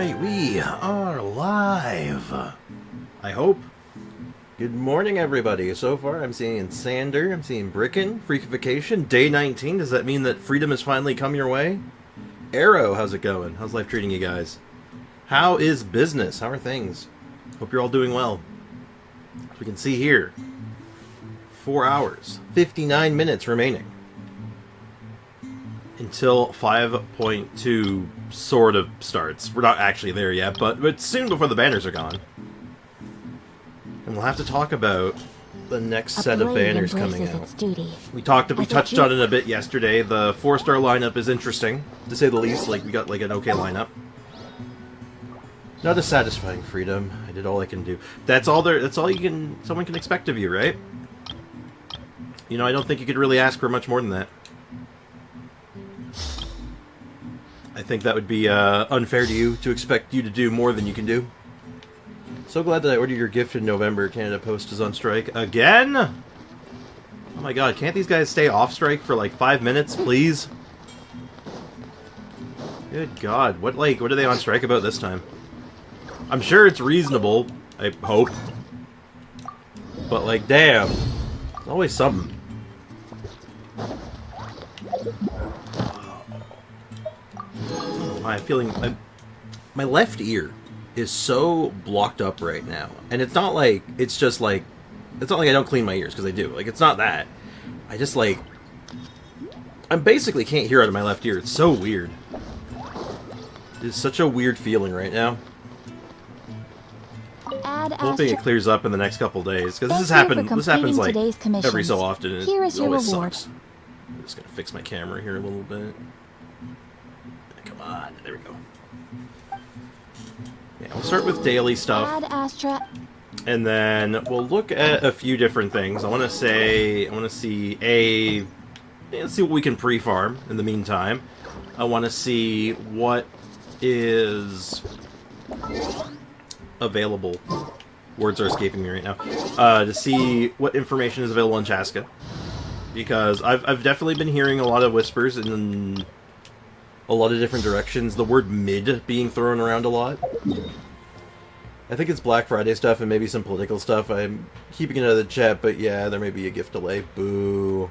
Alright, we are live. I hope. Good morning, everybody. So far, I'm seeing Sander, I'm seeing Bricken, Freakification, day 19. Does that mean that freedom has finally come your way? Arrow, how's it going? How's life treating you guys? How is business? How are things? Hope you're all doing well. As we can see here, 4 hours, 59 minutes remaining until 5.2 sort of starts. We're not actually there yet, but soon before the banners are gone. And we'll have to talk about the next set of banners coming out. We touched on it a bit yesterday. The 4-star lineup is interesting, to say the least. Like, we got like an okay lineup. Not a satisfying freedom. I did all I can do. That's all someone can expect of you, right? You know, I don't think you could really ask for much more than that. I think that would be unfair to you to expect you to do more than you can do. So glad that I ordered your gift in November. Canada Post is on strike again. Oh my god, can't these guys stay off strike for like 5 minutes, please? Good god, what are they on strike about this time? I'm sure it's reasonable, I hope. But like, damn, there's always something. I'm feeling my left ear is so blocked up right now, and it's not like I don't clean my ears, because I do. Like, it's not that. I just like I basically can't hear out of my left ear. It's so weird. It's such a weird feeling right now. Hoping it clears up in the next couple days, because this happens like every so often. And here is your reward. Sucks. I'm just gonna fix my camera here a little bit. Come on, there we go. Yeah, we'll start with daily stuff, and then we'll look at a few different things. I want to see let's see what we can pre-farm in the meantime. I want to see what is available. Words are escaping me right now. To see what information is available in Chaska, because I've definitely been hearing a lot of whispers in a lot of different directions. The word mid being thrown around a lot. I think it's Black Friday stuff and maybe some political stuff. I'm keeping it out of the chat, but yeah, there may be a gift delay. Boo.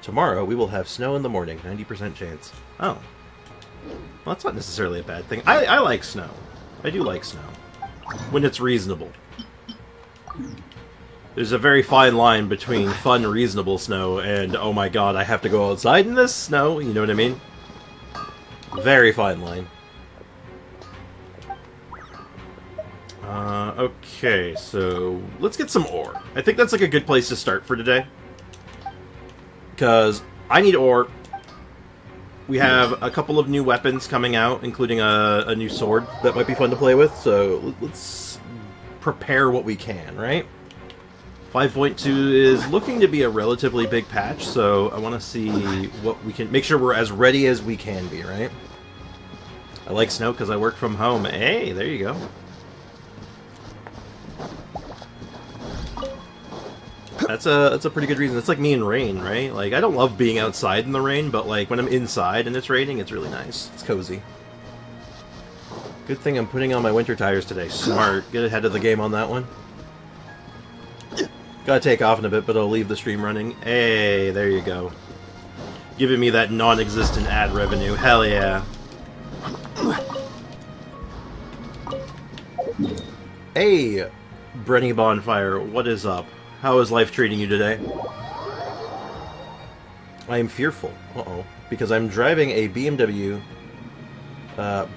Tomorrow we will have snow in the morning. 90% chance. Oh. Well, that's not necessarily a bad thing. I like snow. I do like snow. When it's reasonable. There's a very fine line between fun, reasonable snow and, oh my god, I have to go outside in this snow. You know what I mean? Very fine line. Okay, so let's get some ore. I think that's like a good place to start for today, because I need ore. We have a couple of new weapons coming out, including a new sword that might be fun to play with, so let's prepare what we can, right? 5.2 is looking to be a relatively big patch, so I want to see what we can... Make sure we're as ready as we can be, right? I like snow because I work from home. Hey, there you go. That's a pretty good reason. It's like me in rain, right? Like, I don't love being outside in the rain, but like when I'm inside and it's raining, it's really nice. It's cozy. Good thing I'm putting on my winter tires today. Smart. Get ahead of the game on that one. Gotta take off in a bit, but I'll leave the stream running. Hey, there you go. Giving me that non-existent ad revenue. Hell yeah. Hey, Brenny Bonfire, what is up? How is life treating you today? I am fearful. Uh-oh. Because I'm driving a BMW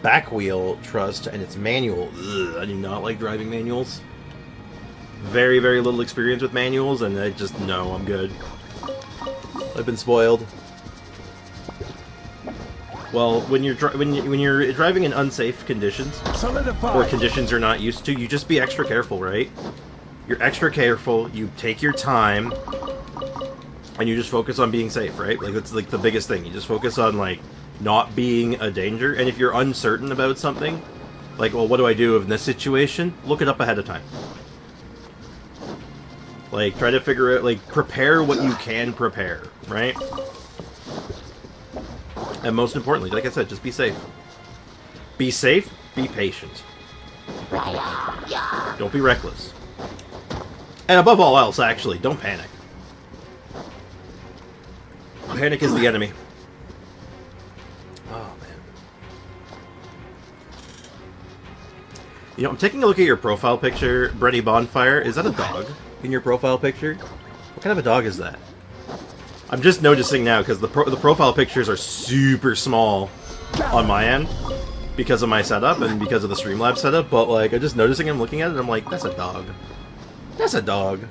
back wheel trust, and it's manual. Ugh, I do not like driving manuals. Very, very little experience with manuals, and I just know I'm good. I've been spoiled. Well, when you're driving in unsafe conditions, or conditions you're not used to, you just be extra careful, right? You're extra careful, you take your time, and you just focus on being safe, right? Like, that's like the biggest thing. You just focus on, like, not being a danger, and if you're uncertain about something, like, well, what do I do in this situation? Look it up ahead of time. Like, try to figure out, like, prepare what you can prepare, right? And most importantly, like I said, just be safe. Be safe, be patient. Don't be reckless. And above all else, actually, don't panic. Panic is the enemy. Oh, man. You know, I'm taking a look at your profile picture, Breddy Bonfire. Is that a dog in your profile picture? What kind of a dog is that? I'm just noticing now, because the profile pictures are super small on my end because of my setup and because of the Streamlabs setup, but, like, I'm just noticing and looking at it, and I'm like, that's a dog. That's a dog.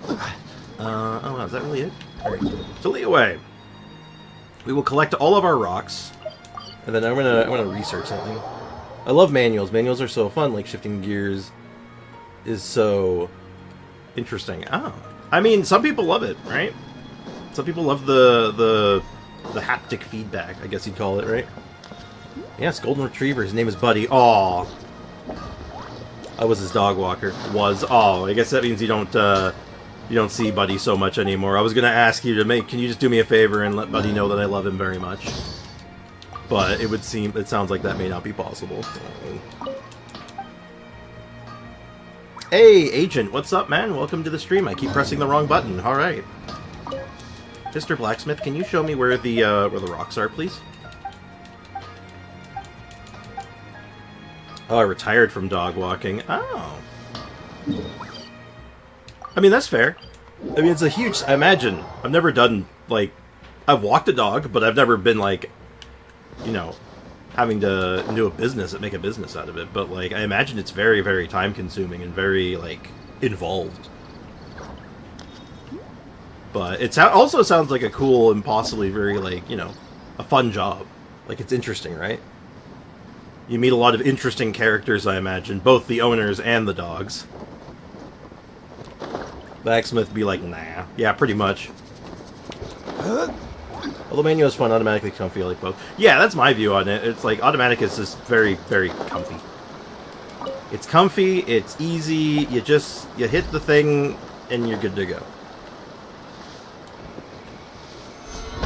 Oh, wow, is that really it? Alright, so lead away. We will collect all of our rocks, and then I'm gonna research something. I love manuals. Manuals are so fun, like shifting gears is so interesting. Oh. I mean, some people love it, right? Some people love the haptic feedback, I guess you'd call it, right? Yes, golden retriever. His name is Buddy. Aw. I was his dog walker. Was. Oh, I guess that means you don't see Buddy so much anymore. I was gonna ask you to can you just do me a favor and let Buddy know that I love him very much? But it sounds like that may not be possible. Hey, Agent, what's up, man? Welcome to the stream. I keep pressing the wrong button. Alright. Mr. Blacksmith, can you show me where the rocks are, please? Oh, I retired from dog walking. Oh. I mean, that's fair. I mean, it's a huge... I imagine. I've never done, like... I've walked a dog, but I've never been, like... You know, having to do a business, make a business out of it. But, like, I imagine it's very, very time-consuming and very, like, involved. But it also sounds like a cool and possibly very, like, you know, a fun job. Like, it's interesting, right? You meet a lot of interesting characters, I imagine. Both the owners and the dogs. Blacksmith be like, nah. Yeah, pretty much. Although manual is fun, automatically comfy, I like both. Yeah, that's my view on it. It's like, automatic is just very, very comfy. It's comfy, it's easy, you hit the thing, and you're good to go.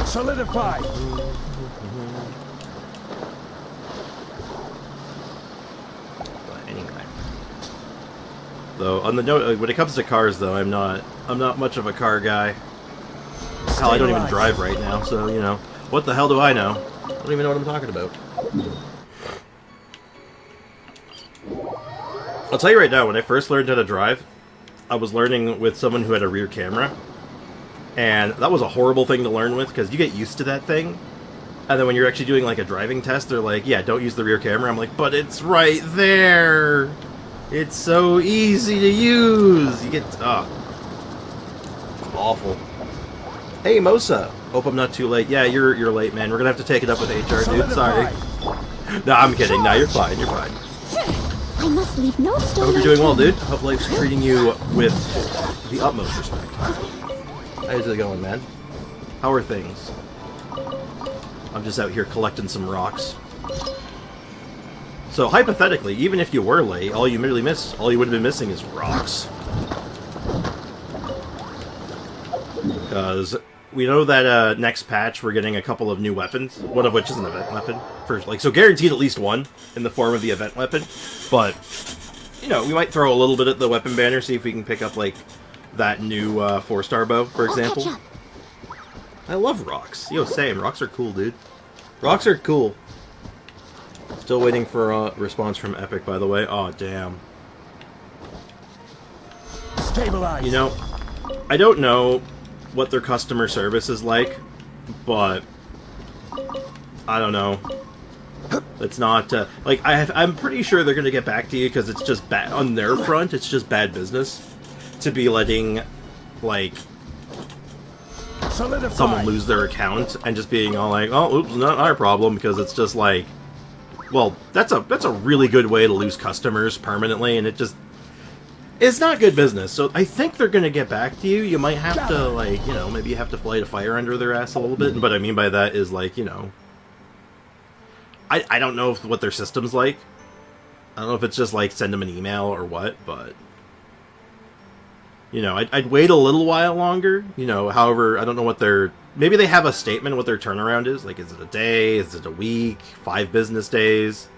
Solidify! But anyway. Though, on the note, when it comes to cars, though, I'm not much of a car guy. Hell, I don't even drive right now, so, you know, what the hell do I know? I don't even know what I'm talking about. I'll tell you right now, when I first learned how to drive, I was learning with someone who had a rear camera, and that was a horrible thing to learn with, because you get used to that thing, and then when you're actually doing, like, a driving test, they're like, yeah, don't use the rear camera. I'm like, but it's right there! It's so easy to use! You get... awful. Hey, Mosa! Hope I'm not too late. Yeah, you're late, man. We're gonna have to take it up with HR, dude. Sorry. No, I'm kidding. No, you're fine. You're fine. I must leave no stone. I hope you're doing well, dude. Hope life's treating you with the utmost respect. How's it going, man? How are things? I'm just out here collecting some rocks. So, hypothetically, even if you were late, all you would have been missing is rocks. Because we know that next patch we're getting a couple of new weapons, one of which is an event weapon. So guaranteed at least one in the form of the event weapon. But, you know, we might throw a little bit at the weapon banner, see if we can pick up, like, that new 4-star bow, for example. I love rocks. Yo, same. Rocks are cool, dude. Rocks are cool. Still waiting for a response from Epic, by the way. Aw, damn. Stabilize. You know, I don't know what their customer service is like, but I don't know. It's not like I'm pretty sure they're gonna get back to you because it's just bad on their front. It's just bad business to be letting like someone lose their account and just being all like, "Oh, oops, not our problem," because it's just like, well, that's a really good way to lose customers permanently, and it's not good business. So I think they're going to get back to you. You might have to, like, you know, maybe you have to light a fire under their ass a little bit. But what I mean by that is, like, you know, I don't know what their system's like. I don't know if it's just, like, send them an email or what, but, You know, I'd wait a little while longer. You know, however, I don't know what their... Maybe they have a statement what their turnaround is. Like, is it a day? Is it a week? 5 business days?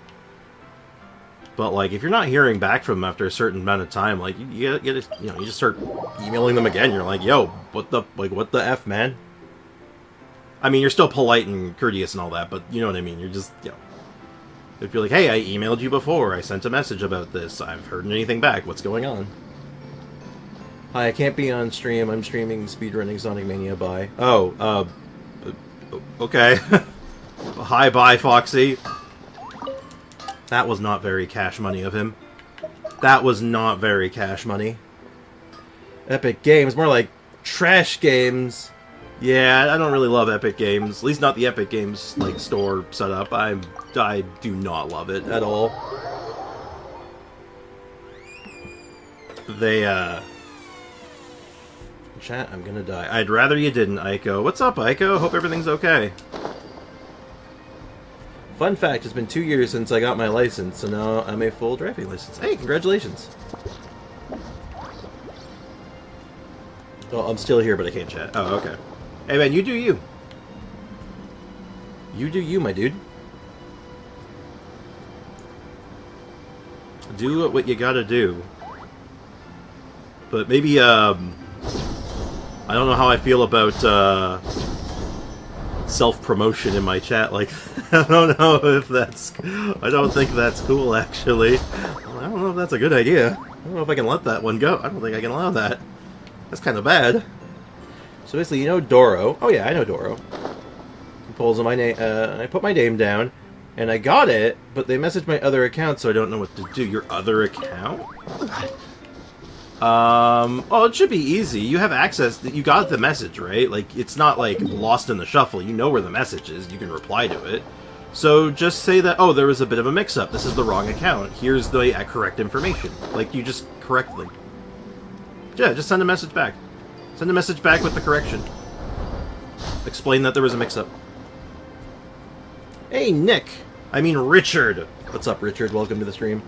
But, like, if you're not hearing back from them after a certain amount of time, like, you just start emailing them again. You're like, yo, what the F, man? I mean, you're still polite and courteous and all that, but you know what I mean? You're just, you know... If you're like, hey, I emailed you before, I sent a message about this, I haven't heard anything back, what's going on? Hi, I can't be on stream, I'm streaming speedrunning Sonic Mania, bye. Oh, okay. Hi, bye, Foxy. That was not very cash money of him. That was not very cash money. Epic Games, more like trash games. Yeah, I don't really love Epic Games. At least not the Epic Games like store setup. I do not love it at all. They chat, I'm gonna die. I'd rather you didn't, Aiko. What's up, Aiko? Hope everything's okay. Fun fact, it's been 2 years since I got my license, so now I'm a full driving license. Hey, congratulations. Well, I'm still here, but I can't chat. Oh, okay. Hey, man, you do you. You do you, my dude. Do what you gotta do. But maybe, I don't know how I feel about, self-promotion in my chat. Like, I don't know if that's... I don't think that's cool, actually. I don't know if that's a good idea. I don't know if I can let that one go. I don't think I can allow that. That's kind of bad. So basically, you know Doro. Oh yeah, I know Doro. He pulls my name. I put my name down, and I got it, but they messaged my other account, so I don't know what to do. Your other account? Oh, it should be easy. You have access. You got the message, right? Like, it's not like lost in the shuffle. You know where the message is. You can reply to it. So just say that, oh, there was a bit of a mix-up. This is the wrong account. Here's the correct information. Like, you just correct them. Yeah, just send a message back. Send a message back with the correction. Explain that there was a mix-up. Hey, Nick! I mean, Richard! What's up, Richard? Welcome to the stream.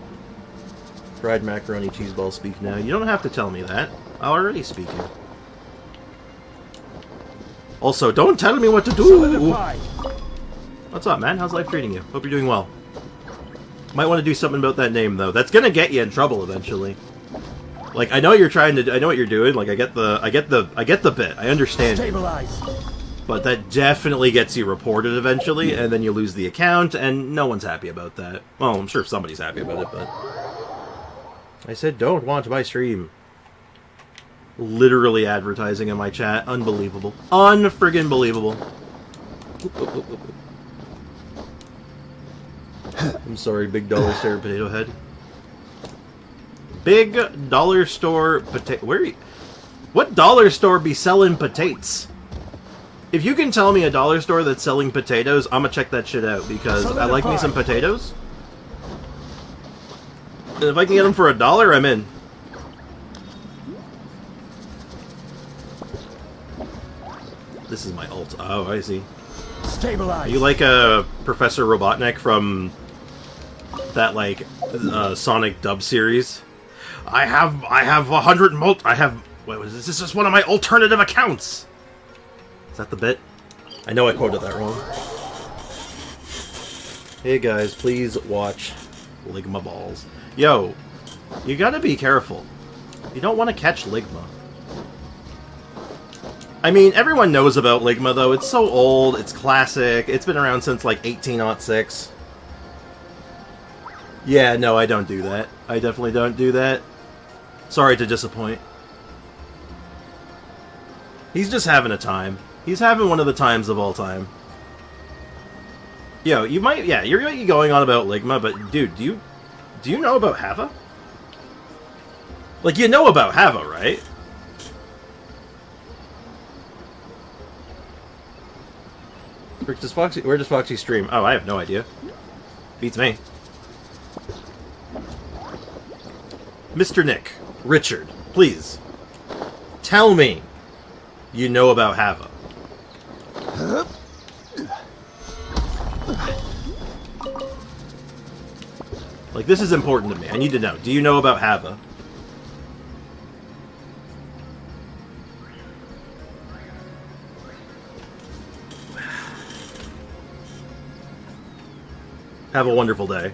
Fried macaroni cheese ball, speak now. You don't have to tell me that. I'm already speaking. Also, don't tell me what to do! What's up, man? How's life treating you? Hope you're doing well. Might want to do something about that name, though. That's gonna get you in trouble eventually. Like, I know you're trying to... I know what you're doing. Like, I get the bit. I understand. Stabilize. But that definitely gets you reported eventually, and then you lose the account, and no one's happy about that. Well, I'm sure somebody's happy about it, but... I said don't watch my stream. Literally advertising in my chat. Unbelievable. Unfriggin' believable. I'm sorry, big dollar store potato head. Big dollar store potato... What dollar store be selling potatoes? If you can tell me a dollar store that's selling potatoes, I'm gonna check that shit out, because I like me some potatoes. And if I can get them for $1, I'm in. This is my ult. Oh, I see. Stabilize. Are you like a Professor Robotnik from that, like, Sonic dub series? I have 100 I have... What was this? This is one of my alternative accounts! Is that the bit? I know I quoted that wrong. Hey guys, please watch Ligma Balls. Yo, you gotta be careful. You don't want to catch Ligma. I mean, everyone knows about Ligma, though. It's so old, it's classic, it's been around since, like, 1806. Yeah, no, I don't do that. I definitely don't do that. Sorry to disappoint. He's just having a time. He's having one of the times of all time. Yo, you might... Yeah, you're going on about Ligma, but, dude, do you know about Hava? Like, you know about Hava, right? Where does Foxy stream? Oh, I have no idea. Beats me. Mr. Nick, Richard, please, tell me you know about Hava. Like, this is important to me. I need to know. Do you know about Hava? Have a wonderful day.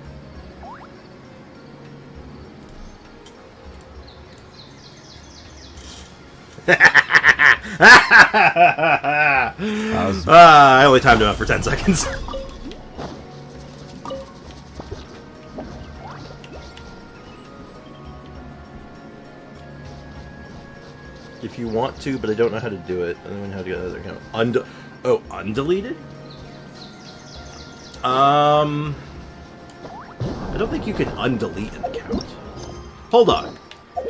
I only timed him out for 10 seconds. If you want to, but I don't know how to do it. I don't know how to get other account. Undeleted? I don't think you can undelete an account. Hold on.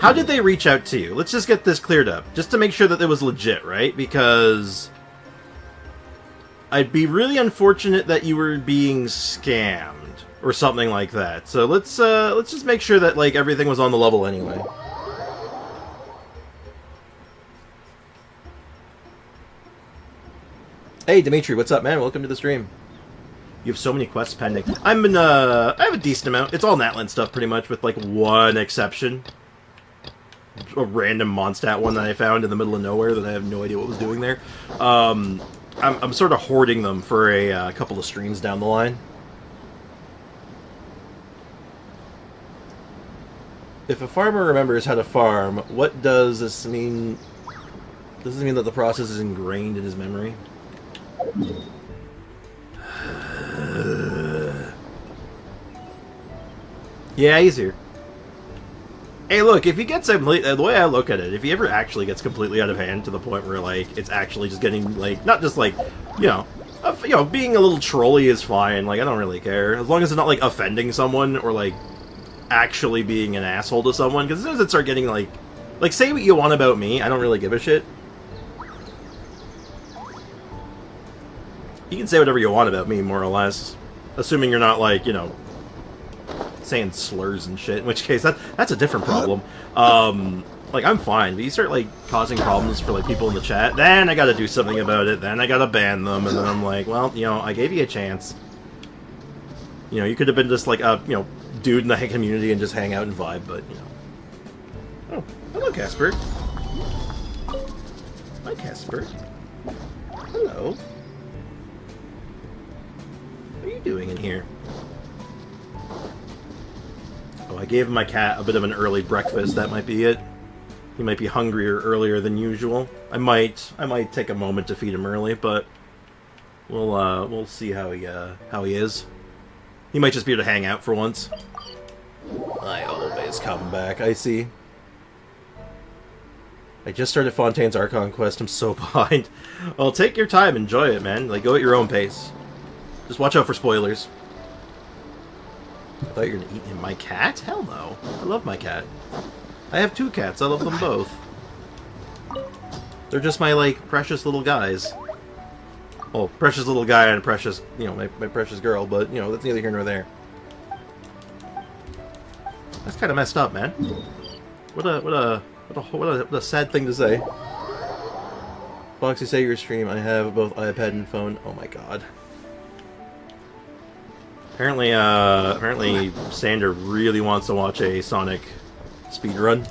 How did they reach out to you? Let's just get this cleared up. Just to make sure that it was legit, right? Because I'd be really unfortunate that you were being scammed or something like that. So let's just make sure that like everything was on the level anyway. Hey Dimitri, what's up, man? Welcome to the stream. You have so many quests pending. I have a decent amount. It's all Natlan stuff, pretty much, with like one exception. A random Mondstadt one that I found in the middle of nowhere that I have no idea what was doing there. I'm sort of hoarding them for a couple of streams down the line. If a farmer remembers how to farm, what does this mean? Does this mean that the process is ingrained in his memory? Yeah, he's here. Hey, look, if he gets the way I look at it, if he ever actually gets completely out of hand to the point where like it's actually just getting like not just like being a little trolly is fine. Like I don't really care as long as it's not like offending someone or like actually being an asshole to someone. Because as soon as it starts getting like say what you want about me, I don't really give a shit. You can say whatever you want about me, more or less, assuming you're not like saying slurs and shit. In which case, that's a different problem. Like I'm fine, but you start like causing problems for like people in the chat, then I got to do something about it. Then I got to ban them, and then I'm like, well, I gave you a chance. You could have been just like a dude in the community and just hang out and vibe, but Oh, hello, Casper. Hi, Casper. Hello. What are you doing in here? Oh, I gave my cat a bit of an early breakfast. That might be it. He might be hungrier earlier than usual. I might take a moment to feed him early, but we'll see how he is. He might just be able to hang out for once. I always come back. I see. I just started Fontaine's Archon quest. I'm so behind. Well, take your time. Enjoy it, man. Like, go at your own pace. Just watch out for spoilers. I thought you were going to eat him. My cat? Hell no. I love my cat. I have 2 cats. I love them both. They're just my, like, precious little guys. Well, precious little guy and precious, my precious girl, but, that's neither here nor there. That's kind of messed up, man. What a sad thing to say. Foxy, say your stream. I have both iPad and phone. Oh my god. Apparently Sander really wants to watch a Sonic speedrun.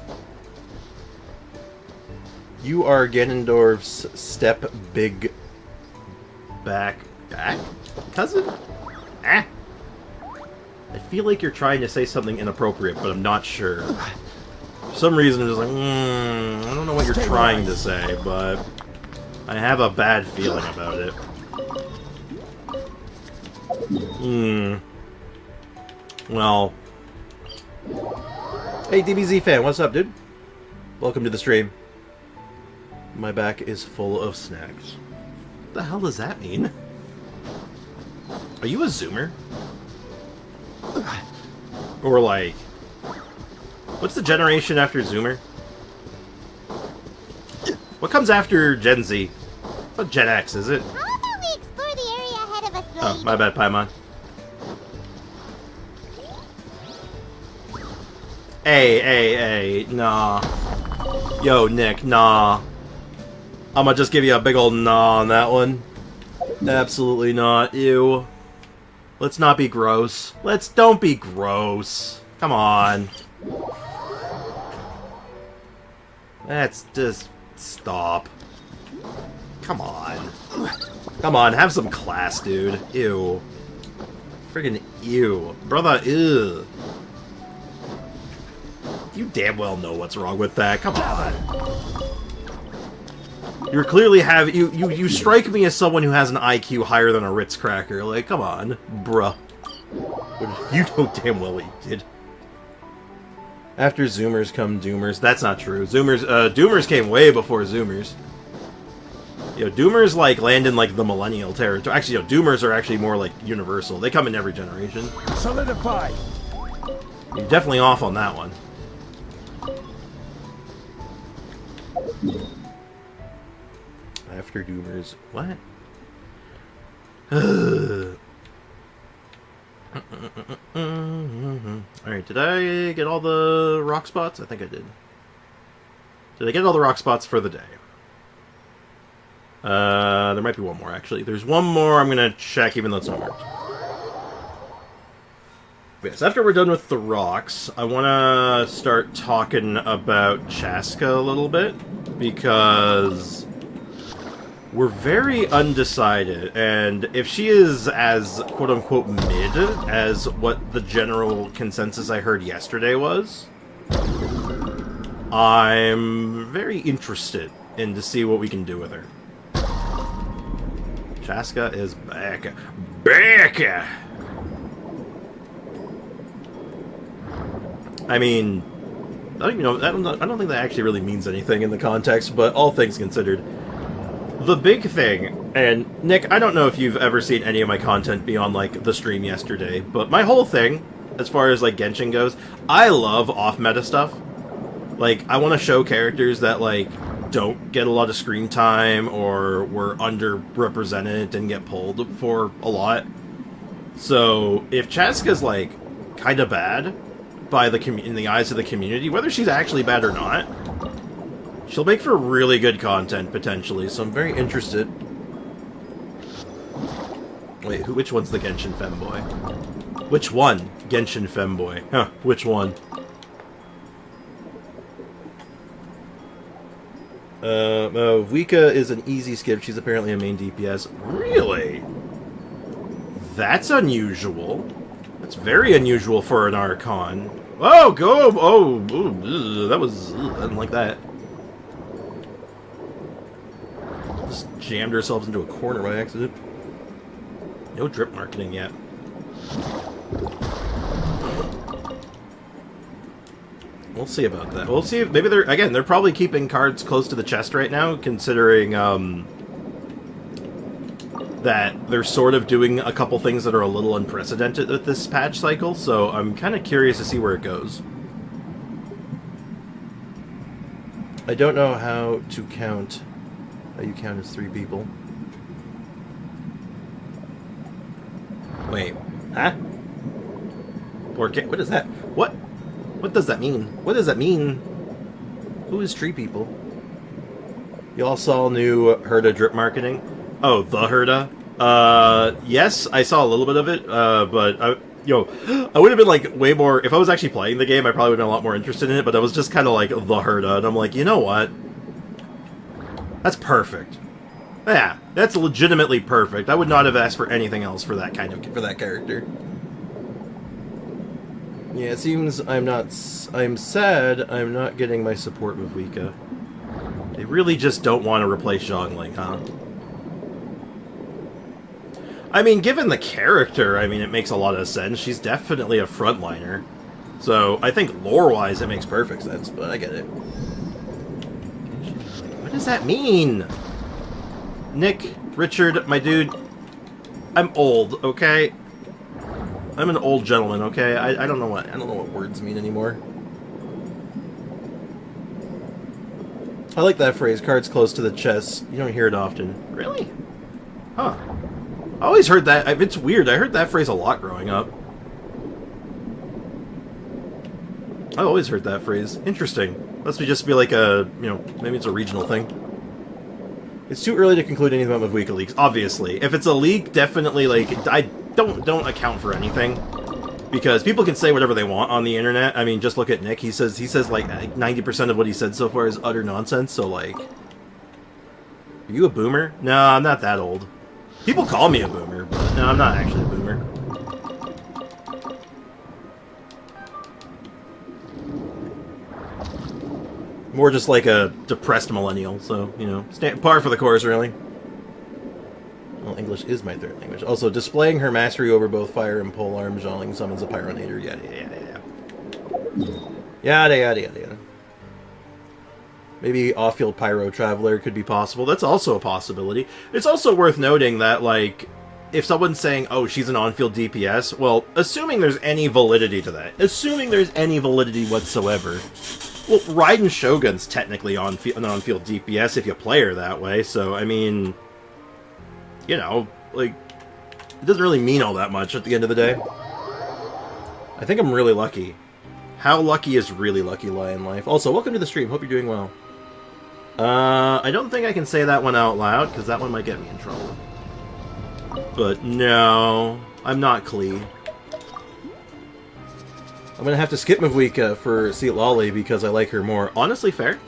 You are Ganondorf's step big back cousin? Ah. I feel like you're trying to say something inappropriate, but I'm not sure. For some reason, I'm just like, I don't know what you're trying to say, but I have a bad feeling about it. Well. Hey, DBZ fan, what's up, dude? Welcome to the stream. My back is full of snacks. What the hell does that mean? Are you a Zoomer? Or like... What's the generation after Zoomer? What comes after Gen Z? It's not Gen X, is it? How about we explore the area ahead of us, Oh, my bad, Paimon. Hey, nah. Yo, Nick, nah. I'ma just give you a big old nah on that one. Absolutely not. Ew. Let's not be gross. Don't be gross. Come on. Let's just stop. Come on. Come on, have some class, dude. Ew. Friggin' ew. Brother, ew. You damn well know what's wrong with that. Come on. You're clearly you strike me as someone who has an IQ higher than a Ritz cracker. Like, come on, bruh. You know damn well what you did. After Zoomers come Doomers. That's not true. Doomers came way before Zoomers. You know, Doomers, like, land in, like, the millennial territory. Actually, Doomers are actually more, like, universal. They come in every generation. Solidify! You're definitely off on that one. After Doomers. What? Alright, did I get all the rock spots? I think I did. Did I get all the rock spots for the day? There might be one more, actually. There's one more I'm gonna check, even though it's not marked. Yes, after we're done with the rocks, I want to start talking about Chaska a little bit, because we're very undecided, and if she is as quote-unquote mid as what the general consensus I heard yesterday was, I'm very interested in to see what we can do with her. Chaska is back. Back! I mean, I don't think that actually really means anything in the context, but all things considered. The big thing, and Nick, I don't know if you've ever seen any of my content beyond, like, the stream yesterday, but my whole thing, as far as, like, Genshin goes, I love off-meta stuff. Like, I want to show characters that, like, don't get a lot of screen time, or were underrepresented and get pulled for a lot. So, if Chaska's, like, kinda bad by in the eyes of the community, whether she's actually bad or not, she'll make for really good content, potentially, so I'm very interested. Wait, which one's the Genshin femboy? Which one? Genshin femboy. Huh, which one? Vika is an easy skip. She's apparently a main DPS. Really? That's unusual. That's very unusual for an Archon. Oh, go! Oh, ooh, that was... I didn't like that. Just jammed ourselves into a corner by accident. No drip marketing yet. We'll see about that. We'll see if maybe they're probably keeping cards close to the chest right now, considering that they're sort of doing a couple things that are a little unprecedented with this patch cycle, so I'm kind of curious to see where it goes. I don't know how to count. How you count as 3 people. Wait. Huh? What is that? What? What does that mean? What does that mean? Who is tree people? Y'all saw new Herda drip marketing? Oh, the Herda? Yes, I saw a little bit of it, but I would have been, like, way more... If I was actually playing the game, I probably would have been a lot more interested in it, but I was just kind of like, the Herda, and I'm like, you know what? That's perfect. Yeah, that's legitimately perfect. I would not have asked for anything else for that character. Yeah, it seems I'm sad I'm not getting my support with Vika. They really just don't want to replace Zhongling, huh? I mean, given the character, I mean, it makes a lot of sense. She's definitely a frontliner. So, I think lore-wise it makes perfect sense, but I get it. What does that mean? Nick, Richard, my dude, I'm old, okay? I'm an old gentleman, okay? I don't know what words mean anymore. I like that phrase, cards close to the chest. You don't hear it often. Really? Huh. I always heard that. It's weird. I heard that phrase a lot growing up. I always heard that phrase. Interesting. Must just be like a, maybe it's a regional thing. It's too early to conclude anything about Mavuika leaks, obviously. If it's a leak, definitely, like, I don't account for anything. Because people can say whatever they want on the internet. I mean, just look at Nick. He says like 90% of what he said so far is utter nonsense, so, like... Are you a boomer? No, I'm not that old. People call me a boomer, but no, I'm not actually a boomer. More just like a depressed millennial, so, you know, par for the course, really. Well, English is my third language. Also, displaying her mastery over both fire and polearm, Zhongling summons a pyronator, yada yada yada. Yada yada yada yada. Maybe off-field pyro traveler could be possible. That's also a possibility. It's also worth noting that, like, if someone's saying, oh, she's an on-field DPS, well, assuming there's any validity to that, assuming there's any validity whatsoever, well, Raiden Shogun's technically an on-field DPS if you play her that way, so, I mean, you know, like, it doesn't really mean all that much at the end of the day. I think I'm really lucky. How lucky is really lucky lie in life? Also, welcome to the stream. Hope you're doing well. I don't think I can say that one out loud, because that one might get me in trouble. But no, I'm not Klee. I'm gonna have to skip Mavwika for Seat Lolly because I like her more. Honestly, fair.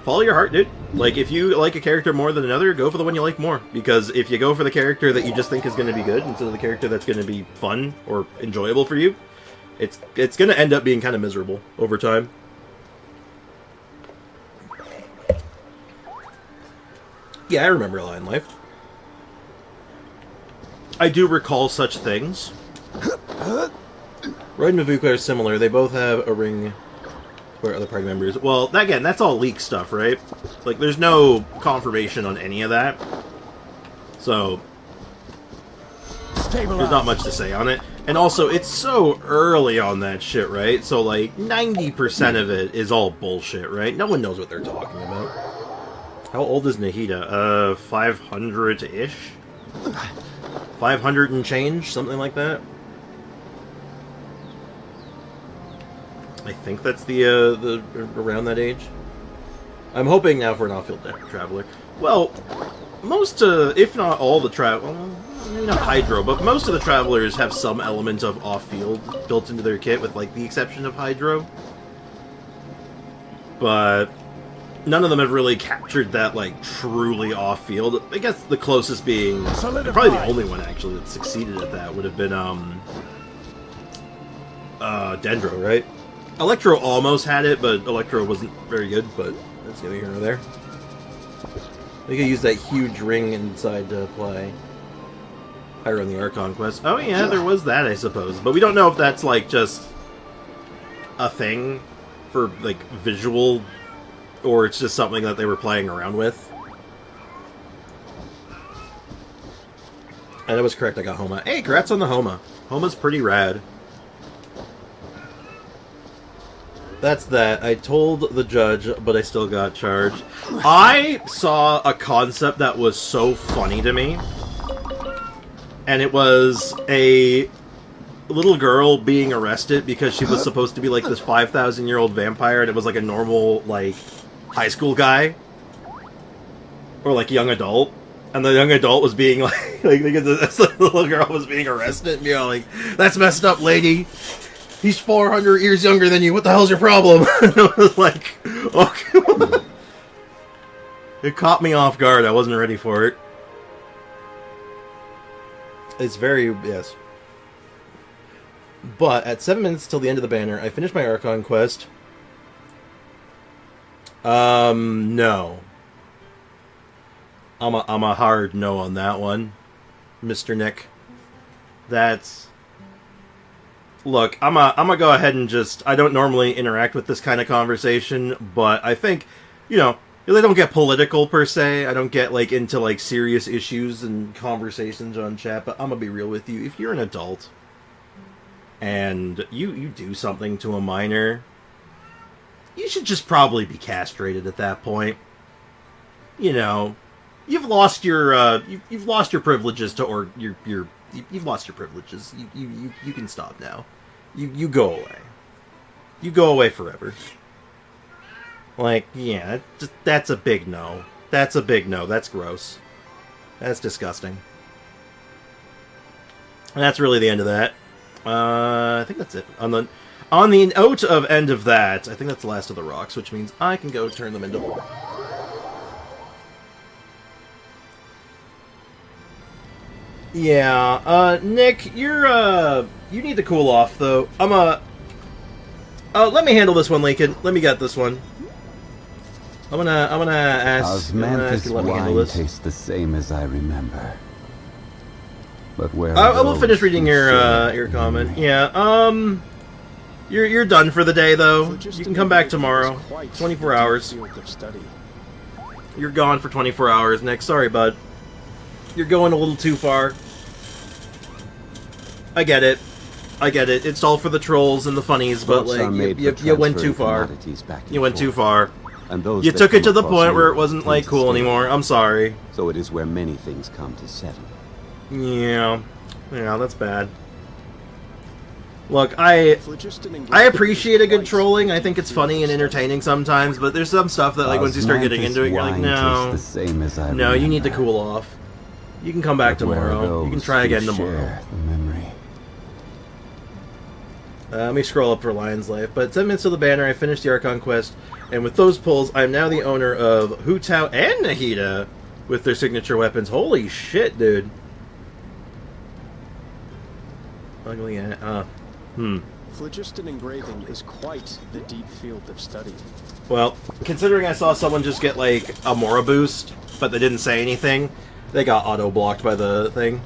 Follow your heart, dude. Like, if you like a character more than another, go for the one you like more. Because if you go for the character that you just think is going to be good instead of the character that's going to be fun or enjoyable for you, it's going to end up being kind of miserable over time. Yeah, I remember Lie in Life. I do recall such things. Raiden and Mavwika are similar. They both have a ring where other party members... Well, again, that's all leak stuff, right? Like, there's no confirmation on any of that. So, there's not much to say on it. And also, it's so early on that shit, right? So, like, 90% of it is all bullshit, right? No one knows what they're talking about. How old is Nahida? 500-ish? 500 and change? Something like that? I think that's the around that age. I'm hoping now for an off-field traveler. Well, most, if not all the well, maybe not Hydro, but most of the travelers have some element of off-field built into their kit, with, like, the exception of Hydro. But none of them have really captured that, like, truly off-field. I guess the closest being, probably the only one, actually, that succeeded at that would have been, Dendro, right? Electro almost had it, but Electro wasn't very good, but that's neither here nor there. We could use that huge ring inside to play Pyro in the Archon quest. Oh yeah, there was that, I suppose. But we don't know if that's, like, just a thing for, like, visual, or it's just something that they were playing around with. And I was correct, I got Homa. Hey, congrats on the Homa. Homa's pretty rad. That's that. I told the judge, but I still got charged. I saw a concept that was so funny to me. And it was a little girl being arrested because she was supposed to be like this 5,000-year-old vampire, and it was like a normal, like, high school guy. Or like young adult. And the young adult was being like the little girl was being arrested and being like, "That's messed up, lady. He's 400 years younger than you. What the hell's your problem?" And I was like, okay. It caught me off guard. I wasn't ready for it. It's very, yes. But at 7 minutes till the end of the banner, I finished my Archon quest. No. I'm a hard no on that one, Mr. Nick. That's... Look, I'm gonna go ahead and just... I don't normally interact with this kind of conversation, but I think, you know, they don't get political per se. I don't get, like, into, like, serious issues and conversations on chat, but I'm gonna be real with you. If you're an adult and you do something to a minor, you should just probably be castrated at that point. You know, you've lost your you've lost your privileges to, or you've lost your privileges. You can stop now. You go away. You go away forever. Like, yeah, that's a big no. That's a big no. That's gross. That's disgusting. And that's really the end of that. I think that's it. On the note of end of that, I think that's the last of the rocks, which means I can go turn them into wood. Yeah, Nick, you need to cool off, though. Let me handle this one, Lincoln. Let me get this one. I'm gonna ask you to let me handle this. Tastes the same as I remember. But where I will finish reading your comment. Yeah, you're done for the day though. You can come back tomorrow. 24 hours. You're gone for 24 hours, Nick. Sorry, bud. You're going a little too far. I get it. I get it. It's all for the trolls and the funnies, but like you went too far. You went too far. And those you took it to the point where it wasn't like cool anymore. I'm sorry. So it is where many things come to settle. Yeah, that's bad. Look, I appreciate a good trolling. I think it's funny and entertaining sometimes, but there's some stuff that like once you start getting into it, you're like, no, you need to cool off. You can come back tomorrow. You can try again tomorrow. Let me scroll up for Lion's Life. But 10 minutes to the banner, I finished the Archon quest, and with those pulls, I'm now the owner of Hu Tao and Nahida with their signature weapons. Holy shit, dude. Ugly, Phlogiston engraving is quite the deep field of study. Well, considering I saw someone just get, like, a Mora boost, but they didn't say anything, they got auto-blocked by the thing.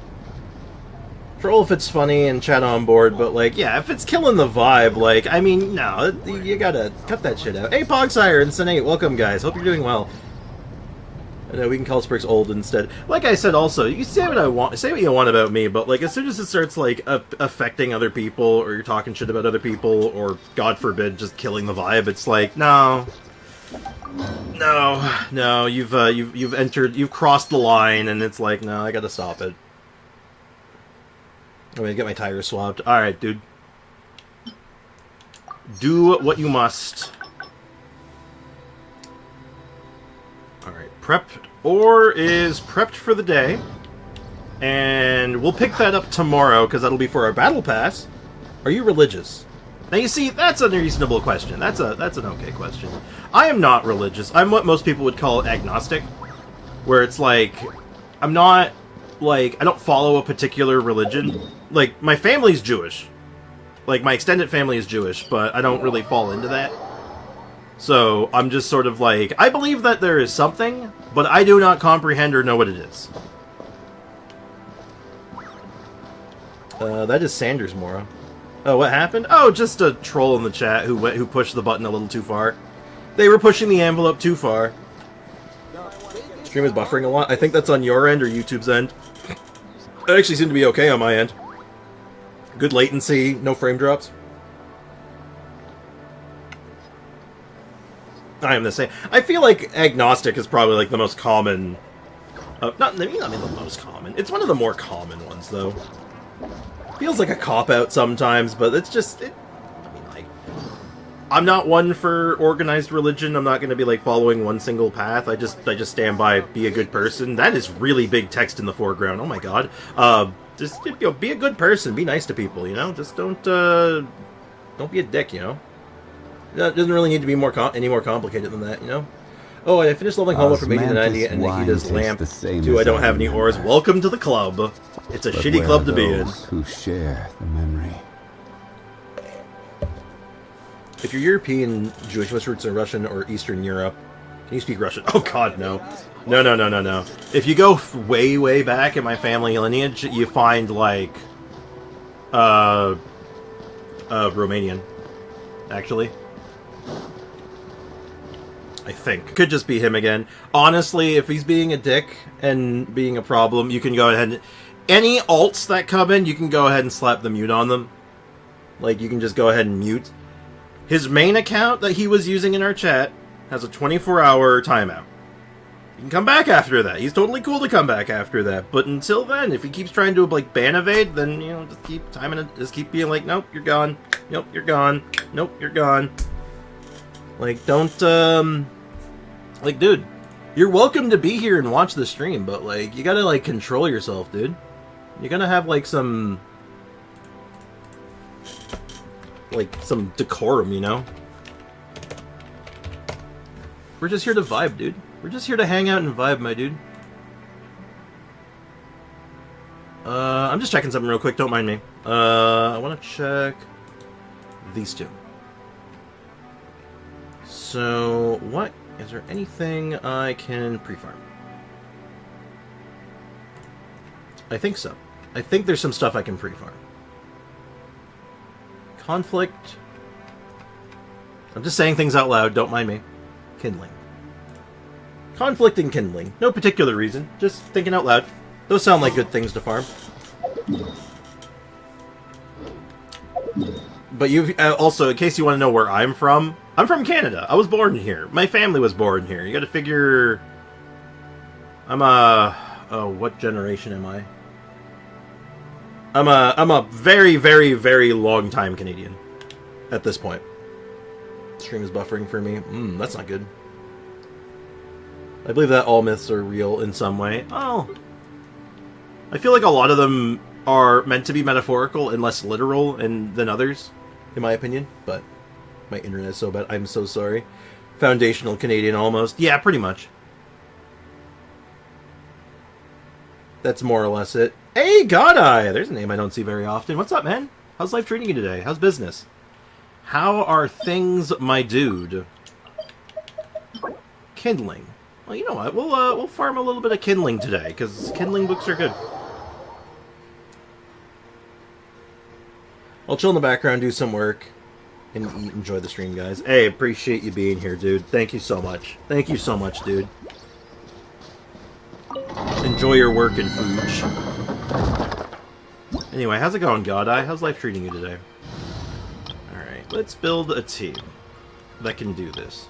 Troll if it's funny and chat on board, but, like, yeah, if it's killing the vibe, like, I mean, no, you gotta cut that shit out. Hey, Pogsire and Senate, welcome, guys. Hope you're doing well. I know we can call Sprix old instead. Like I said, also, you can say what you want about me, but, like, as soon as it starts, like, affecting other people, or you're talking shit about other people, or, God forbid, just killing the vibe, it's like, no, you've crossed the line, and it's like, no, I gotta stop it. I'm gonna get my tires swapped. Alright, dude. Do what you must. Alright, prepped. Or is prepped for the day. And we'll pick that up tomorrow, because that'll be for our battle pass. Are you religious? Now you see, that's a reasonable question. That's an okay question. I am not religious. I'm what most people would call agnostic. Where it's like, I'm not, like, I don't follow a particular religion. Like, my family's Jewish. Like, my extended family is Jewish, but I don't really fall into that. So, I'm just sort of like, I believe that there is something, but I do not comprehend or know what it is. That is Sanders Mora. Oh, what happened? Oh, just a troll in the chat who pushed the button a little too far. They were pushing the envelope too far. Stream is buffering a lot. I think that's on your end or YouTube's end. It actually seemed to be okay on my end. Good latency, no frame drops. I am the same. I feel like agnostic is probably like the most common. Not the most common. It's one of the more common ones, though. Feels like a cop-out sometimes, but it's just. I'm not one for organized religion. I'm not going to be like following one single path. I just stand by, be a good person. That is really big text in the foreground. Oh my god. Just be a good person. Be nice to people. Just don't be a dick. It doesn't really need to be any more complicated than that. Oh, and I finished leveling Homo from 80 to 90, and Nahida's lamp too. I don't have any ores. Welcome to the club. It's a shitty club to be in. Who share the memory. If you're European, Jewish, what's roots in Russian or Eastern Europe? Can you speak Russian? Oh god, no. No. If you go way, way back in my family lineage, you find, like, Romanian, actually. I think. Could just be him again. Honestly, if he's being a dick and being a problem, you can go ahead and... Any alts that come in, you can go ahead and slap the mute on them. Like, you can just go ahead and mute. His main account that he was using in our chat has a 24-hour timeout. You can come back after that. He's totally cool to come back after that. But until then, if he keeps trying to, like, ban evade, then, just keep timing it. Just keep being like, nope, you're gone. Nope, you're gone. Nope, you're gone. Like, don't, like, dude, you're welcome to be here and watch the stream, but, like, you gotta, like, control yourself, dude. You're gonna have, like, some decorum, We're just here to vibe, dude. We're just here to hang out and vibe, my dude. I'm just checking something real quick, don't mind me. I want to check these two. So, what? Is there anything I can pre-farm? I think so. I think there's some stuff I can pre-farm. Conflict. I'm just saying things out loud, don't mind me. Kindling. Conflict and kindling. No particular reason, just thinking out loud. Those sound like good things to farm. But you've also, in case you want to know where I'm from Canada. I was born here. My family was born here. You gotta figure... I'm a... Oh, what generation am I? I'm a very, very, very long time Canadian. At this point. Stream is buffering for me. That's not good. I believe that all myths are real in some way. Oh. I feel like a lot of them are meant to be metaphorical and less literal than others, in my opinion. But my internet is so bad. I'm so sorry. Foundational Canadian almost. Yeah, pretty much. That's more or less it. Hey, Godeye! There's a name I don't see very often. What's up, man? How's life treating you today? How's business? How are things, my dude? Kindling. Well, you know what? We'll farm a little bit of kindling today, because kindling books are good. I'll chill in the background, do some work, and enjoy the stream, guys. Hey, appreciate you being here, dude. Thank you so much. Thank you so much, dude. Enjoy your work and fooch. Anyway, how's it going, Godeye? How's life treating you today? Alright, let's build a team that can do this.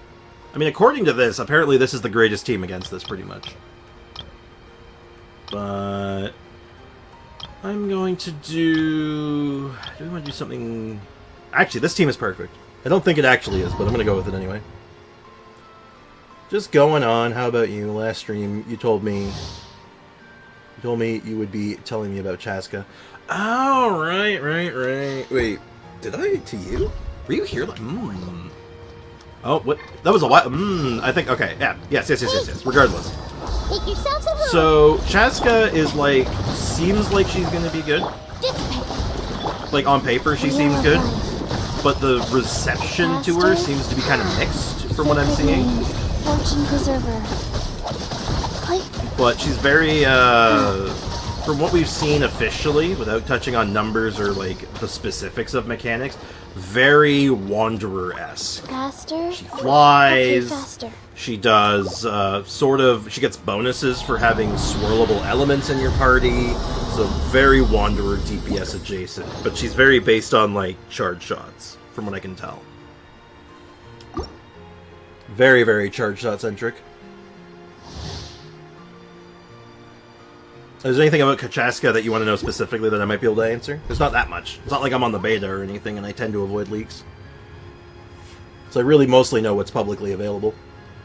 I mean, according to this, apparently this is the greatest team against this, pretty much. But... I'm going to do... Do we want to do something... Actually, this team is perfect. I don't think it actually is, but I'm going to go with it anyway. Just going on. How about you? Last stream, you told me... You told me you would be telling me about Chaska. Oh, right. Wait, did I to you? Were you here? Oh, what? That was a while. I think, okay, yeah. Yes. Regardless. Make yourselves a room. So, Chaska is like, seems like she's gonna be good. Like, on paper, she seems good. But the reception to her seems to be kind of mixed, from what I'm seeing. Fortune preserver. But she's very, from what we've seen officially, without touching on numbers or, like, the specifics of mechanics, very Wanderer-esque. Faster? She flies. Okay, faster. She does, she gets bonuses for having swirlable elements in your party. So very Wanderer DPS adjacent. But she's very based on, like, charge shots, from what I can tell. Very, very charge shot centric. Is there anything about Chaska that you want to know specifically that I might be able to answer? There's not that much. It's not like I'm on the beta or anything, and I tend to avoid leaks. So I really mostly know what's publicly available.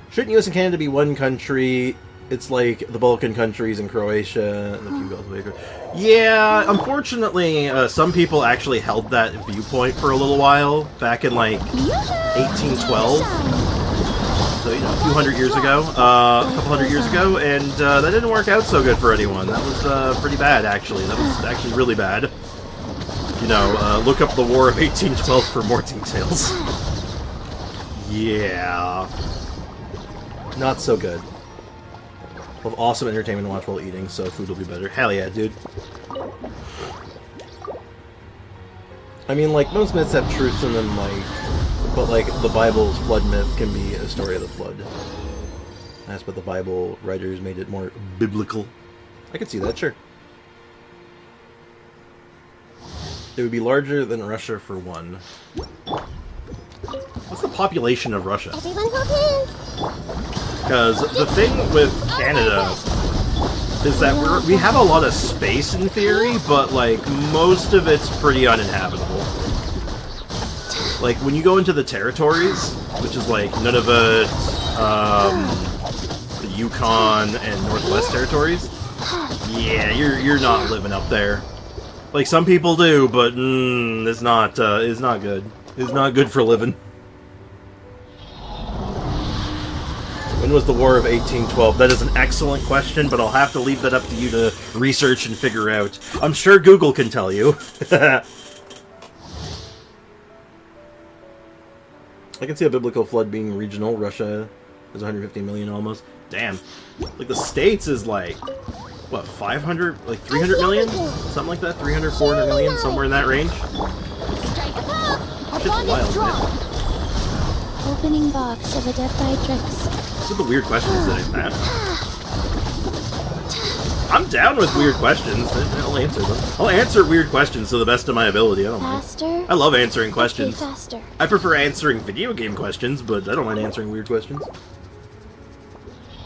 Shouldn't US and Canada be one country? It's like the Balkan countries and Croatia and a few elsewhere. Yeah, unfortunately, some people actually held that viewpoint for a little while, back in, like, 1812. So, you know, a few hundred years ago, a couple hundred years ago, and that didn't work out so good for anyone. That was pretty bad, actually. That was actually really bad. You know, look up the War of 1812 for more details. Yeah. Not so good. We'll have awesome entertainment to watch while eating, so food will be better. Hell yeah, dude. I mean, like, most myths have truths in them, like... But, like, the Bible's flood myth can be a story of the flood. That's what the Bible writers made it more biblical. I could see that, sure. It would be larger than Russia for one. What's the population of Russia? Everyone hold hands. Because the thing with Canada is that we have a lot of space in theory, but, like, most of it's pretty uninhabitable. Like, when you go into the territories, which is, like, Nunavut, the Yukon, and Northwest territories, yeah, you're not living up there. Like, some people do, but, it's not good. It's not good for living. When was the War of 1812? That is an excellent question, but I'll have to leave that up to you to research and figure out. I'm sure Google can tell you. I can see a biblical flood being regional. Russia is 150 million almost. Damn. Like the States is like, what, 500, like 300 million? Something like that? 300, 400 million? Somewhere in that range? Strike a pop! Our Shit's bond wild, is strong! Opening box of adeptrix. These are the weird questions that I have. I'm down with weird questions. I'll answer them. I'll answer weird questions to the best of my ability. I don't mind. Faster? I love answering questions. Okay, faster. I prefer answering video game questions, but I don't mind answering weird questions.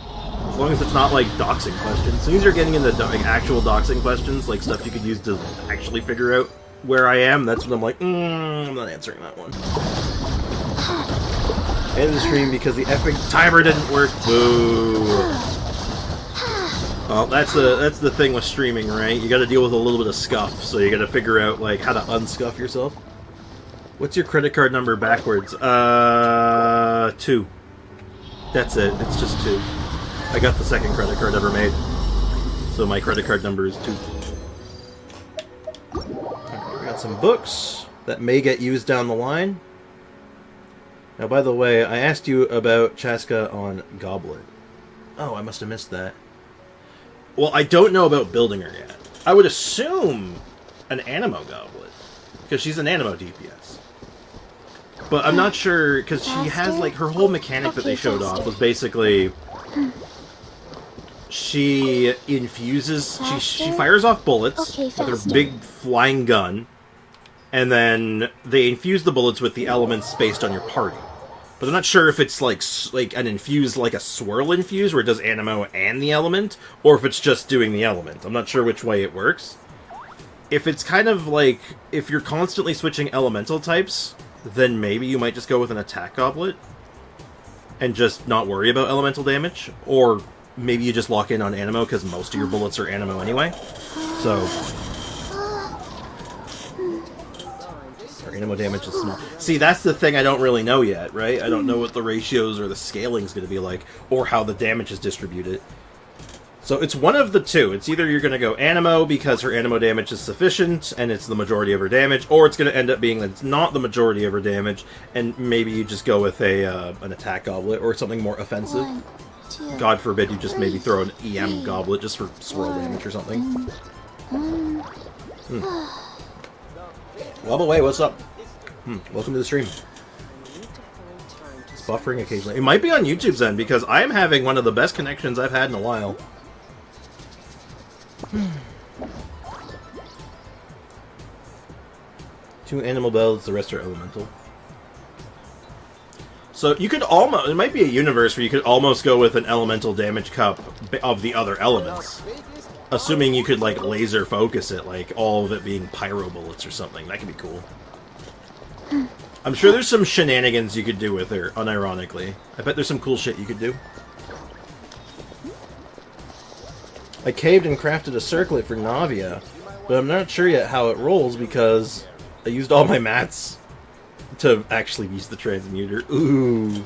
As long as it's not like doxing questions. As soon as you're getting into like, actual doxing questions, like stuff you could use to actually figure out where I am, that's when I'm like, I'm not answering that one. End the stream because the effing timer didn't work. Boo. Well, that's the thing with streaming, right? You got to deal with a little bit of scuff, so you got to figure out like how to unscuff yourself. What's your credit card number backwards? 2. That's it. It's just 2. I got the second credit card ever made, so my credit card number is 2. Alright, we got some books that may get used down the line. Now, by the way, I asked you about Chaska on Goblet. Oh, I must have missed that. Well, I don't know about building her yet. I would assume an Animo Goblet, because she's an Animo DPS. But I'm not sure, because she has, like, her whole mechanic that they showed off was basically... She infuses... She fires off bullets with her big flying gun, and then they infuse the bullets with the elements based on your party. But I'm not sure if it's like an infuse, like a swirl infuse, where it does animo and the element, or if it's just doing the element. I'm not sure which way it works. If it's kind of like, if you're constantly switching elemental types, then maybe you might just go with an attack goblet and just not worry about elemental damage, or maybe you just lock in on animo because most of your bullets are animo anyway. So... Animo damage is small. See, that's the thing I don't really know yet, right? I don't know what the ratios or the scaling is going to be like, or how the damage is distributed. So it's one of the two. It's either you're going to go animo because her animo damage is sufficient, and it's the majority of her damage, or it's going to end up being that it's not the majority of her damage, and maybe you just go with an attack goblet, or something more offensive. 1, 2, God forbid you just maybe throw an EM goblet just for swirl damage or something. Wobble away, what's up? Welcome to the stream. It's buffering occasionally. It might be on YouTube's end, because I am having one of the best connections I've had in a while. 2 animal bells, the rest are elemental. So you could almost... It might be a universe where you could almost go with an elemental damage cup of the other elements. Assuming you could, like, laser focus it, like, all of it being pyro bullets or something. That could be cool. I'm sure there's some shenanigans you could do with her, unironically. I bet there's some cool shit you could do. I caved and crafted a circlet for Navia, but I'm not sure yet how it rolls because I used all my mats to actually use the transmuter. Ooh.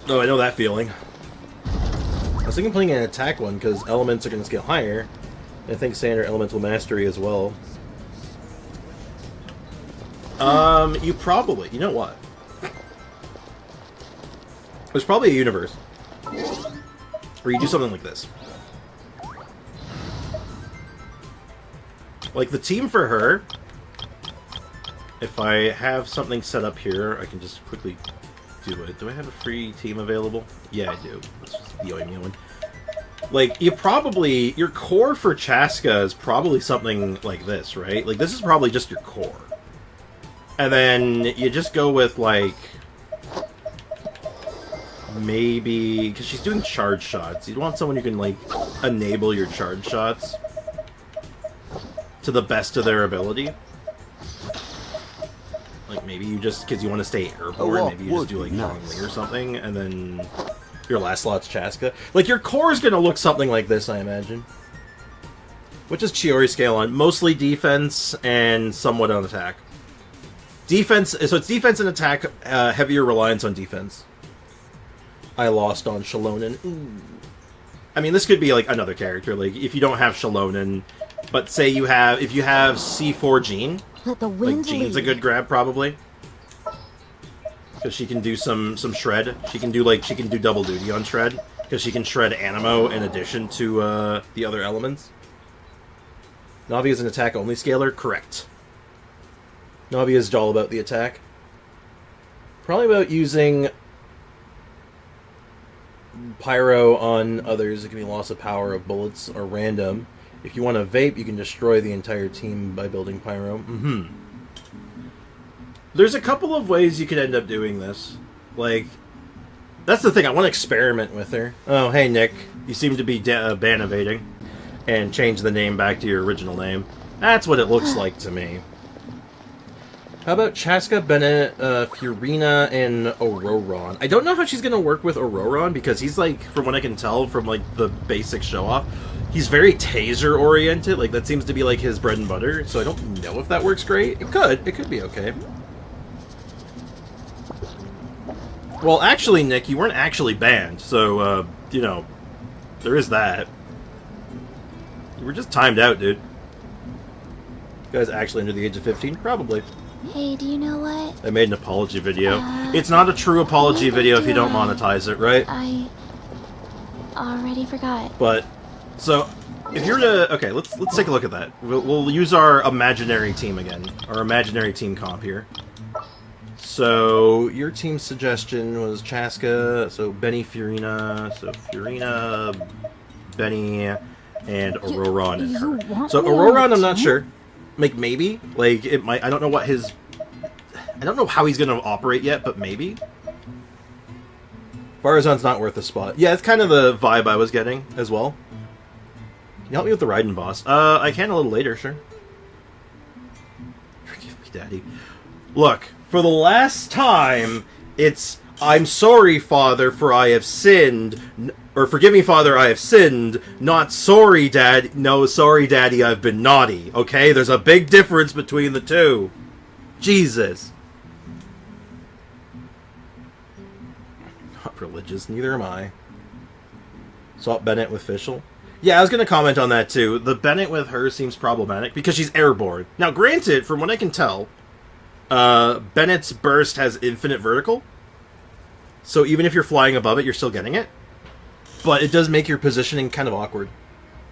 Oh, I know that feeling. I was thinking playing an attack one because elements are going to scale higher. I think standard elemental mastery as well. You probably... You know what? There's probably a universe where you do something like this. Like, the team for her... If I have something set up here, I can just quickly do it. Do I have a free team available? Yeah, I do. Let's just yoing one. Like, you probably... Your core for Chaska is probably something like this, right? Like, this is probably just your core. And then you just go with, like... Maybe... Because she's doing charge shots. You'd want someone who can, like, enable your charge shots to the best of their ability. Like, maybe you just... Because you want to stay airborne, maybe you just do, like, Zhongli or something, and then... Your last slot's Chaska. Like, your core is going to look something like this, I imagine. What does Chiori scale on? Mostly defense and somewhat on attack. Defense... So it's defense and attack, heavier reliance on defense. I lost on Shalonen. Ooh. I mean, this could be, like, another character. Like, if you don't have Shalonen, but say you have... If you have C4 Jean... Let the wind like, Jean's lead. a good grab, probably. because she can do some shred. She can do double duty on shred because she can shred Animo in addition to the other elements. Navi is an attack-only scaler? Correct. Navi is all about the attack. Probably about using Pyro on others. It can be loss of power of bullets or random. If you want to vape, you can destroy the entire team by building Pyro. There's a couple of ways you could end up doing this. Like, that's the thing. I want to experiment with her. Oh, hey, Nick. You seem to be ban evading. And change the name back to your original name. That's what it looks like to me. How about Chaska, Bennett, Furina, and Auroron? I don't know how she's going to work with Auroron, because he's, like, from what I can tell from, like, the basic show-off, he's very taser-oriented. Like, that seems to be, like, his bread and butter, so I don't know if that works great. It could. It could be okay. Well, actually, Nick, you weren't actually banned, so, you know, there is that. You were just timed out, dude. You guys actually under the age of 15? Probably. Hey, do you know what? I made an apology video. It's not a true apology video if you don't monetize it, right? I already forgot. But, so, if you're to... Okay, let's take a look at that. We'll use our imaginary team again. Our imaginary team comp here. So, your team's suggestion was Chaska, so Benny, Furina, so Furina, Benny, and Auroron and her. So Auroron, I'm not sure. Like, maybe. Like, it might... I don't know what his... I don't know how he's going to operate yet, but maybe. Barzon's not worth a spot. Yeah, it's kind of the vibe I was getting as well. Can you help me with the Raiden boss? I can a little later, sure. Forgive me, Daddy. Look, for the last time, it's... I'm sorry, Father, for I have sinned... Or, forgive me, Father, I have sinned. Not sorry, Dad. No, sorry, Daddy, I've been naughty. Okay? There's a big difference between the two. Jesus. Not religious. Neither am I. Swap Bennett with Fischl. Yeah, I was going to comment on that, too. The Bennett with her seems problematic because she's airborne. Now, granted, from what I can tell, Bennett's burst has infinite vertical. So even if you're flying above it, you're still getting it. But it does make your positioning kind of awkward.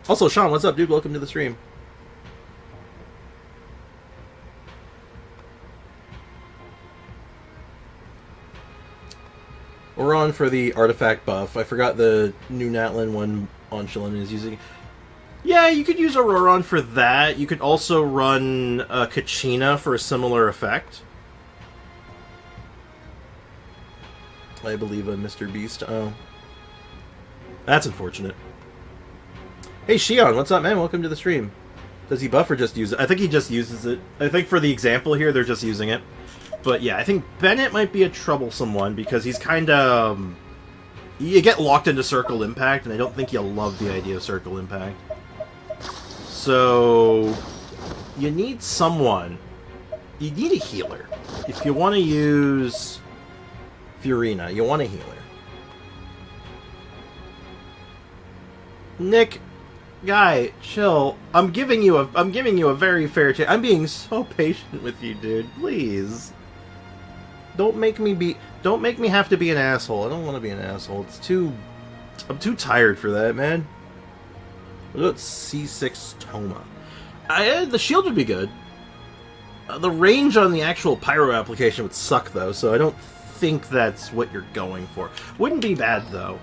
Also, Sean, what's up, dude? Welcome to the stream. We're on for the artifact buff. I forgot the new Natlin one on Shilin is using. Yeah, you could use Auroron for that. You could also run Kachina for a similar effect. I believe a Mr. Beast. Oh. That's unfortunate. Hey, Shion, what's up, man? Welcome to the stream. Does he buff or just use it? I think he just uses it. I think for the example here, they're just using it. But yeah, I think Bennett might be a troublesome one because he's kind of... you get locked into Circle Impact, and I don't think you'll love the idea of Circle Impact. So... you need someone. You need a healer. If you want to use Furina, you want a healer. Nick, guy, chill. I'm giving you a very fair chance. I'm being so patient with you, dude. Please. Don't make me have to be an asshole. I don't want to be an asshole. I'm too tired for that, man. What about C6 Toma? The shield would be good. The range on the actual Pyro application would suck, though, so I don't think that's what you're going for. Wouldn't be bad, though.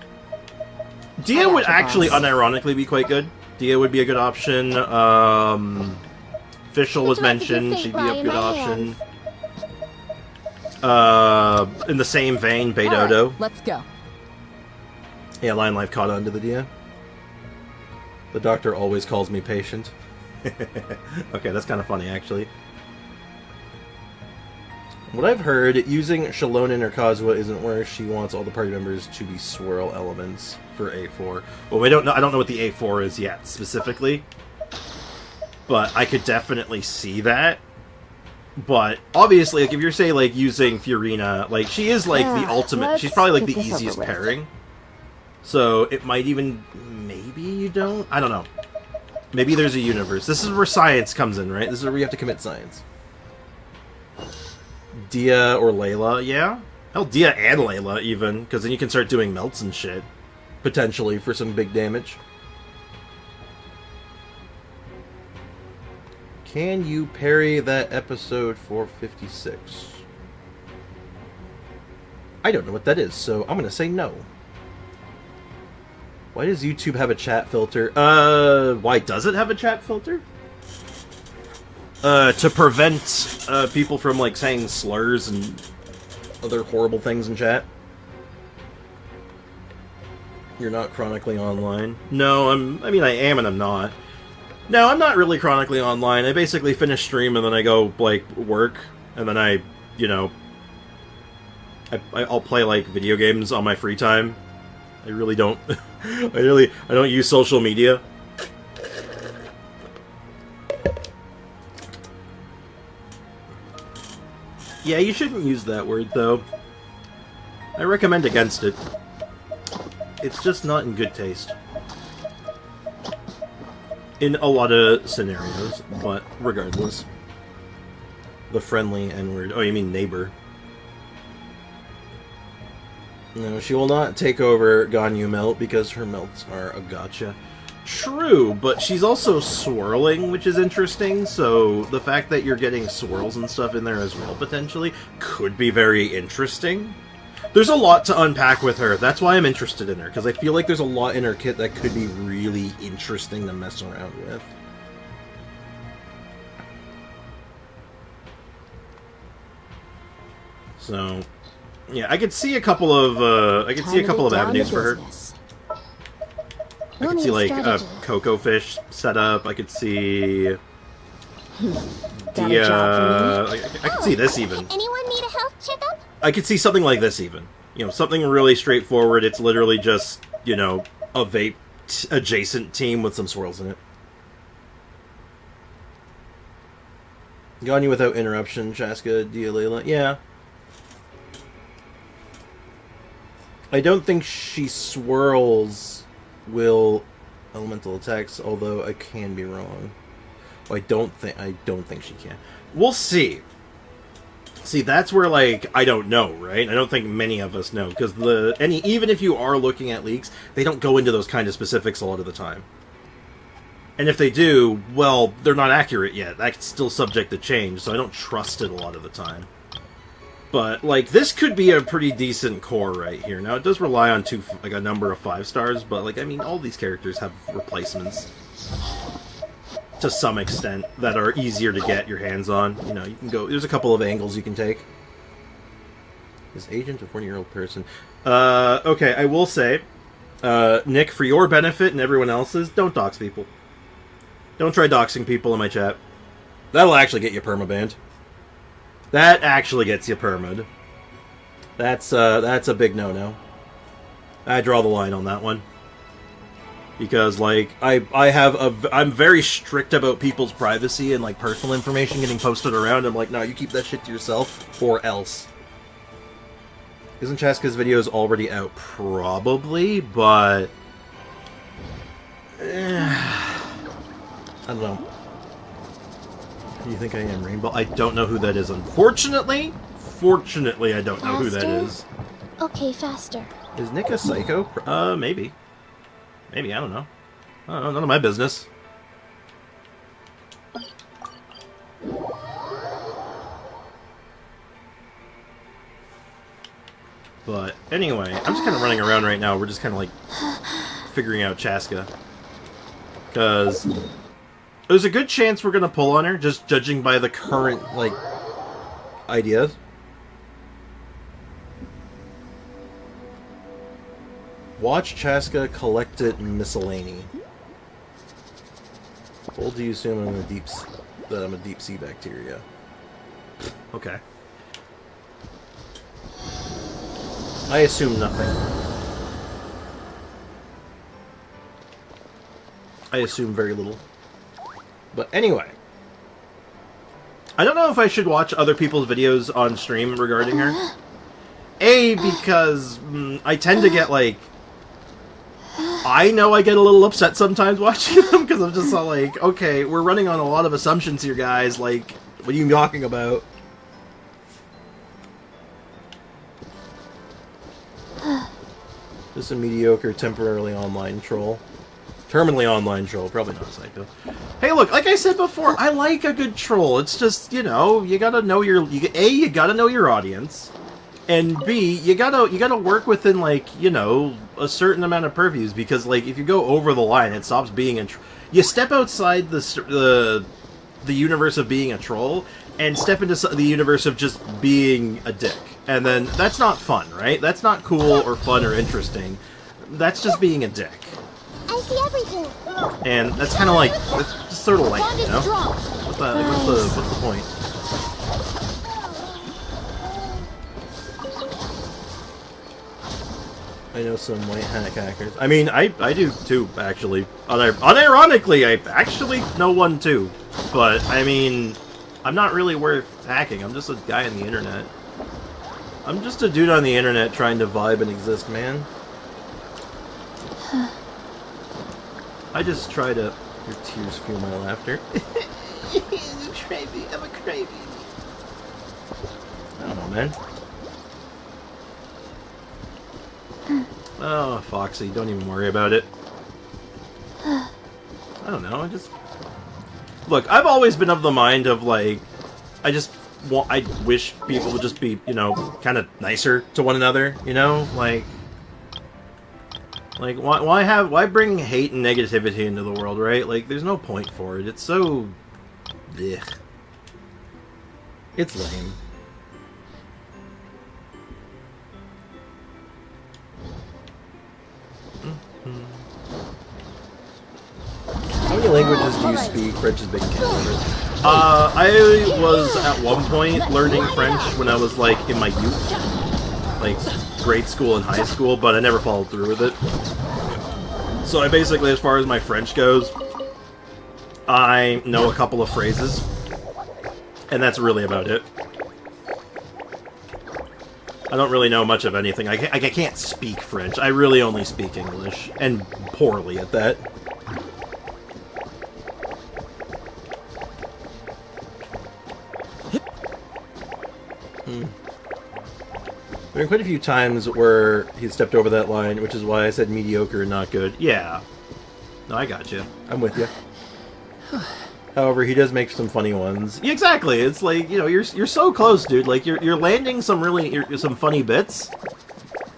Dia would actually unironically be quite good. Dia would be a good option. Fischl was mentioned. She'd be a good option. In the same vein, Beidodo. Right, let's go. Yeah, Lion Life caught on to the Dia. The doctor always calls me patient. Okay, that's kind of funny, actually. What I've heard, using Shalonen or Kazuha isn't worse. She wants all the party members to be swirl elements for A4. Well, we don't know. I don't know what the A4 is yet specifically, but I could definitely see that. But obviously, like if you're say like using Furina, like she is like the ultimate. She's probably like the easiest pairing. So it might even maybe you don't. I don't know. Maybe there's a universe. This is where science comes in, right? This is where we have to commit science. Dia or Layla, yeah. Hell, Dia and Layla, even, because then you can start doing melts and shit. Potentially, for some big damage. Can you parry that episode 456? I don't know what that is, so I'm gonna say no. Why does YouTube have a chat filter? Why does it have a chat filter? To prevent people from, like, saying slurs and other horrible things in chat. You're not chronically online. No, I mean, I am and I'm not. No, I'm not really chronically online. I basically finish stream and then I go, like, work, and then I, you know, I'll play, like, video games on my free time. I really don't, I don't use social media. Yeah, you shouldn't use that word, though. I recommend against it. It's just not in good taste. In a lot of scenarios, but regardless. The friendly N-word. Oh, you mean neighbor. No, she will not take over Ganyu Melt because her melts are a gotcha. True, but she's also swirling, which is interesting, so the fact that you're getting swirls and stuff in there as well, potentially, could be very interesting. There's a lot to unpack with her. That's why I'm interested in her, because I feel like there's a lot in her kit that could be really interesting to mess around with. So, yeah, I could see a couple of avenues for her. I could see, like, a Coco Fish setup. I could see I could see this even. Anyone need a health checkup? I could see something like this even. You know, something really straightforward. It's literally just, you know, a vape adjacent team with some swirls in it. Ganyu without interruption, Chaska, Dialela. Yeah. I don't think she swirls will elemental attacks, although I can be wrong. I don't think she can. We'll see. See, that's where, like, I don't know, right? I don't think many of us know, because even if you are looking at leaks, they don't go into those kind of specifics a lot of the time. And if they do, well, they're not accurate yet. That's still subject to change, so I don't trust it a lot of the time. But, like, this could be a pretty decent core right here. Now, it does rely on a number of 5 stars, but, like, I mean, all these characters have replacements to some extent that are easier to get your hands on. You know, you can go, there's a couple of angles you can take. Is Agent a 40-year-old person? Okay, I will say, Nick, for your benefit and everyone else's, don't dox people. Don't try doxing people in my chat. That'll actually get you permabanned. That actually gets you permad. That's a big no-no. I draw the line on that one. Because, like, I'm very strict about people's privacy and, like, personal information getting posted around. I'm like, no, you keep that shit to yourself, or else. Isn't Chaska's videos already out? Probably, but... I don't know. Do you think I am Rainbow? I don't know who that is, unfortunately. Fortunately, I don't know who that is. Okay, faster. Is Nick a psycho? Maybe. Maybe, I don't know. I don't know, none of my business. But, anyway, I'm just kind of running around right now. We're just kind of, like, figuring out Chaska. Because there's a good chance we're going to pull on her, just judging by the current, like, ideas. Watch Chaska collect it miscellany. Bold do you assume I'm a deep sea bacteria? Okay. I assume nothing. I assume very little. But anyway. I don't know if I should watch other people's videos on stream regarding her. A, because I tend to get, like... I know I get a little upset sometimes watching them, because I'm just all like, okay, we're running on a lot of assumptions here, guys. Like, what are you talking about? Just a mediocre, temporarily online troll. Terminally online troll, probably not a psycho. Hey, look, like I said before, I like a good troll. It's just, you know, you gotta know your... you gotta know your audience. And B, you gotta work within, like, you know, a certain amount of purviews. Because, like, if you go over the line, it stops being a... You step outside the universe of being a troll, and step into the universe of just being a dick. And then, that's not fun, right? That's not cool or fun or interesting. That's just being a dick. I see everything. And that's kind of like, it's just sort of like, Bond you is know? strong. What's the point? I know some white hat hackers. I mean, I do too, actually. Unironically, I actually know one too. But, I mean, I'm not really worth hacking. I'm just a guy on the internet. I'm just a dude on the internet trying to vibe and exist, man. I just try to... Your tears fuel my laughter. You crazy. I'm a crazy. I don't know, man. Oh, Foxy, don't even worry about it. I don't know, I just... Look, I've always been of the mind of, like... I wish people would just be, you know, kind of nicer to one another, you know? Like, why bring hate and negativity into the world, right? Like, there's no point for it. It's so... Ugh. It's lame. How many languages do you speak? French is big in Canada. I was at one point learning French when I was like in my youth, like grade school and high school, but I never followed through with it. So I basically, as far as my French goes, I know a couple of phrases, and that's really about it. I don't really know much of anything. I can't speak French. I really only speak English, and poorly at that. There been quite a few times where he stepped over that line, which is why I said mediocre and not good. Yeah. No, I got you. I'm with you. However, he does make some funny ones. Yeah, exactly. It's like, you know, you're so close, dude. Like you're landing some really some funny bits,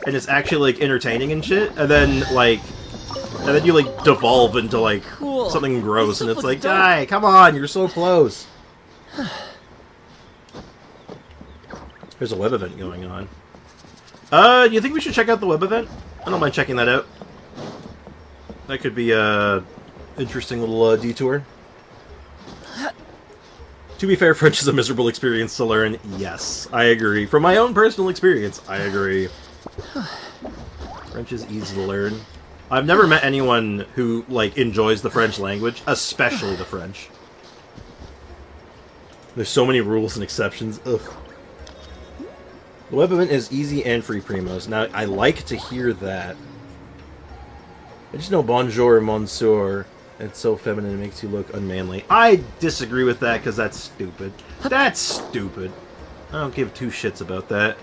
and it's actually like entertaining and shit. And then you like devolve into like something gross, and it's like, guy, come on, you're so close. There's a web event going on. Do you think we should check out the web event? I don't mind checking that out. That could be a interesting little detour. To be fair, French is a miserable experience to learn. Yes, I agree. From my own personal experience, I agree. French is easy to learn. I've never met anyone who, like, enjoys the French language, especially the French. There's so many rules and exceptions. Ugh. The web event is easy and free primos. Now, I like to hear that. I just know bonjour, monsieur. It's so feminine, it makes you look unmanly. I disagree with that, because that's stupid. That's stupid. I don't give two shits about that.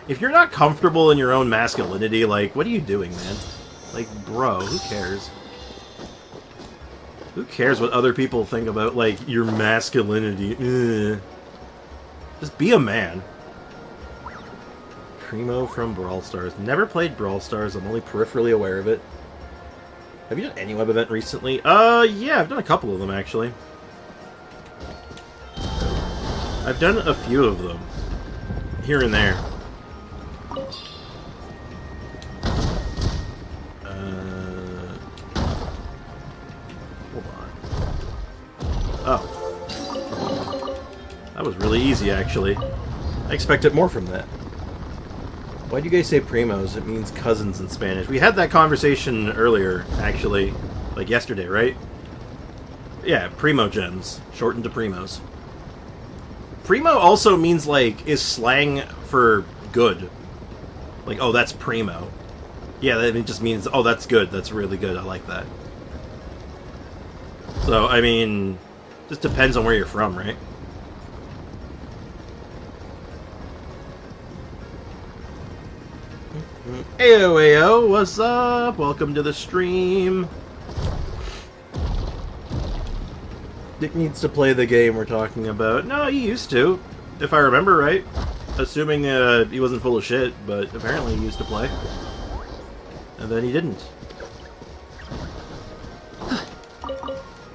If you're not comfortable in your own masculinity, like, what are you doing, man? Like, bro, who cares? Who cares what other people think about, like, your masculinity? Ugh. Just be a man. Primo from Brawl Stars. Never played Brawl Stars, I'm only peripherally aware of it. Have you done any web event recently? Yeah, I've done a couple of them, actually. I've done a few of them. Here and there. Hold on. Oh. That was really easy, actually. I expected more from that. Why do you guys say primos? It means cousins in Spanish. We had that conversation earlier, actually. Like yesterday, right? Yeah, primogens. Shortened to primos. Primo also means, like, is slang for good. Like, oh, that's primo. Yeah, that just means, oh, that's good. That's really good. I like that. So, I mean, just depends on where you're from, right? Ayo, ayo, what's up? Welcome to the stream. Dick needs to play the game we're talking about. No, he used to, if I remember right. Assuming he wasn't full of shit, but apparently he used to play. And then he didn't.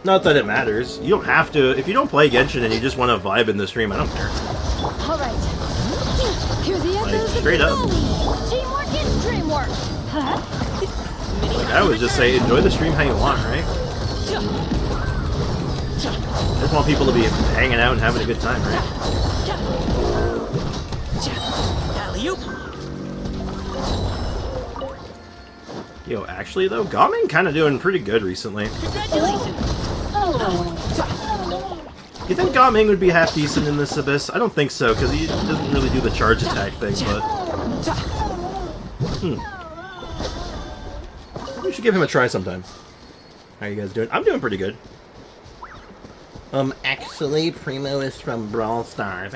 Not that it matters. You don't have to. If you don't play Genshin and you just want to vibe in the stream, I don't care. Alright. Here the echoes of straight up. Teamwork is dreamwork. Like I would just say, enjoy the stream how you want, right? I just want people to be hanging out and having a good time, right? Yo, actually though, Gaming kind of doing pretty good recently. You think Gaming would be half decent in this Abyss? I don't think so, because he doesn't really do the charge attack thing, but... We should give him a try sometime. How are you guys doing? I'm doing pretty good. Actually, Primo is from Brawl Stars.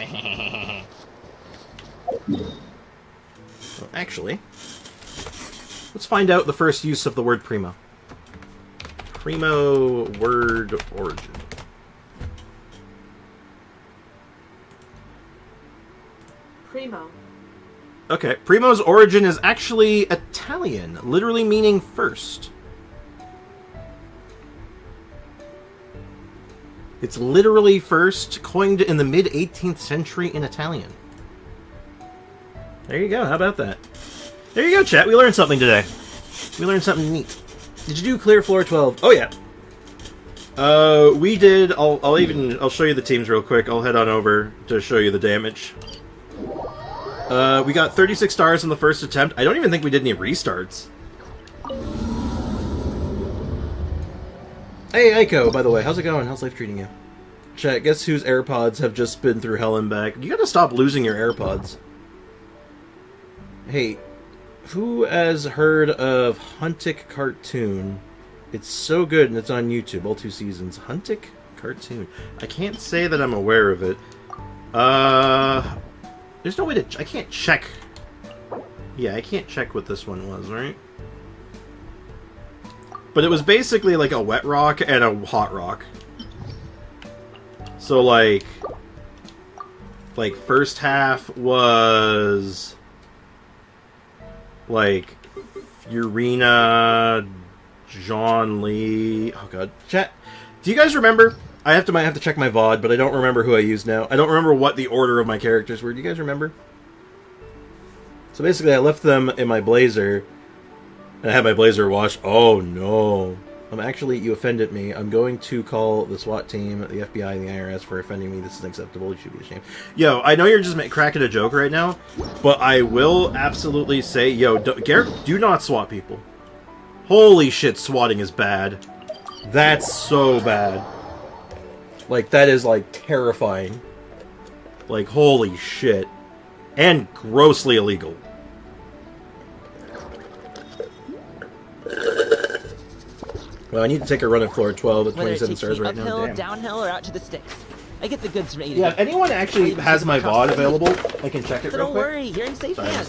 Well, actually, let's find out the first use of the word Primo. Primo word origin. Primo. Okay, Primo's origin is actually Italian, literally meaning first. It's literally first, coined in the mid-18th century in Italian. There you go, how about that? There you go, chat, we learned something today. We learned something neat. Did you do clear floor 12? Oh yeah. We did, I'll show you the teams real quick. I'll head on over to show you the damage. We got 36 stars in the first attempt. I don't even think we did any restarts. Hey, Aiko, by the way, how's it going? How's life treating you? Chat, guess whose AirPods have just been through hell and back? You gotta stop losing your AirPods. Hey, who has heard of Huntic Cartoon? It's so good and it's on YouTube, all 2 seasons. Huntic Cartoon. I can't say that I'm aware of it. There's no way to... I can't check. Yeah, I can't check what this one was, right? But it was basically like a wet rock and a hot rock. So like first half was like Furina, John Lee. Oh god, chat. Do you guys remember? I might have to check my VOD, but I don't remember who I used now. I don't remember what the order of my characters were. Do you guys remember? So basically, I left them in my blazer. And I had my blazer washed. Oh no. Actually, you offended me. I'm going to call the SWAT team, the FBI, and the IRS for offending me. This is unacceptable. You should be ashamed. Yo, I know you're just cracking a joke right now, but I will absolutely say, yo, Garrett, do not SWAT people. Holy shit, swatting is bad. That's so bad. Like, that is, like, terrifying. Like, holy shit. And grossly illegal. Well, I need to take a run at floor 12 at 27 stars right now. Uphill, Damn. downhill, or out to the sticks. I get the goods rated. Yeah, if anyone actually has my VOD available, I can check it So real don't quick. worry, you're in safe Sorry. hands.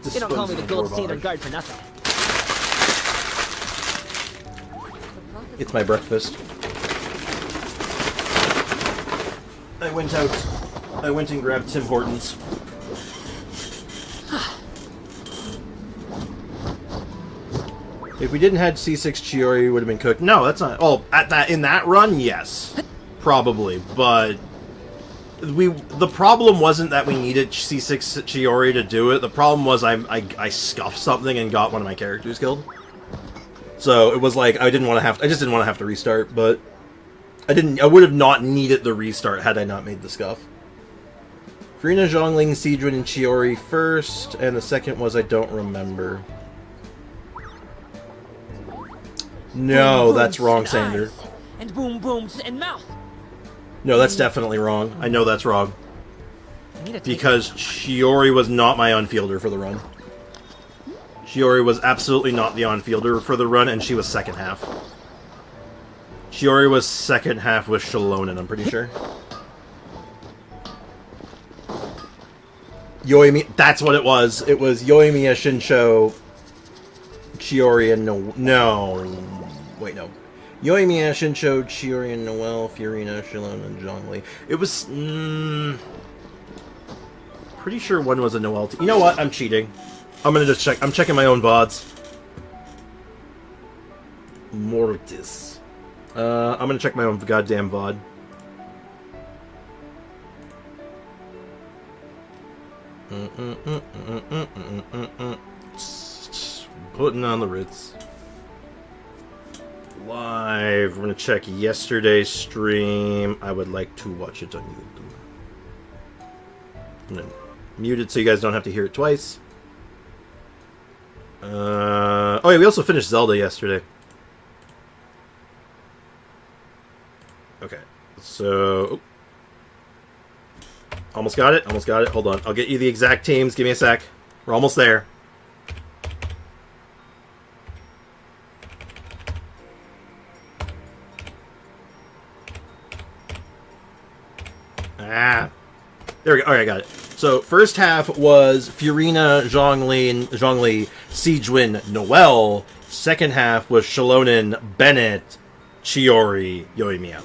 Just You don't call me spins the gold before standard VOD. guard for nothing. It's my breakfast. I went and grabbed Tim Hortons. If we didn't have C6 Chiori, we would have been cooked. No, that's not. Oh, in that run, yes, probably. But the problem wasn't that we needed C6 Chiori to do it. The problem was I scuffed something and got one of my characters killed. So it was like I just didn't want to have to restart. But I would have not needed the restart had I not made the scuff. Farina, Zhongling, Sejuan, and Chiori first, and the second was I don't remember. No, Boom, that's booms wrong, and Sander. eyes. And boom booms and mouth. No, that's definitely wrong. I know that's wrong. I need to take Because Chiori was not my on-fielder for the run. Chiori was absolutely not the on-fielder for the run, and she was second half. Chiori was second half with Shalonen, I'm pretty sure. Yoimiya. That's what it was. It was Yoimiya, Shinsho, Chiori, and Wait, no. Yoimiya, Shinsho, Chiori, and Noelle, Fiorina, Shilona, and Zhongli. It was... pretty sure one was a Noelle. You know what? I'm cheating. I'm gonna just check. I'm checking my own VODs. Mortis. I'm gonna check my own goddamn VOD. Putting on the Ritz. Live. We're gonna check yesterday's stream. I would like to watch it on YouTube. I'm gonna mute it so you guys don't have to hear it twice. Oh yeah, we also finished Zelda yesterday. Okay, so... Almost got it, almost got it. Hold on, I'll get you the exact teams. Give me a sec. We're almost there. Ah. There we go. Alright, I got it. So, first half was Fiorina, Zhongli, Sijun, Noelle. Second half was Shilonen, Bennett, Chiori, Yoimiya.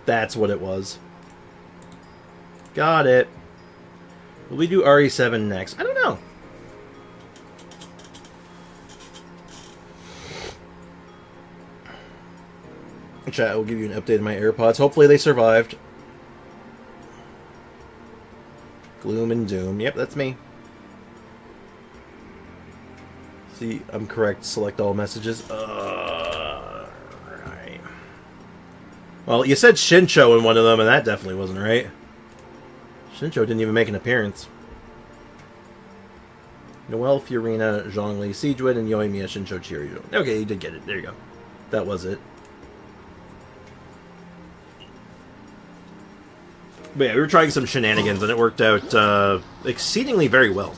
That's what it was. Got it. Will we do RE7 next? I don't know. Chat will give you an update on my AirPods. Hopefully they survived. Gloom and Doom. Yep, that's me. See, I'm correct. Select all messages. Right. Well, you said Shinsho in one of them, and that definitely wasn't right. Shinsho didn't even make an appearance. Noelle, Fiorina, Zhongli, Sijun, and Yoimiya, Shinsho, Chiori. Okay, you did get it. There you go. That was it. But yeah, we were trying some shenanigans, and it worked out exceedingly very well.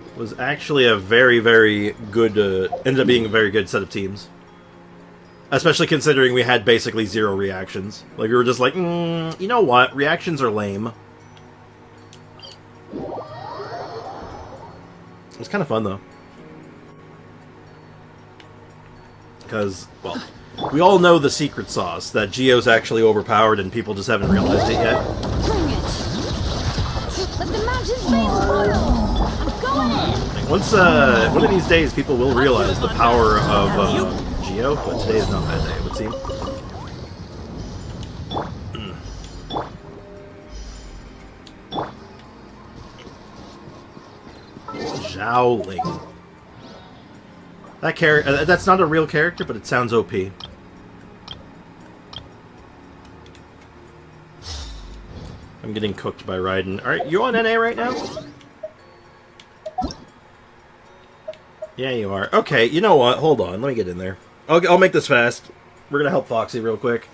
It was actually a very, very good, ended up being a very good set of teams. Especially considering we had basically 0 reactions. Like, we were just like, you know what? Reactions are lame. It was kind of fun, though. Because, well... we all know the secret sauce, that Geo's actually overpowered and people just haven't realized it yet. Bring it. Let the mountains be spoiled. I'm going in. Like once, one of these days, people will realize the power of Geo, but today is not that day, it would seem. Zhaoling. That character, that's not a real character, but it sounds OP. I'm getting cooked by Raiden. Alright, you on NA right now? Yeah, you are. Okay, you know what? Hold on, let me get in there. I'll make this fast. We're gonna help Foxy real quick.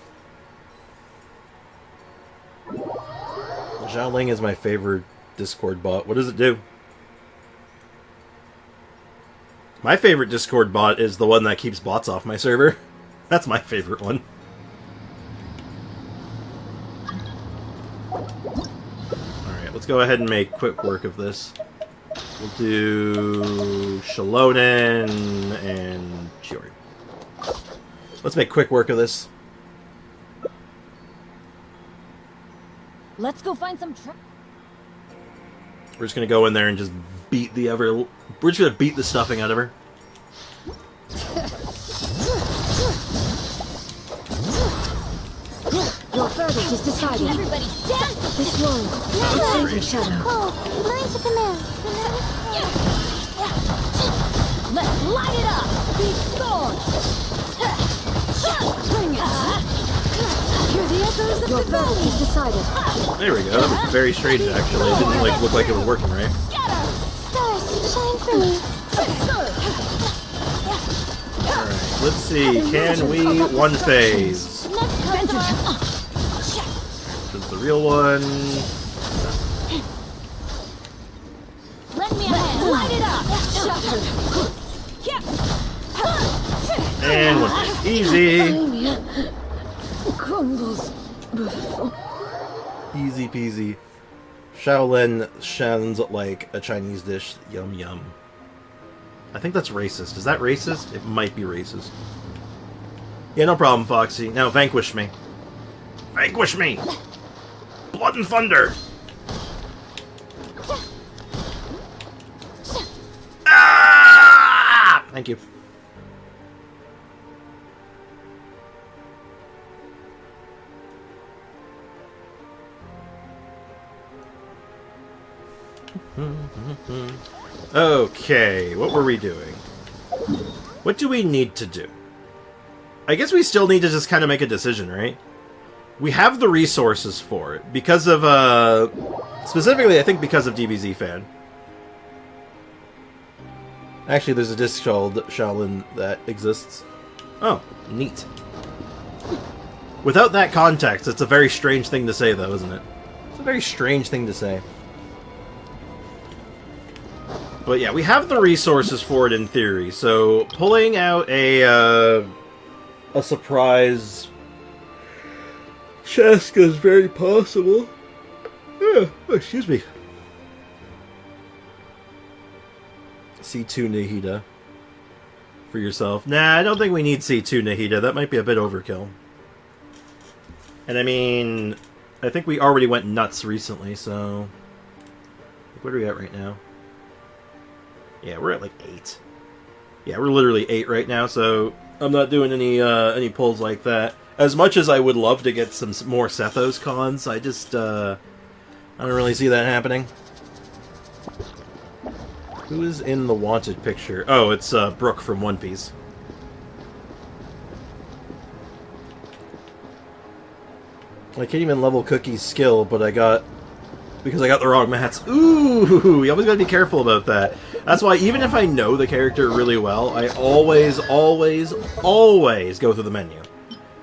Zhaoling is my favorite Discord bot. What does it do? My favorite Discord bot is the one that keeps bots off my server. That's my favorite one. Alright, let's go ahead and make quick work of this. We'll do Shilonen and Chiori. Let's make quick work of this. Let's go find some We're just gonna go in there and just beat the ever... We're just gonna beat the stuffing out of her. Your verdict is decided. Everybody stand! This one, the shadow. Oh, learn to command. Let's light it up! Big sword! Bring it! Hear the echoes of your verdict is decided. There we go. That was very strange, actually. It didn't like look like it was working right. Stars, shine for me. Alright, let's see. Can we one phase? This is the real one. Lend me a hand. Light it up. And one phase. Easy. Mongol's before. Easy peasy. Shaolin sounds like a Chinese dish. Yum yum. I think that's racist. Is that racist? It might be racist. Yeah, no problem, Foxy. Now vanquish me. Vanquish me! Blood and thunder! Ah! Thank you. Okay, what were we doing? What do we need to do? I guess we still need to just kind of make a decision, right? We have the resources for it because of, specifically, I think because of DBZ Fan. Actually, there's a disc called Shaolin that exists. Oh, neat. Without that context, it's a very strange thing to say, though, isn't it? It's a very strange thing to say. But yeah, we have the resources for it in theory, so pulling out a surprise Cheska is very possible. Yeah, oh, excuse me. C2 Nahida for yourself. Nah, I don't think we need C2 Nahida. That might be a bit overkill. And I mean, I think we already went nuts recently, so... What are we at right now? Yeah, we're at like 8. Yeah, we're literally 8 right now, so I'm not doing any pulls like that. As much as I would love to get some more Sethos cons, I just, I don't really see that happening. Who is in the wanted picture? Oh, it's Brook from One Piece. I can't even level Cookie's skill, but because I got the wrong mats. Ooh, you always gotta be careful about that. That's why even if I know the character really well, I always go through the menu.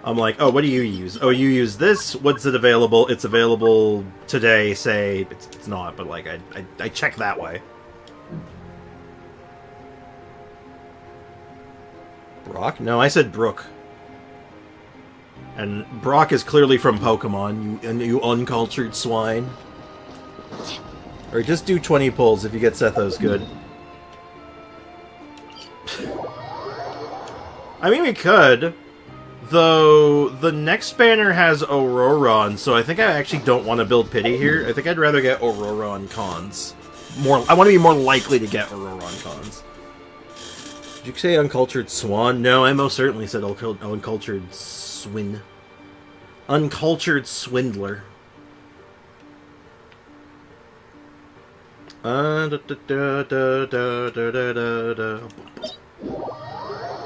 I'm like, oh, what do you use? Oh, you use this? What's it available? It's available today, say. It's not, but like, I check that way. Brock? No, I said Brook. And Brock is clearly from Pokemon, you uncultured swine. Or just do 20 pulls if you get Sethos good. I mean, we could. Though, the next banner has Auroron, so I think I actually don't want to build Pity here. I think I'd rather get Auroron cons. I want to be more likely to get Auroron cons. Did you say uncultured swan? No, I most certainly said uncultured swin. Uncultured swindler.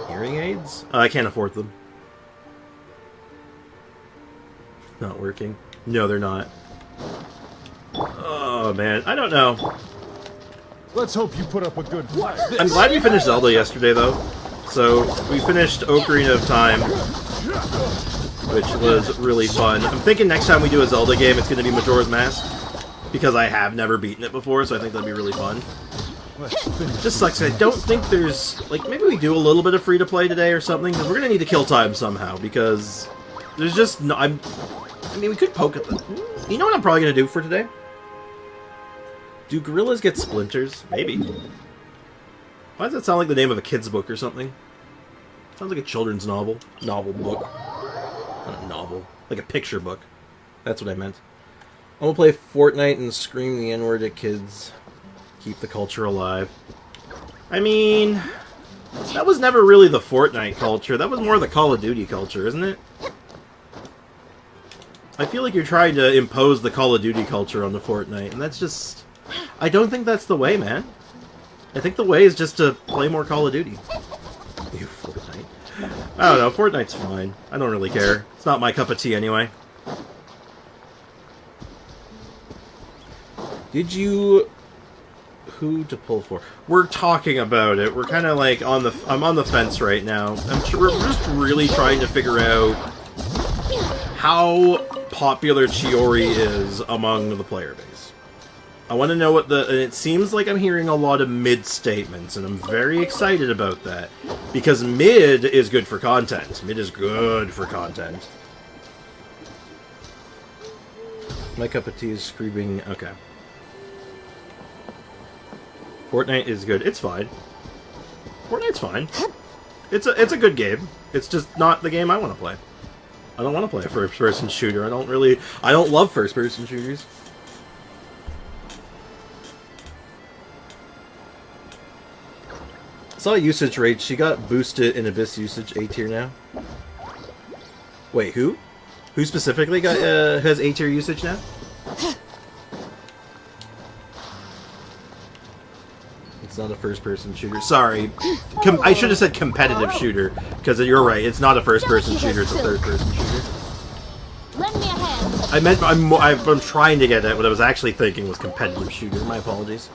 Hearing aids? I can't afford them. Not working. No, they're not. Oh, man. I don't know. Let's hope you put up a good fight. I'm glad we finished Zelda yesterday, though. So, we finished Ocarina of Time, which was really fun. I'm thinking next time we do a Zelda game, it's going to be Majora's Mask. Because I have never beaten it before, so I think that'd be really fun. It just sucks. I don't think there's... Like, maybe we do a little bit of free-to-play today or something, because we're going to need to kill time somehow, because there's just no... I mean, we could poke at them. You know what I'm probably going to do for today? Do gorillas get splinters? Maybe. Why does that sound like the name of a kid's book or something? Sounds like a children's novel. Novel book. Not a novel. Like a picture book. That's what I meant. I'm gonna play Fortnite and scream the N-word at kids. Keep the culture alive. I mean... That was never really the Fortnite culture. That was more the Call of Duty culture, isn't it? I feel like you're trying to impose the Call of Duty culture onto Fortnite, and that's just... I don't think that's the way, man. I think the way is just to play more Call of Duty. You Fortnite. I don't know, Fortnite's fine. I don't really care. It's not my cup of tea anyway. Did you... Who to pull for? We're talking about it. We're kind of like on the... I'm on the fence right now. We're just really trying to figure out how popular Chiori is among the player base. I want to know what the... And it seems like I'm hearing a lot of mid statements, and I'm very excited about that. Because mid is good for content. Mid is good for content. My cup of tea is screaming. Okay. Fortnite is good. It's fine. Fortnite's fine. It's a good game. It's just not the game I want to play. I don't want to play a first-person shooter. I don't love first-person shooters. Saw usage rate. She got boosted in Abyss usage A tier now. Wait, who? Who specifically got has A tier usage now? It's not a first-person shooter. Sorry, I should have said competitive shooter because you're right. It's not a first-person shooter. It's a third-person shooter. Lend me a hand. I meant I'm trying to get at what I was actually thinking was competitive shooter. My apologies.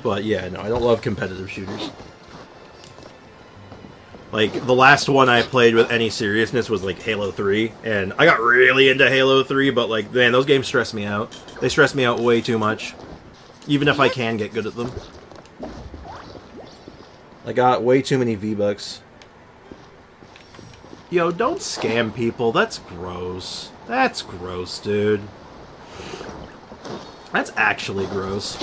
But yeah, no, I don't love competitive shooters. Like, the last one I played with any seriousness was, like, Halo 3, and I got really into Halo 3, but, like, man, those games stress me out. They stress me out way too much, even if I can get good at them. I got way too many V-Bucks. Yo, don't scam people. That's gross. That's gross, dude. That's actually gross.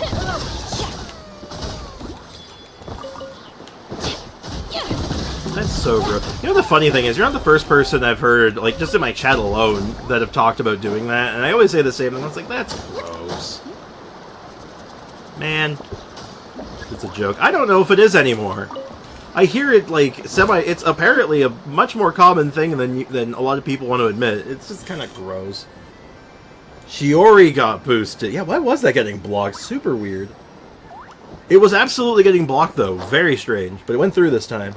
That's so gross. You know, the funny thing is, you're not the first person I've heard, like, just in my chat alone, that have talked about doing that, and I always say the same thing. I was like, that's gross. Man. It's a joke. I don't know if it is anymore. I hear it, like, it's apparently a much more common thing than a lot of people want to admit. It's just kind of gross. Shiori got boosted. Yeah, why was that getting blocked? Super weird. It was absolutely getting blocked, though. Very strange. But it went through this time.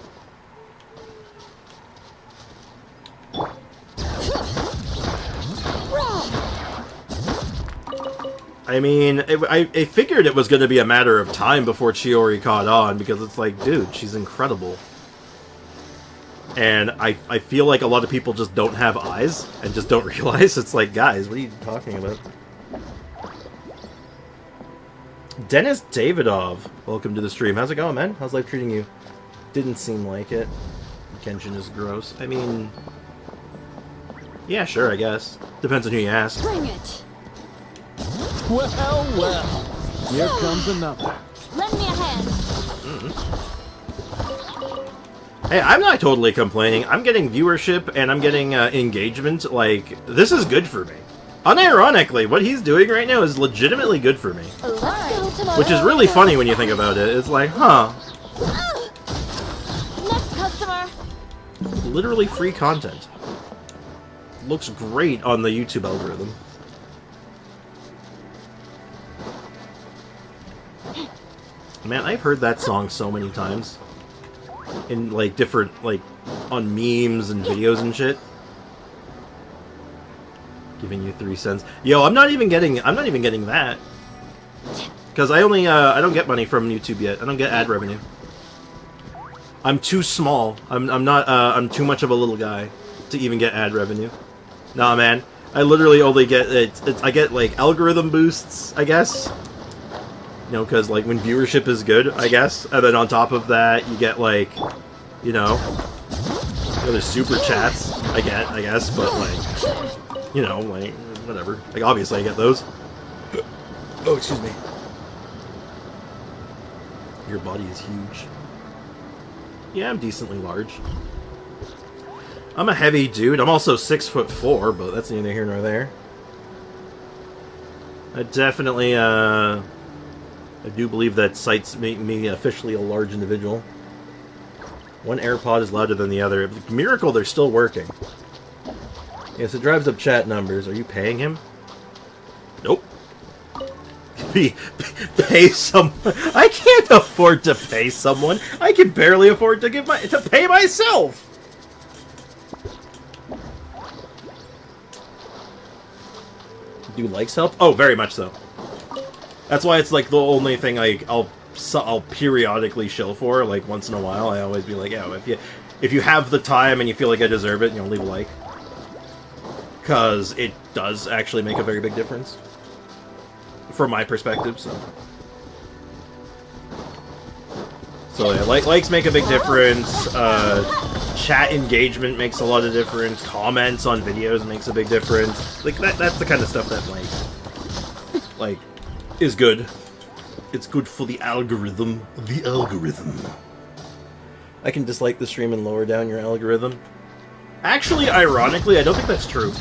I mean, I figured it was going to be a matter of time before Chiori caught on, because it's like, dude, she's incredible. And I feel like a lot of people just don't have eyes, and just don't realize. It's like, guys, what are you talking about? Dennis Davidov, welcome to the stream. How's it going, man? How's life treating you? Didn't seem like it. Kenshin is gross. I mean, yeah, sure, I guess. Depends on who you ask. Bring it. Well, well. Here comes another. Lend me a hand. Hey, I'm not totally complaining. I'm getting viewership and I'm getting engagement. Like, this is good for me. Unironically, what he's doing right now is legitimately good for me. Which is really funny when you think about it. It's like, huh. Next customer. Literally free content. Looks great on the YouTube algorithm. Man, I've heard that song so many times. In, like, different, like, on memes and videos and shit. Giving you 3 cents. Yo, I'm not even getting that. Because I don't get money from YouTube yet. I don't get ad revenue. I'm too small. I'm too much of a little guy to even get ad revenue. Nah, man. I literally only get, I get, like, algorithm boosts, I guess. You know, because, like, when viewership is good, I guess. And then on top of that, you get, like, you know, there's super chats, I guess, but, like, you know, like, whatever. Like, obviously I get those. Oh, excuse me. Your body is huge. Yeah, I'm decently large. I'm a heavy dude. I'm also 6'4", but that's neither here nor there. I definitely, I do believe that sights make me officially a large individual. One AirPod is louder than the other. Miracle, they're still working. Yes, it drives up chat numbers. Are you paying him? Nope. Pay someone. I can't afford to pay someone. I can barely afford to pay myself. Do likes help? Oh, very much so. That's why it's like the only thing I'll periodically shill for, like once in a while. I always be like, yeah, if you have the time and you feel like I deserve it, you know, leave a like, because it does actually make a very big difference from my perspective. So So yeah, likes make a big difference. Chat engagement makes a lot of difference. Comments on videos makes a big difference. Like that's the kind of stuff that like is good. It's good for the algorithm. The algorithm. I can dislike the stream and lower down your algorithm. Actually, ironically, I don't think that's true.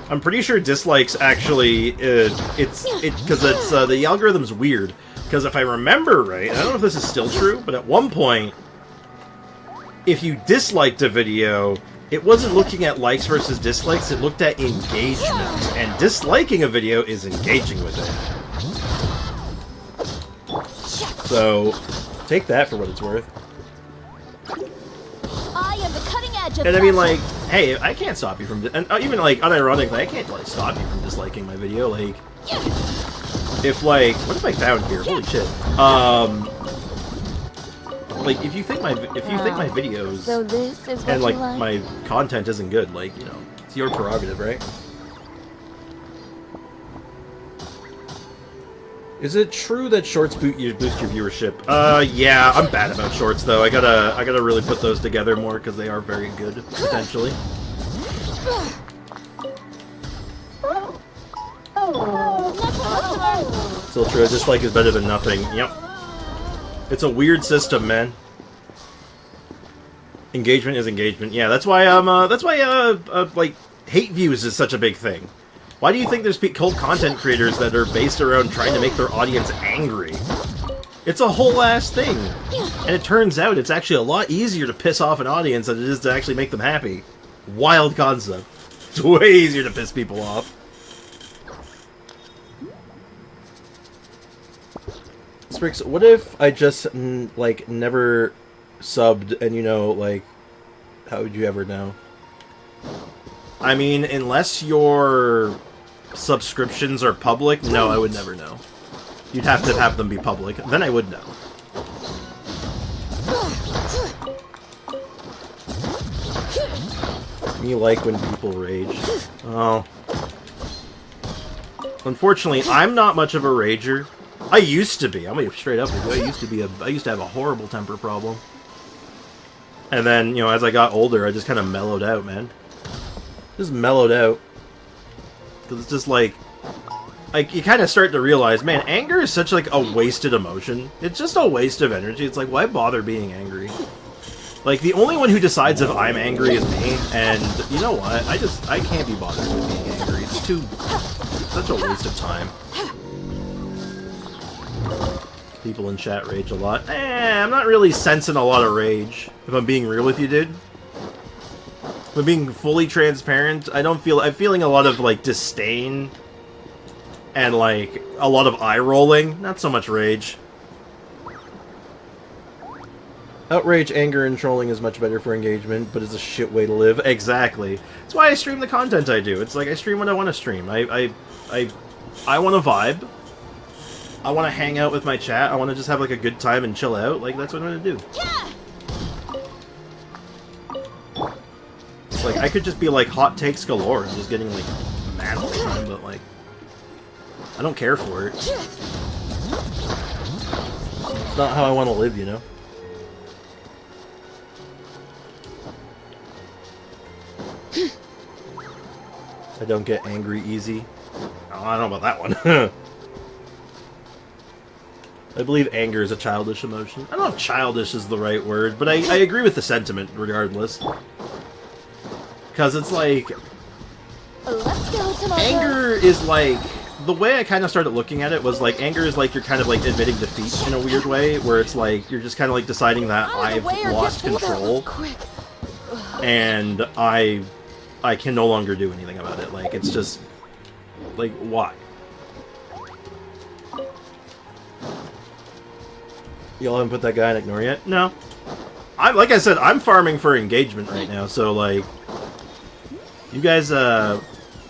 I'm pretty sure dislikes actually because the algorithm's weird. Because if I remember right, I don't know if this is still true, but at one point, if you disliked a video, it wasn't looking at likes versus dislikes, it looked at engagement. And disliking a video is engaging with it. So, take that for what it's worth. I am the cutting edge of And I mean, like, hey, I can't stop you from... And even, like, unironically, I can't, like, stop you from disliking my video. Like, if, like... What have I found here? Holy shit. Like, if you think my videos... So this is what and, like, you like? my content isn't good, like, you know, it's your prerogative, right? Is it true that shorts boost your viewership? Yeah, I'm bad about shorts though. I gotta really put those together more because they are very good, potentially. Still true, dislike is better than nothing. Yep. It's a weird system, man. Engagement is engagement. Yeah, that's why like hate views is such a big thing. Why do you think there's cult content creators that are based around trying to make their audience angry? It's a whole ass thing. And it turns out it's actually a lot easier to piss off an audience than it is to actually make them happy. Wild concept. It's way easier to piss people off. Sprix, what if I just, like, never subbed and, you know, like, how would you ever know? I mean, unless your subscriptions are public, no, I would never know. You'd have to have them be public. Then I would know. You like when people rage. Oh. Unfortunately, I'm not much of a rager. I used to be. I'm gonna be straight up with you. I used to have a horrible temper problem. And then, you know, as I got older, I just kind of mellowed out, man. Just mellowed out. Because it's just like you kind of start to realize, man, anger is such like a wasted emotion. It's just a waste of energy. It's like, why bother being angry? Like, the only one who decides if I'm angry is me, and you know what? I can't be bothered with being angry. It's such a waste of time. People in chat rage a lot. I'm not really sensing a lot of rage, if I'm being real with you, dude. If I'm being fully transparent, I'm feeling a lot of, like, disdain and, like, a lot of eye-rolling. Not so much rage. Outrage, anger, and trolling is much better for engagement, but it's a shit way to live. Exactly. That's why I stream the content I do. It's like, I stream what I want to stream. I want to vibe. I want to hang out with my chat. I want to just have, like, a good time and chill out. Like, that's what I'm going to do. Like, I could just be, like, hot takes galore and just getting, like, mad all the time, but, like, I don't care for it. It's not how I want to live, you know? I don't get angry easy. Oh, I don't know about that one. I believe anger is a childish emotion. I don't know if childish is the right word, but I agree with the sentiment regardless. Because it's like... Let's go to my anger is like... The way I kind of started looking at it was like, anger is like you're kind of like admitting defeat in a weird way, where it's like, you're just kind of like deciding that I've lost control. And I can no longer do anything about it. Like, it's just... Like, why? Y'all haven't put that guy in ignore yet? No. Like I said, I'm farming for engagement right now, so, like... You guys, I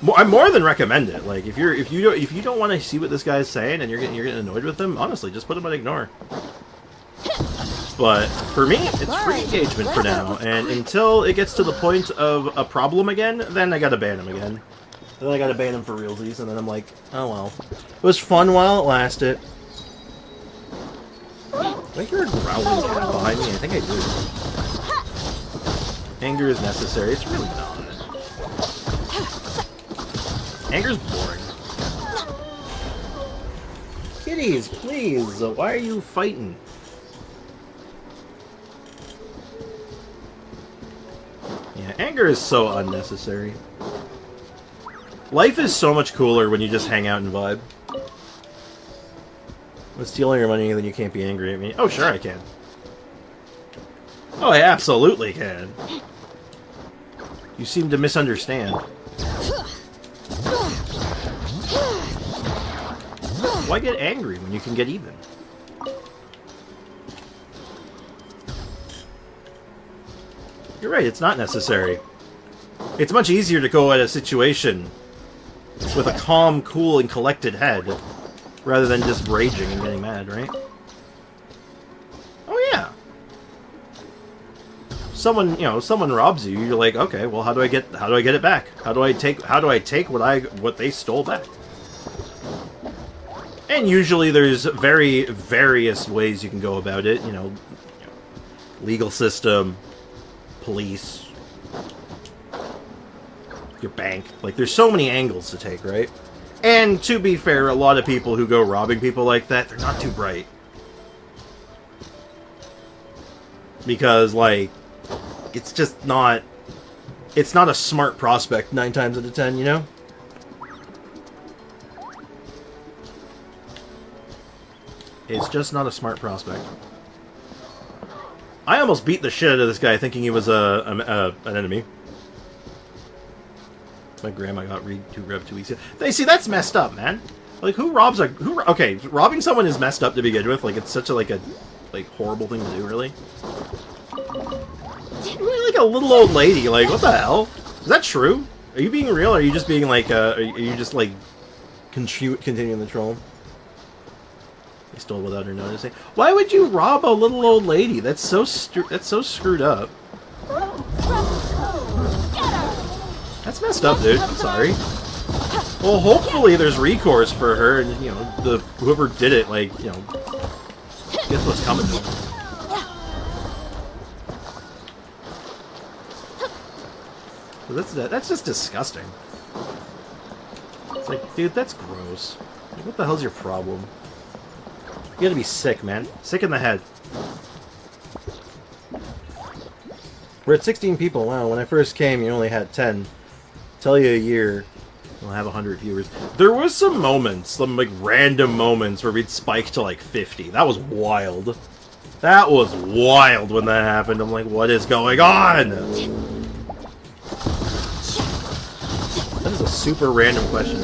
more than recommend it. Like, if you don't want to see what this guy's saying and you're getting annoyed with him, honestly, just put him on ignore. But for me, it's free engagement for now, and until it gets to the point of a problem again, then I gotta ban him again. Then I gotta ban him for realsies, and then I'm like, oh well. It was fun while it lasted. I hear a growling cat behind me? I think I do. Anger is necessary. It's really not. Anger's boring. Kitties, please. Why are you fighting? Yeah, anger is so unnecessary. Life is so much cooler when you just hang out and vibe. With stealing your money, then you can't be angry at me. Oh, sure I can. Oh, I absolutely can. You seem to misunderstand. Why get angry when you can get even? You're right, it's not necessary. It's much easier to go at a situation with a calm, cool, and collected head rather than just raging and getting mad, right? Oh yeah. Someone robs you, you're like, okay, well how do I get it back? How do I take what they stole back? And usually there's various ways you can go about it, legal system, police, your bank. Like, there's so many angles to take, right? And to be fair, a lot of people who go robbing people like that, they're not too bright. Because, like, it's just not... It's not a smart prospect 9 times out of 10, you know? It's just not a smart prospect. I almost beat the shit out of this guy thinking he was an enemy. My grandma got read-to-rev 2 weeks ago. They see, that's messed up, man. Like, who robs a... Okay, robbing someone is messed up to begin with. Like, it's such a, horrible thing to do, really. Really, like a little old lady. Like, what the hell? Is that true? Are you being real, or are you just being, are you just, continuing the troll? They stole without her noticing. Why would you rob a little old lady? That's so screwed up. That's messed up, dude. I'm sorry. Well, hopefully there's recourse for her, and whoever did it, guess what's coming to them. That's just disgusting. It's like, dude, that's gross. Like, what the hell's your problem? You gotta be sick, man. Sick in the head. We're at 16 people. Wow, when I first came, you only had 10. Tell you a year, we'll have 100 viewers. There was some moments, some random moments where we'd spike to 50. That was wild. That was wild when that happened. I'm like, what is going on? That is a super random question.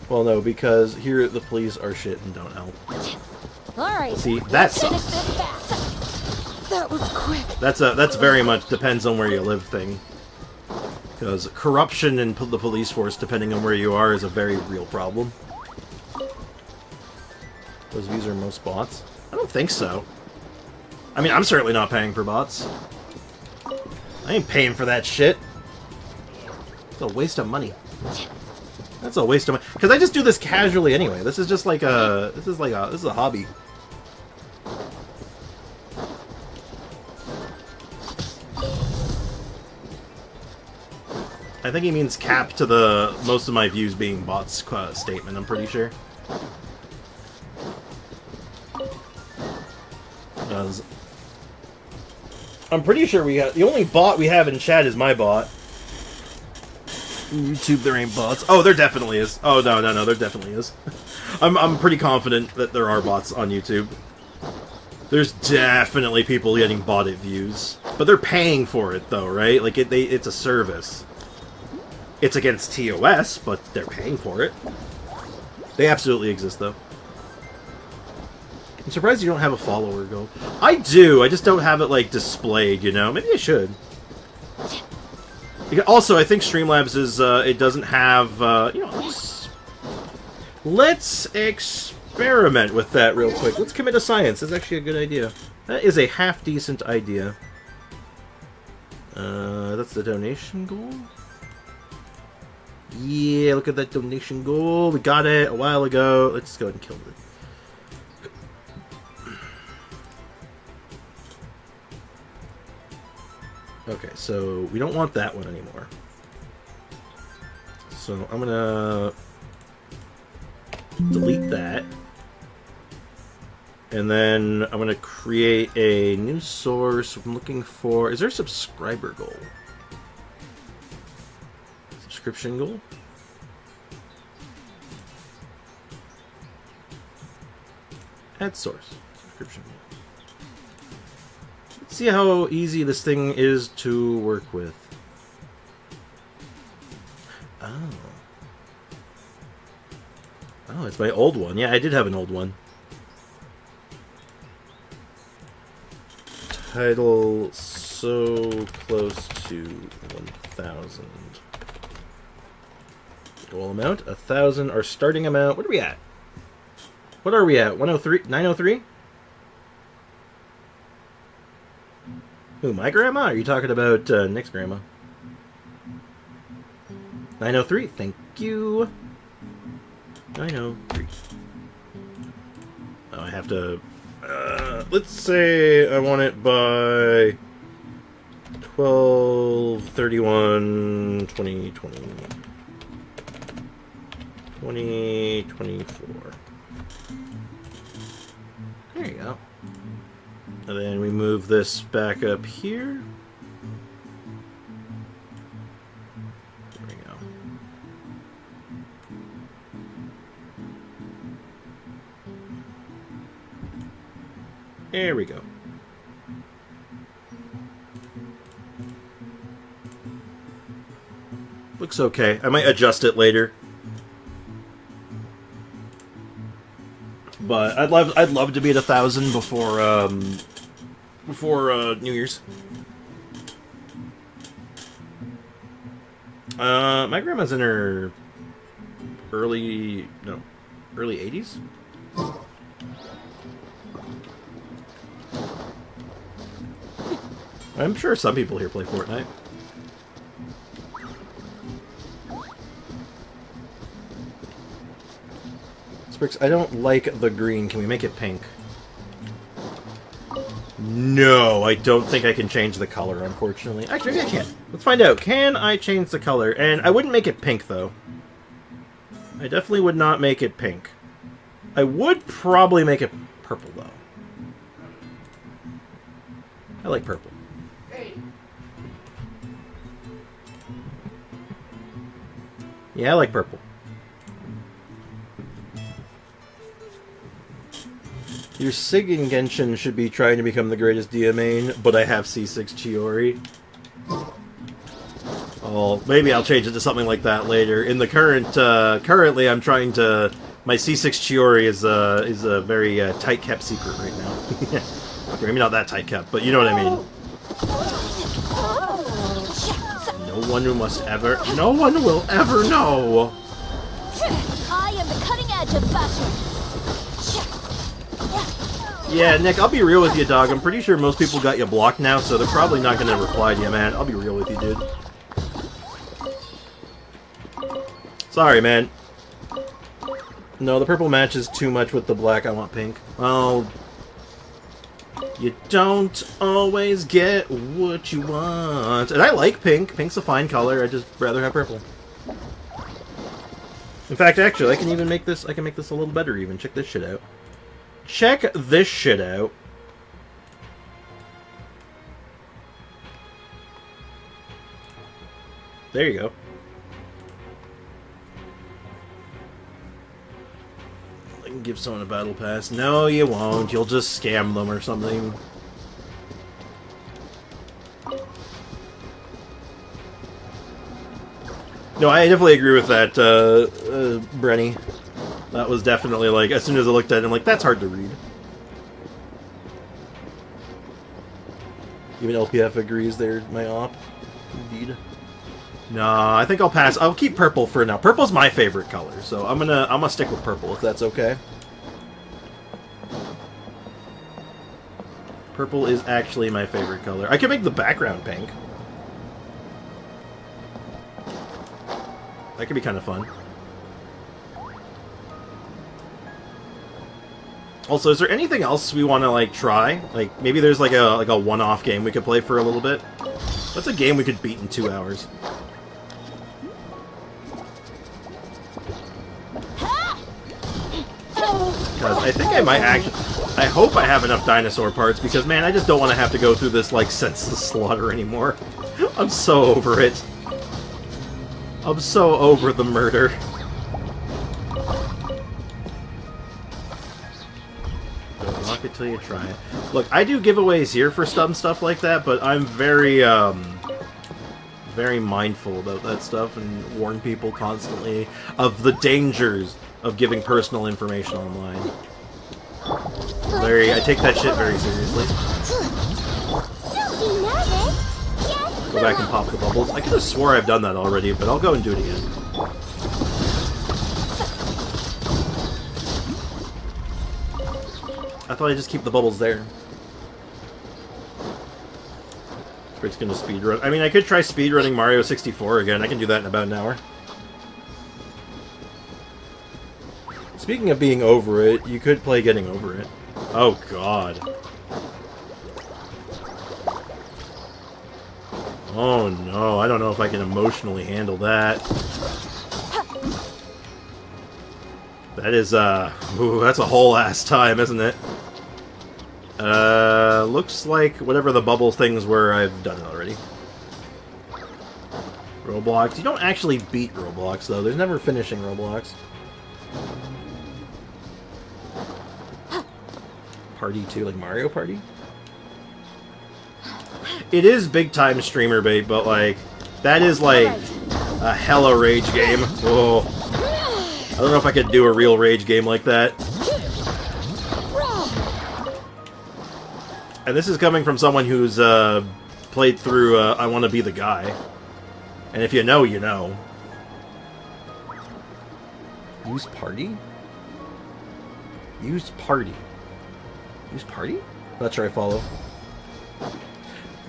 Well, no, because here the police are shit and don't help. Alright. See, that sucks. That was quick. That's very much depends on where you live thing. Because corruption in the police force, depending on where you are, is a very real problem. Those views are most bots? I don't think so. I mean, I'm certainly not paying for bots. I ain't paying for that shit. It's a waste of money. That's a waste of money. Because I just do this casually anyway. This is just this is a hobby. I think he means cap to the most of my views being bots statement, I'm pretty sure. Because I'm pretty sure we have... The only bot we have in chat is my bot. YouTube, there ain't bots. Oh, there definitely is. Oh, no, there definitely is. I'm pretty confident that there are bots on YouTube. There's definitely people getting botted views. But they're paying for it, though, right? Like, it's a service. It's against TOS, but they're paying for it. They absolutely exist, though. I'm surprised you don't have a follower goal. I do, I just don't have it, displayed, you know? Maybe I should. Also, I think Streamlabs is, it doesn't have, let's experiment with that real quick. Let's commit to science. That's actually a good idea. That is a half-decent idea. That's the donation goal? Yeah, look at that donation goal. We got it a while ago. Let's go ahead and kill it. Okay, so we don't want that one anymore. So I'm gonna delete that. And then I'm gonna create a new source. I'm looking for... Is there a subscriber goal? Subscription goal? Add source. Subscription goal. Let's see how easy this thing is to work with. Oh. Oh, it's my old one. Yeah, I did have an old one. Title so close to 1,000. Goal amount 1,000. Our starting amount. What are we at? What are we at? 103? 903? Who, my grandma? Or are you talking about Nick's grandma? 903. Thank you. 903. Oh, I have to... let's say I want it by 12/31/2020. 2024. There you go. And then we move this back up here. There we go. There we go. Looks okay. I might adjust it later. But I'd love to be at 1,000 before New Year's. My grandma's in her early 80s. I'm sure some people here play Fortnite. Sprix, I don't like the green. Can we make it pink? No, I don't think I can change the color, unfortunately. Actually, maybe I can. Let's find out. Can I change the color? And I wouldn't make it pink, though. I definitely would not make it pink. I would probably make it purple, though. I like purple. Yeah, I like purple. Your Sig in Genshin should be trying to become the greatest Dia main, but I have C6 Chiori. Oh, maybe I'll change it to something like that later. In the currently I'm trying to... My C6 Chiori is a very tight-kept secret right now. Okay, maybe not that tight-kept, but you know what I mean. No one will ever know. I am the cutting edge of fashion. Yeah, Nick, I'll be real with you, dog. I'm pretty sure most people got you blocked now, so they're probably not going to reply to you, man. I'll be real with you, dude. Sorry, man. No, the purple matches too much with the black. I want pink. Well, you don't always get what you want. And I like pink. Pink's a fine color. I just rather have purple. In fact, actually, I can even make this. I can make this a little better. Even check this shit out. Check this shit out. There you go. I can give someone a battle pass. No, you won't. You'll just scam them or something. No, I definitely agree with that, Brenny. That was definitely like, as soon as I looked at it, I'm like, that's hard to read. Even LPF agrees there, my op. Indeed. No, I think I'll pass. I'll keep purple for now. Purple's my favorite color, so I'm gonna stick with purple if that's okay. Purple is actually my favorite color. I can make the background pink. That could be kind of fun. Also, is there anything else we want to, like, try? Like, maybe there's, like a one-off game we could play for a little bit? What's a game we could beat in 2 hours? Because I think I might actually... I hope I have enough dinosaur parts, because, man, I just don't want to have to go through this, like, senseless slaughter anymore. I'm so over it. I'm so over the murder. Lock it till you try it. Look, I do giveaways here for some stuff like that, but I'm very, very mindful about that stuff and warn people constantly of the dangers of giving personal information online. I take that shit very seriously. Go back and pop the bubbles. I could have swore I've done that already, but I'll go and do it again. I thought I'd just keep the bubbles there. It's gonna speedrun. I mean, I could try speedrunning Mario 64 again. I can do that in about an hour. Speaking of being over it, you could play Getting Over It. Oh, God. Oh, no. I don't know if I can emotionally handle that. That is, ooh, that's a whole ass time, isn't it? Looks like whatever the bubble things were, I've done it already. Roblox. You don't actually beat Roblox, though. There's never finishing Roblox. Party 2, like Mario Party? It is big-time streamer bait, but, like, that is, like, a hella rage game. Whoa. I don't know if I could do a real rage game like that. And this is coming from someone who's played through I Want to Be the Guy. And if you know, you know. Use party? Use party. Use party? Not sure I follow.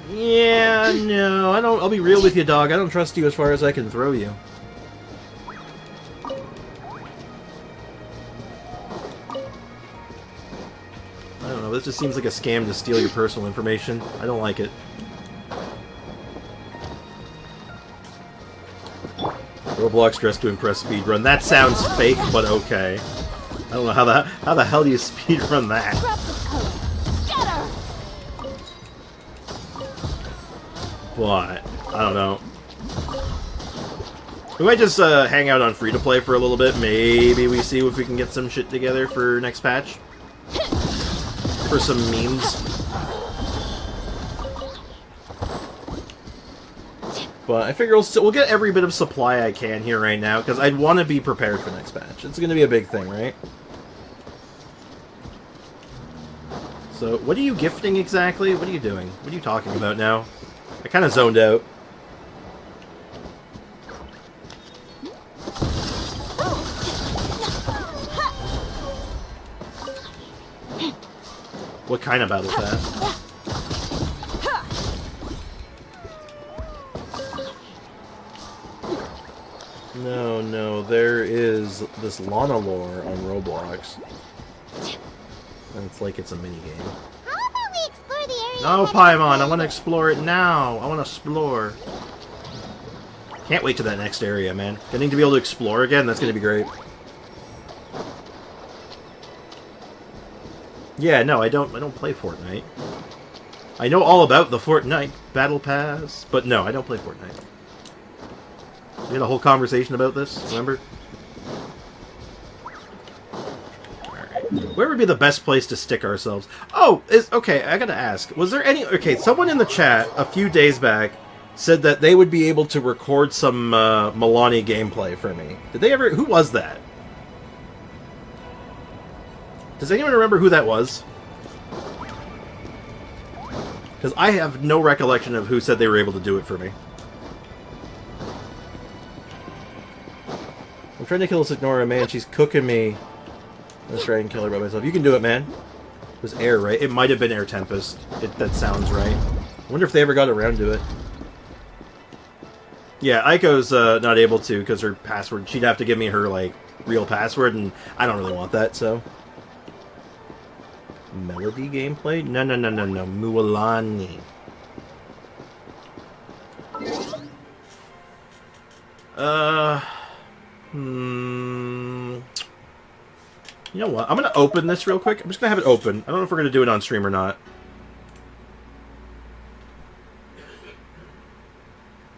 Yeah, no, I don't. I'll be real with you, dog. I don't trust you as far as I can throw you. I don't know, this just seems like a scam to steal your personal information. I don't like it. Roblox dressed to impress speedrun. That sounds fake, but okay. I don't know how the hell do you speedrun that? But I don't know. We might just hang out on free-to-play for a little bit. Maybe we see if we can get some shit together for next patch. For some memes. But I figure we'll get every bit of supply I can here right now, because I'd want to be prepared for next patch. It's going to be a big thing, right? So, what are you gifting exactly? What are you doing? What are you talking about now? I kind of zoned out. What kind of battle pass? No, there is this Lana lore on Roblox. And it's like it's a minigame. How about we explore the area? No, Paimon, I want to explore it now. I want to explore. Can't wait to that next area, man. Getting to be able to explore again, that's going to be great. Yeah, no, I don't play Fortnite. I know all about the Fortnite Battle Pass, but no, I don't play Fortnite. We had a whole conversation about this, remember? Alright. Where would be the best place to stick ourselves? Oh, okay, I gotta ask. Was there any... Okay, someone in the chat a few days back said that they would be able to record some Milani gameplay for me. Did they ever... Who was that? Does anyone remember who that was? Because I have no recollection of who said they were able to do it for me. I'm trying to kill Signora, man. She's cooking me. Let's try and kill her by myself. You can do it, man. It was Air, right? It might have been Air Tempest. That sounds right. I wonder if they ever got around to it. Yeah, Aiko's not able to because her password. She'd have to give me her like real password, and I don't really want that. So, melody gameplay? No. Mualani. You know what? I'm gonna open this real quick. I'm just gonna have it open. I don't know if we're gonna do it on stream or not.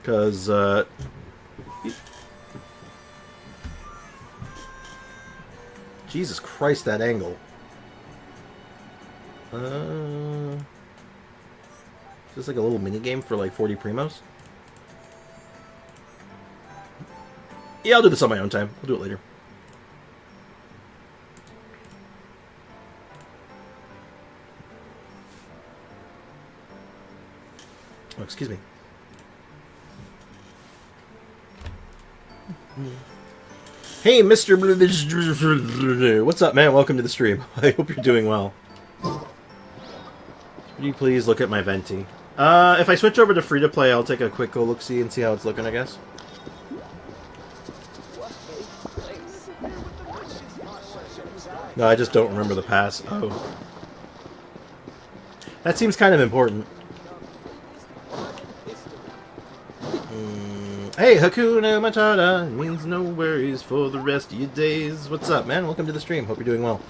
Because, Jesus Christ, that angle. Is this like a little mini game for like 40 primos? Yeah, I'll do this on my own time. I'll do it later. Oh, excuse me. Hey, Mr. What's up, man? Welcome to the stream. I hope you're doing well. Would you please look at my venti? If I switch over to free-to-play, I'll take a quick look-see and see how it's looking, I guess. No, I just don't remember the pass. Oh. That seems kind of important. Hey, Hakuna Matata means no worries for the rest of your days. What's up, man? Welcome to the stream. Hope you're doing well.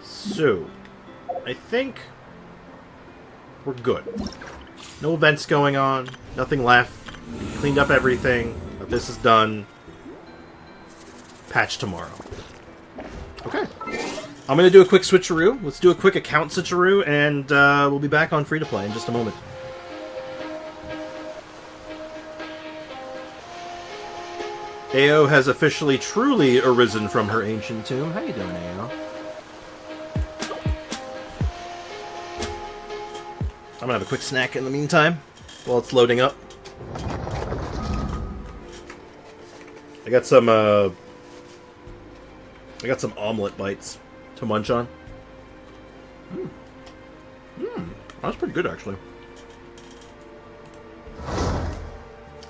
So, I think we're good. No events going on. Nothing left. Cleaned up everything. This is done. Patch tomorrow. Okay. I'm going to do a quick switcheroo. Let's do a quick account switcheroo, and we'll be back on free-to-play in just a moment. Ao has officially truly arisen from her ancient tomb. How you doing, Ao? I'm gonna have a quick snack in the meantime while it's loading up. I got some omelet bites to munch on. That's pretty good, actually.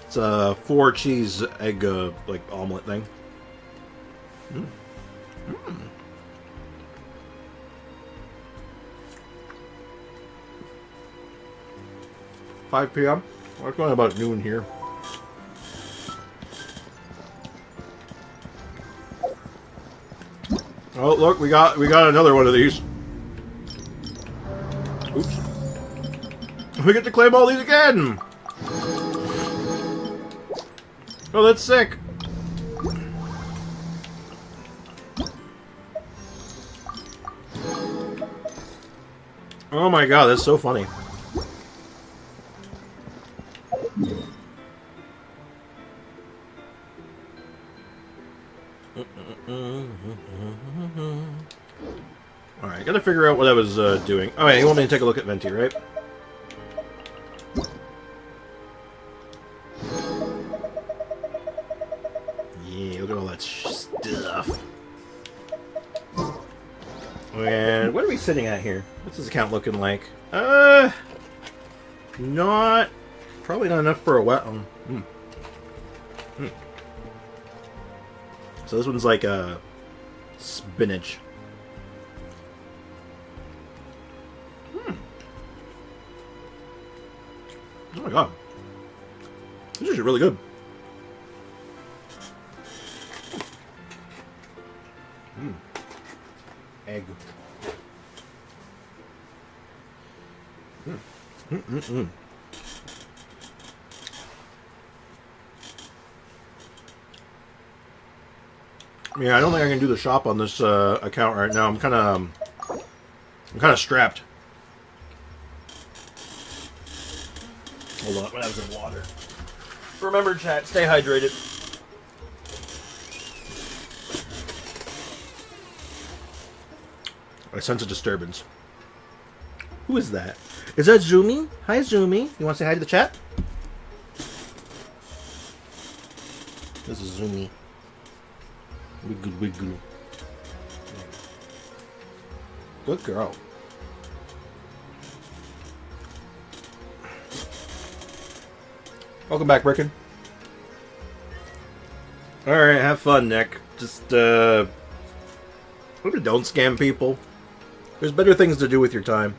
It's a 4 cheese egg like omelet thing. 5 p.m. It's going about noon here. Oh, look, we got another one of these. Oops. We get to claim all these again. Oh, that's sick. Oh my god, that's so funny. Alright, gotta figure out what I was doing. Oh, yeah, you want me to take a look at Venti, right? Yeah, look at all that stuff. And what are we sitting at here? What's this account looking like? Not... Probably not enough for a wet one. So this one's like a spinach. Oh my god. This is really good. Egg. Yeah, I don't think I can do the shop on this account right now. I'm kind of strapped. Hold on, I'm gonna have some water. Remember, chat, stay hydrated. I sense a disturbance. Who is that? Is that Zumi? Hi, Zumi. You want to say hi to the chat? This is Zumi. Wiggle, wiggle. Good girl. Welcome back, Bricken. Alright, have fun, Nick. Just, maybe don't scam people. There's better things to do with your time.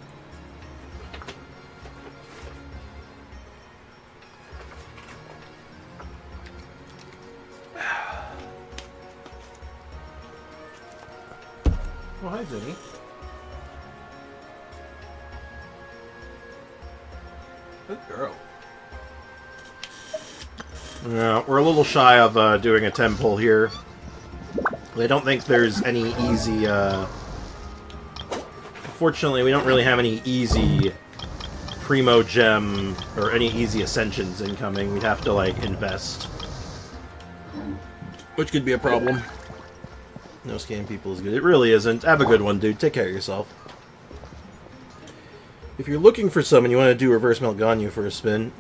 Oh, hi, Jenny. Good girl. Yeah, we're a little shy of doing a temple here. I don't think there's any easy, Fortunately, we don't really have any easy primo gem or any easy ascensions incoming. We'd have to, like, invest. Which could be a problem. No scam people is good. It really isn't. Have a good one, dude. Take care of yourself. If you're looking for some and you want to do reverse melt Ganyu for a spin,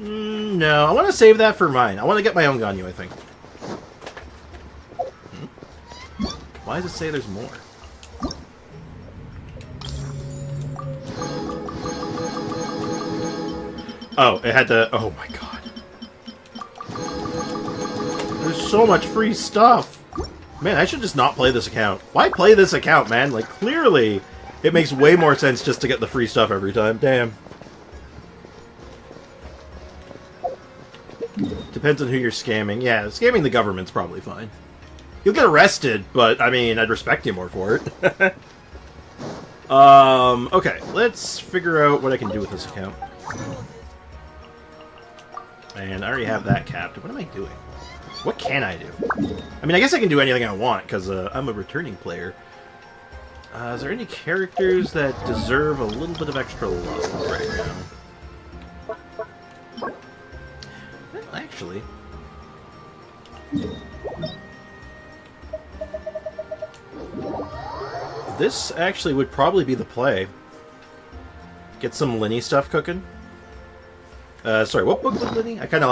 no. I want to save that for mine. I want to get my own Ganyu, I think. Why does it say there's more? Oh, it had to... Oh my god. There's so much free stuff. Man, I should just not play this account. Why play this account, man? Like, clearly, it makes way more sense just to get the free stuff every time. Damn. Depends on who you're scamming. Yeah, scamming the government's probably fine. You'll get arrested, but, I mean, I'd respect you more for it. Okay, let's figure out what I can do with this account. And I already have that capped. What am I doing? What can I do? I mean, I guess I can do anything I want, because I'm a returning player. Is there any characters that deserve a little bit of extra love right now? Well, actually... This actually would probably be the play. Get some Linny stuff cooking. Sorry, what book was Linny? I kind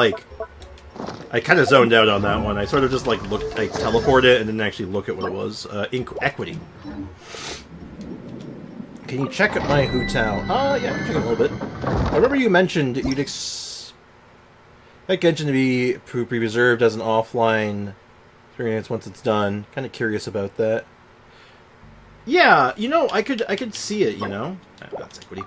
of zoned out on that one. I sort of just like looked, I teleported and didn't actually look at what it was. Equity. Can you check at my Hutao? Yeah, I can check it a little bit. I remember you mentioned you'd expect Genshin to be preserved as an offline experience once it's done. Kind of curious about that. Yeah, you know, I could see it, you know? That's equity.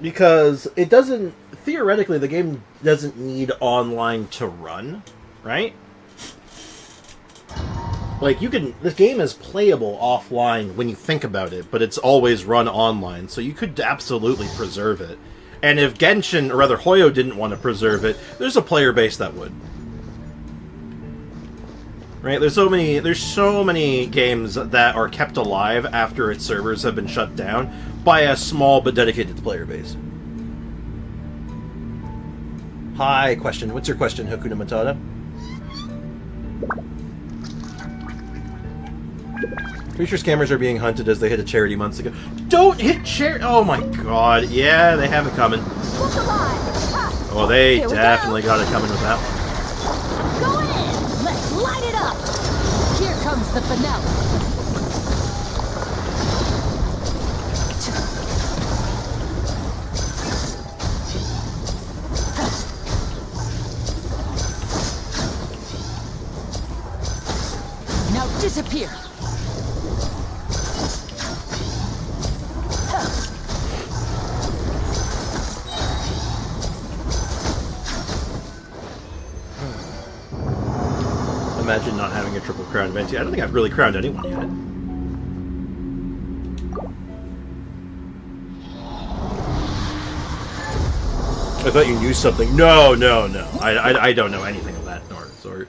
Because it doesn't... Theoretically, the game doesn't need online to run, right? Like, you can... This game is playable offline when you think about it, but it's always run online, so you could absolutely preserve it. And if Genshin, or rather Hoyo, didn't want to preserve it, there's a player base that would. Right? There's so many games that are kept alive after its servers have been shut down by a small but dedicated player base. Hi, question. What's your question, Hakuna Matata? Pretty sure scammers are being hunted as they hit a charity months ago. Don't hit charity! Oh my god. Yeah, they have it coming. Oh, they definitely got it coming with that one. Go in! Let's light it up! Here comes the finale. Now disappear! Imagine not having a triple crown event yet. I don't think I've really crowned anyone yet. I thought you knew something. No. I don't know anything of that sort.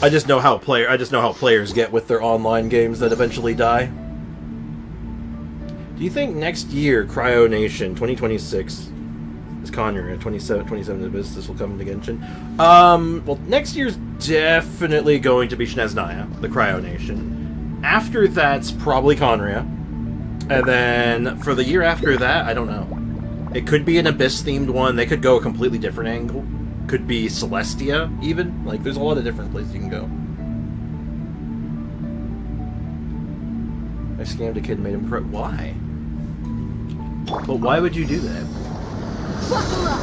I just know how players get with their online games that eventually die. Do you think next year, Cryo Nation 2026 is Conjuring at 27 Abyss? This will come to Genshin. Well, next year's definitely going to be Sneznaya, the Cryo Nation. After that's probably Conria. And then for the year after that, I don't know. It could be an Abyss-themed one. They could go a completely different angle. Could be Celestia, even. Like, there's a lot of different places you can go. I scammed a kid and made him cry. Why? But why would you do that? Buckle up.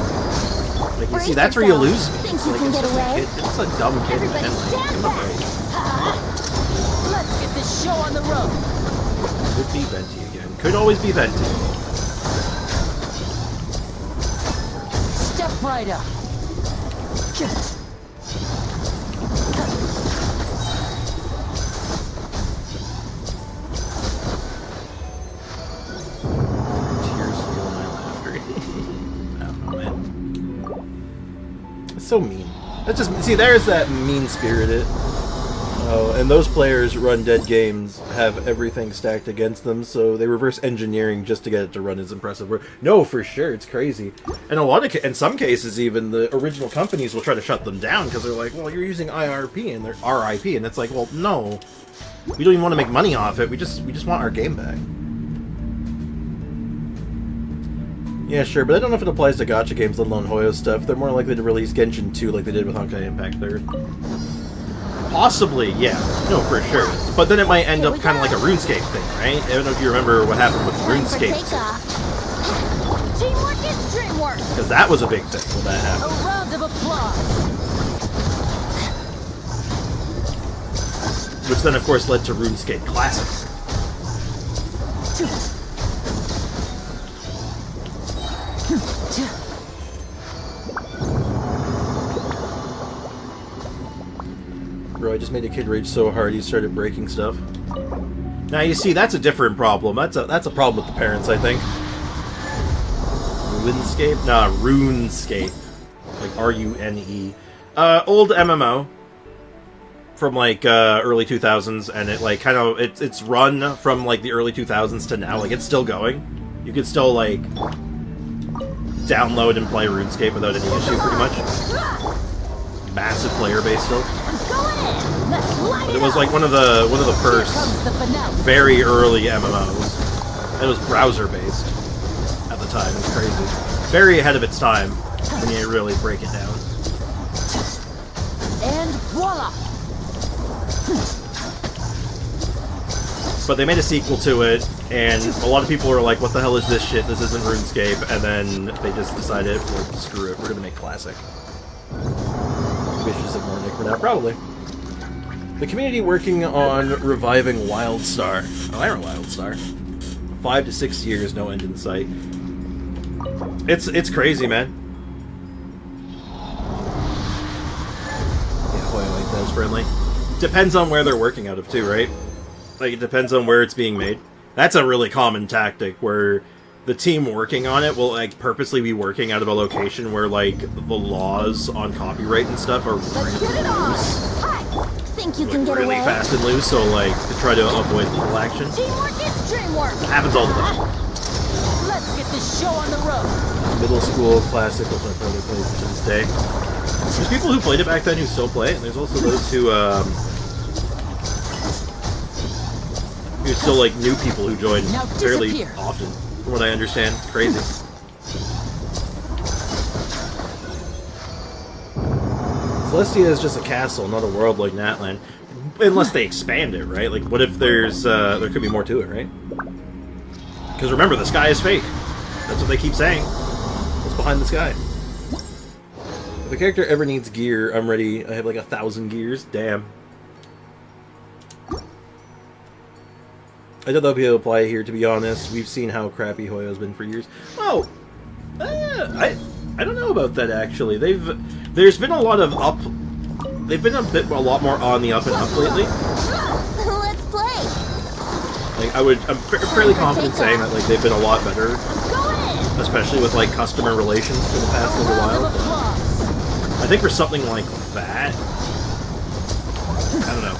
Like, you Brace see, that's where you yourself. lose me. Think It's you like, can it's get just a away? kid- it's just a dumb kid. Everybody And, like, stand give him a back. break. Let's get this show on the road. Could be Venti again. Could always be Venti. Step right up. Tears fuel my laughter. I don't know, man. It's so mean. That's just see. There's that mean-spirited. Oh, and those players run dead games have everything stacked against them, so they reverse engineering just to get it to run as impressive. No, for sure, it's crazy. And in some cases, even the original companies will try to shut them down because they're like, "Well, you're using IRP and they're RIP," and it's like, "Well, no, we don't even want to make money off it. We just want our game back." Yeah, sure, but I don't know if it applies to gacha games, let alone Hoyo stuff. They're more likely to release Genshin 2 like they did with Honkai Impact 3rd. Possibly, yeah. No, for sure. But then it might end up kind of like a RuneScape thing, right? I don't know if you remember what happened with Time for RuneScape. takeoff. Teamwork is dreamwork. Because that was a big thing when that A happened. round of applause. Which then, of course, led to RuneScape Classic. Bro, I just made a kid rage so hard he started breaking stuff. Now you see, that's a different problem. That's a problem with the parents, I think. RuneScape? Nah, RuneScape. Like R-U-N-E. Old MMO from like early 2000s, and it like kind of it's run from like the early 2000s to now. Like it's still going. You could still like download and play RuneScape without any issue, pretty much. Massive player base still. But it was like one of the first very early MMOs. It was browser based at the time. It was crazy. Very ahead of its time when you really break it down. And voila! But they made a sequel to it, and a lot of people were like, "What the hell is this shit? This isn't RuneScape." And then they just decided, "Well, screw it. We're gonna make Classic." Maybe I should have more Nick for now. Probably. The community working on reviving WildStar. Oh, I remember WildStar. 5 to 6 years, no end in sight. It's crazy, man. Yeah, Hoyo ain't that as friendly. Depends on where they're working out of too, right? Like it depends on where it's being made. That's a really common tactic where the team working on it will like purposely be working out of a location where like the laws on copyright and stuff are Let's get it on. Hi. Think you can get really away? fast and loose, so like to try to avoid legal action. Teamwork is dreamwork. It happens all the time. Let's get this show on the road. Middle school classic, which my brother plays to this day. There's people who played it back then who still play it, and there's also those who there's still like new people who join Now fairly disappear. often, from what I understand. Crazy. Celestia is just a castle, not a world like Natlan. Unless they expand it, right? Like, what if there's there could be more to it, right? Because remember, the sky is fake. That's what they keep saying. What's behind the sky? If a character ever needs gear, I'm ready. I have like 1,000 gears. Damn. I doubt that'll be able to apply here, to be honest. We've seen how crappy Hoyo's been for years. Oh, I don't know about that actually. There's been a lot of up. They've been a lot more on the up and up lately. Let's play. Like I'm fairly confident saying that like they've been a lot better, Go in. especially with like customer relations for the past little Round while. of applause. I think for something like that, I don't know.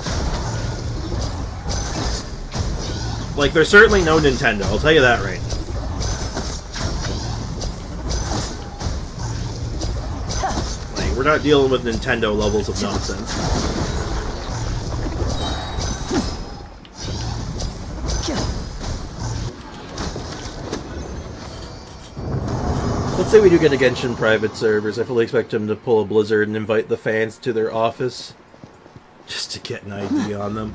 Like, there's certainly no Nintendo, I'll tell you that right now. Like, we're not dealing with Nintendo levels of nonsense. Let's say we do get a Genshin private servers. I fully expect him to pull a Blizzard and invite the fans to their office. Just to get an ID on them.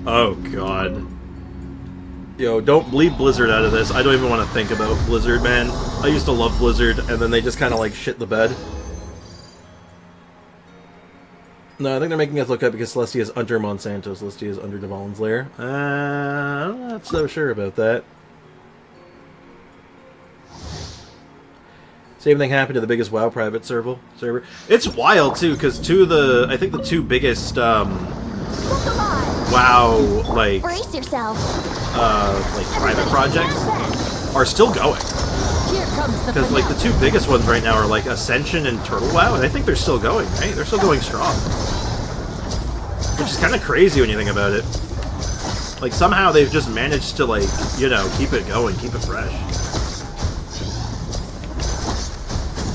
Oh, God. Yo, don't leave Blizzard out of this. I don't even want to think about Blizzard, man. I used to love Blizzard, and then they just kind of like shit the bed. No, I think they're making us look up because Celestia is under Monsanto. Celestia is under Dvalin's lair. I'm not so sure about that. Same thing happened to the biggest WoW private server. It's wild too, because I think the two biggest WoW like Brace yourself. like private projects are still going. Here comes the Because like the two biggest ones right now are like Ascension and Turtle WoW, and I think they're still going, right? They're still going strong. Which is kind of crazy when you think about it. Like somehow they've just managed to like, you know, keep it going, keep it fresh.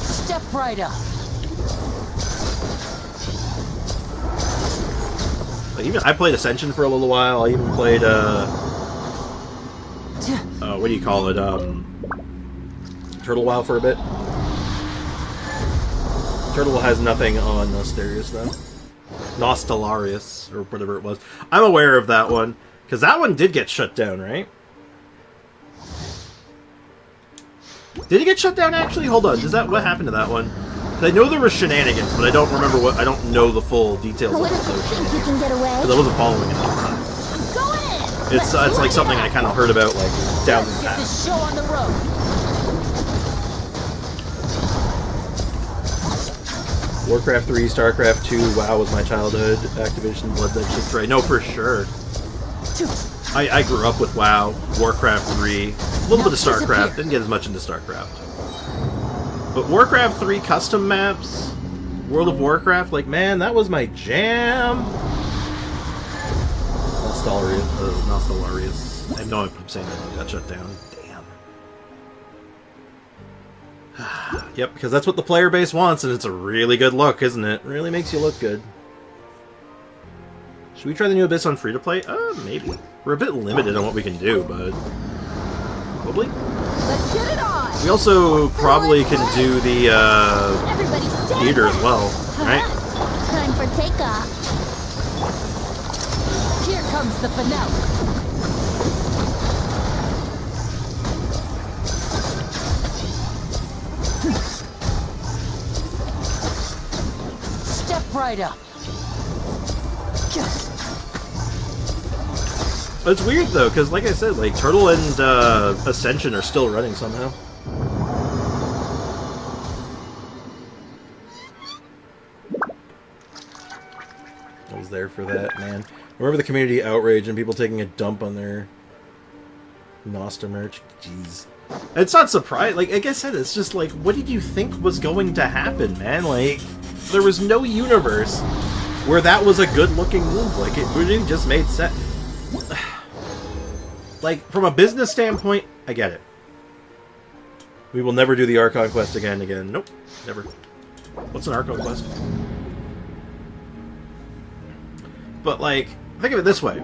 Step right up. Like even I played Ascension for a little while. I even played what do you call it? Turtle WoW for a bit. Turtle has nothing on Nostarius though. Nostalarius, or whatever it was. I'm aware of that one, because that one did get shut down, right? Did it get shut down actually? Hold on, what happened to that one? 'Cause I know there were shenanigans, but I don't remember I don't know the full details of What if those you think you shenanigans. can get away? Because I wasn't following it all the time. Go in. It's like something I kind of heard about like down the Let's get path. this show on the road. Warcraft 3, Starcraft 2, WoW was my childhood. Activision, Blood, that shit's right. No, for sure. I grew up with WoW, Warcraft 3, a little bit of StarCraft. Didn't get as much into StarCraft. But Warcraft 3 custom maps, World of Warcraft, like, man, that was my jam. Nostalarius. I know I'm saying that one got shut down. Damn. Yep, because that's what the player base wants, and it's a really good look, isn't it? Really makes you look good. Should we try the new Abyss on free-to-play? Maybe. We're a bit limited on what we can do, but... probably? Let's get it on. We also probably can do the, Everybody stand theater as back. well, right? Time for takeoff. Here comes the finale. Step right up. It's weird, though, because, like I said, like, Turtle and, Ascension are still running somehow. I was there for that, man. I remember the community outrage and people taking a dump on their Nosta merch. Jeez. It's not surprising. Like I said, it's just like, what did you think was going to happen, man? Like, there was no universe where that was a good-looking move. Like, it really just made sense. Like, from a business standpoint, I get it. We will never do the Archon quest again. Nope, never. What's an Archon quest? But, like, think of it this way.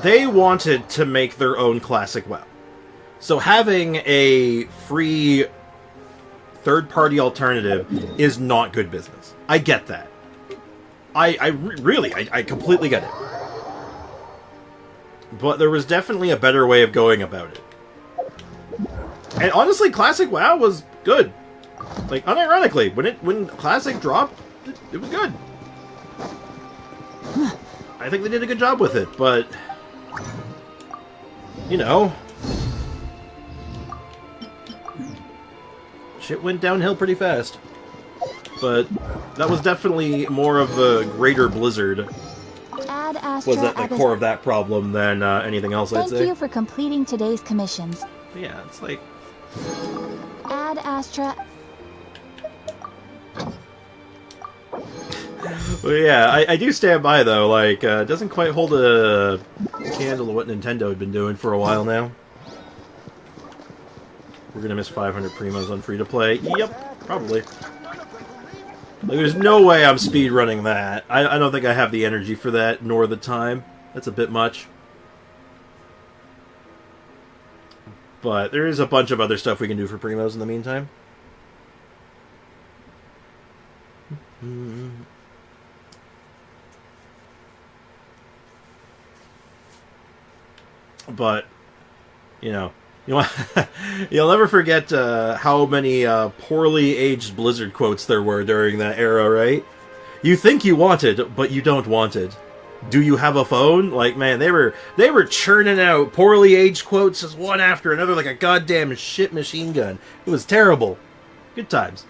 They wanted to make their own classic WoW. So having a free third-party alternative is not good business. I get that. I completely get it. But there was definitely a better way of going about it. And honestly, Classic WoW was good. Like, unironically, when Classic dropped, it was good. I think they did a good job with it, but... you know... shit went downhill pretty fast. But that was definitely more of a greater Blizzard... Ad Astra was at the core of that problem than anything else, I'd say. Thank you for completing today's commissions. But yeah, it's like... Ad Astra. Well, yeah, I do stand by, though. Like, it doesn't quite hold a candle to what Nintendo had been doing for a while now. We're gonna miss 500 primos on free-to-play. Yep, probably. Like, there's no way I'm speedrunning that. I don't think I have the energy for that, nor the time. That's a bit much. But there is a bunch of other stuff we can do for primos in the meantime. But You know, you'll never forget how many poorly aged Blizzard quotes there were during that era, right? You think you wanted, but you don't want it. Do you have a phone? Like, man, they were churning out poorly aged quotes just one after another like a goddamn shit machine gun. It was terrible. Good times.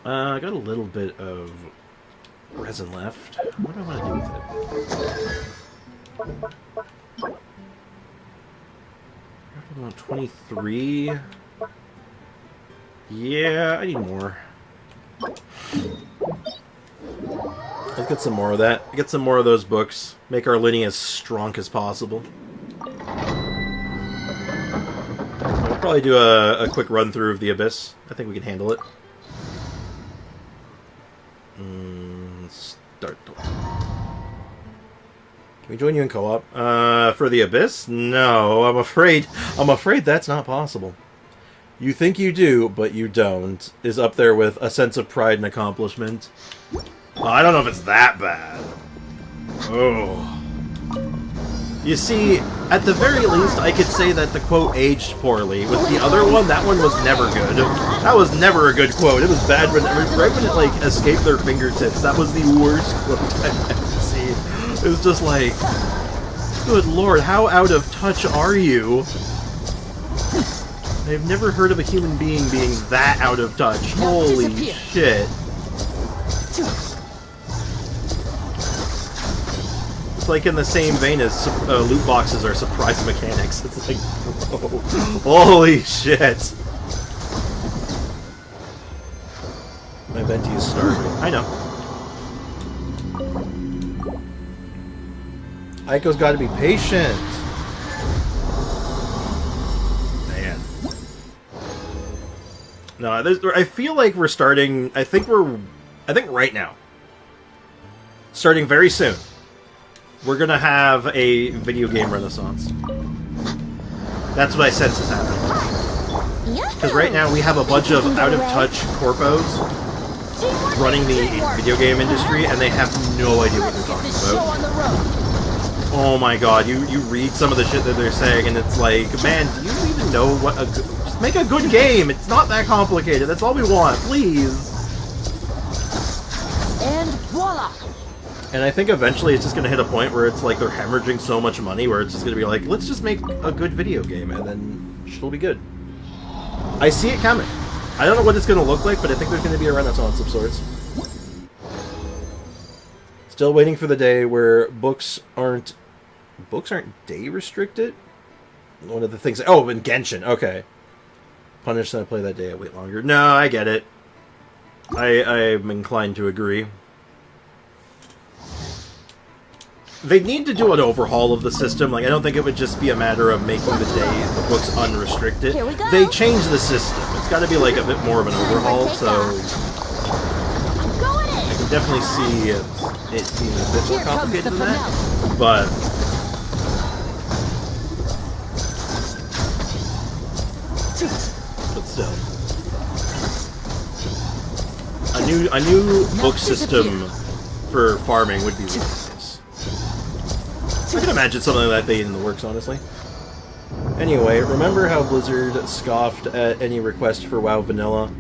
I got a little bit of resin left. What do I want to do with it? I want 23. Yeah, I need more. Let's get some more of that. Get some more of those books. Make our Linny as strong as possible. We'll probably do a quick run through of the Abyss. I think we can handle it. Start. Can we join you in co-op? For the Abyss? No, I'm afraid that's not possible. You think you do, but you don't, is up there with a sense of pride and accomplishment. I don't know if it's that bad. Oh. You see, at the very least, I could say that the quote aged poorly. With the other one, that one was never good. That was never a good quote. It was bad when right when it like escaped their fingertips. That was the worst quote I've ever seen. It was just like, good lord, how out of touch are you? I've never heard of a human being that out of touch. Holy shit. It's like in the same vein as loot boxes are surprise mechanics. It's like, whoa. Holy shit. My venti is starving. I know. Aiko's got to be patient. Man. No, I feel like we're starting. I think right now, starting very soon, we're gonna have a video game renaissance. That's what I sense is happening. Because right now we have a bunch of out-of-touch corpos running the video game industry, and they have no idea what they're talking about. Oh my god, you read some of the shit that they're saying, and it's like, man, do you even know what a good... Just make a good game! It's not that complicated, that's all we want, please! And voila! And I think eventually it's just going to hit a point where it's like they're hemorrhaging so much money where it's just going to be like, let's just make a good video game, and then it'll be good. I see it coming. I don't know what it's going to look like, but I think there's going to be a renaissance of sorts. Still waiting for the day where books aren't day restricted? One of the things... Oh, in Genshin, okay. Punish that I play that day, I wait longer. No, I get it. I'm inclined to agree. They need to do an overhaul of the system. Like, I don't think it would just be a matter of making the books unrestricted. Here we go. They change the system. It's got to be like a bit more of an overhaul, so I can definitely see it being a bit more complicated than that. But still, a new book system for farming would be really nice. I can imagine something like that being in the works, honestly. Anyway, remember how Blizzard scoffed at any request for WoW Vanilla?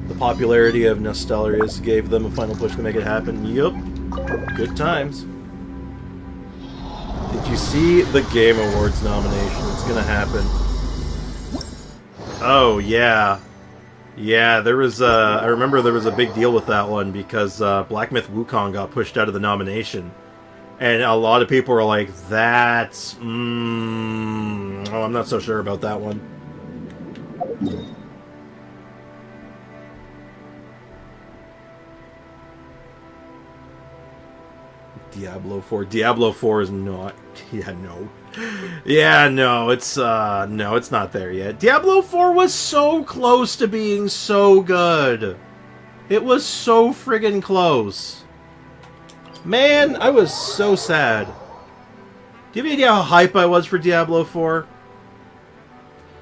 The popularity of Nostalrius gave them a final push to make it happen. Yup. Good times. Did you see the Game Awards nomination? It's gonna happen. Oh, yeah. Yeah, there was, I remember there was a big deal with that one because Black Myth Wukong got pushed out of the nomination. And a lot of people are like, that's... oh, I'm not so sure about that one. Diablo 4. Diablo 4 is not... Yeah, no. Yeah, no, it's not there yet. Diablo 4 was so close to being so good. It was so friggin' close. Man, I was so sad. Do you have any idea how hype I was for Diablo 4?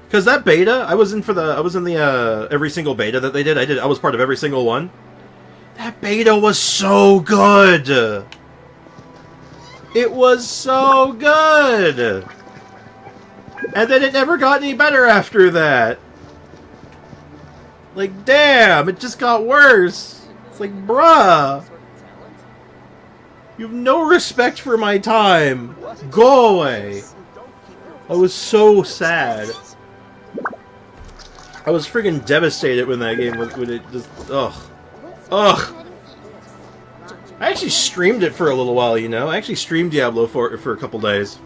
Because that beta, I was in the every single beta that they did. I was part of every single one. That beta was so good. It was so good. And then it never got any better after that. Like, damn, it just got worse. It's like, bruh. You have no respect for my time. Go away. I was so sad. I was friggin' devastated when that game, when it just, ugh. Ugh. I actually streamed it for a little while, you know? I actually streamed Diablo for a couple days.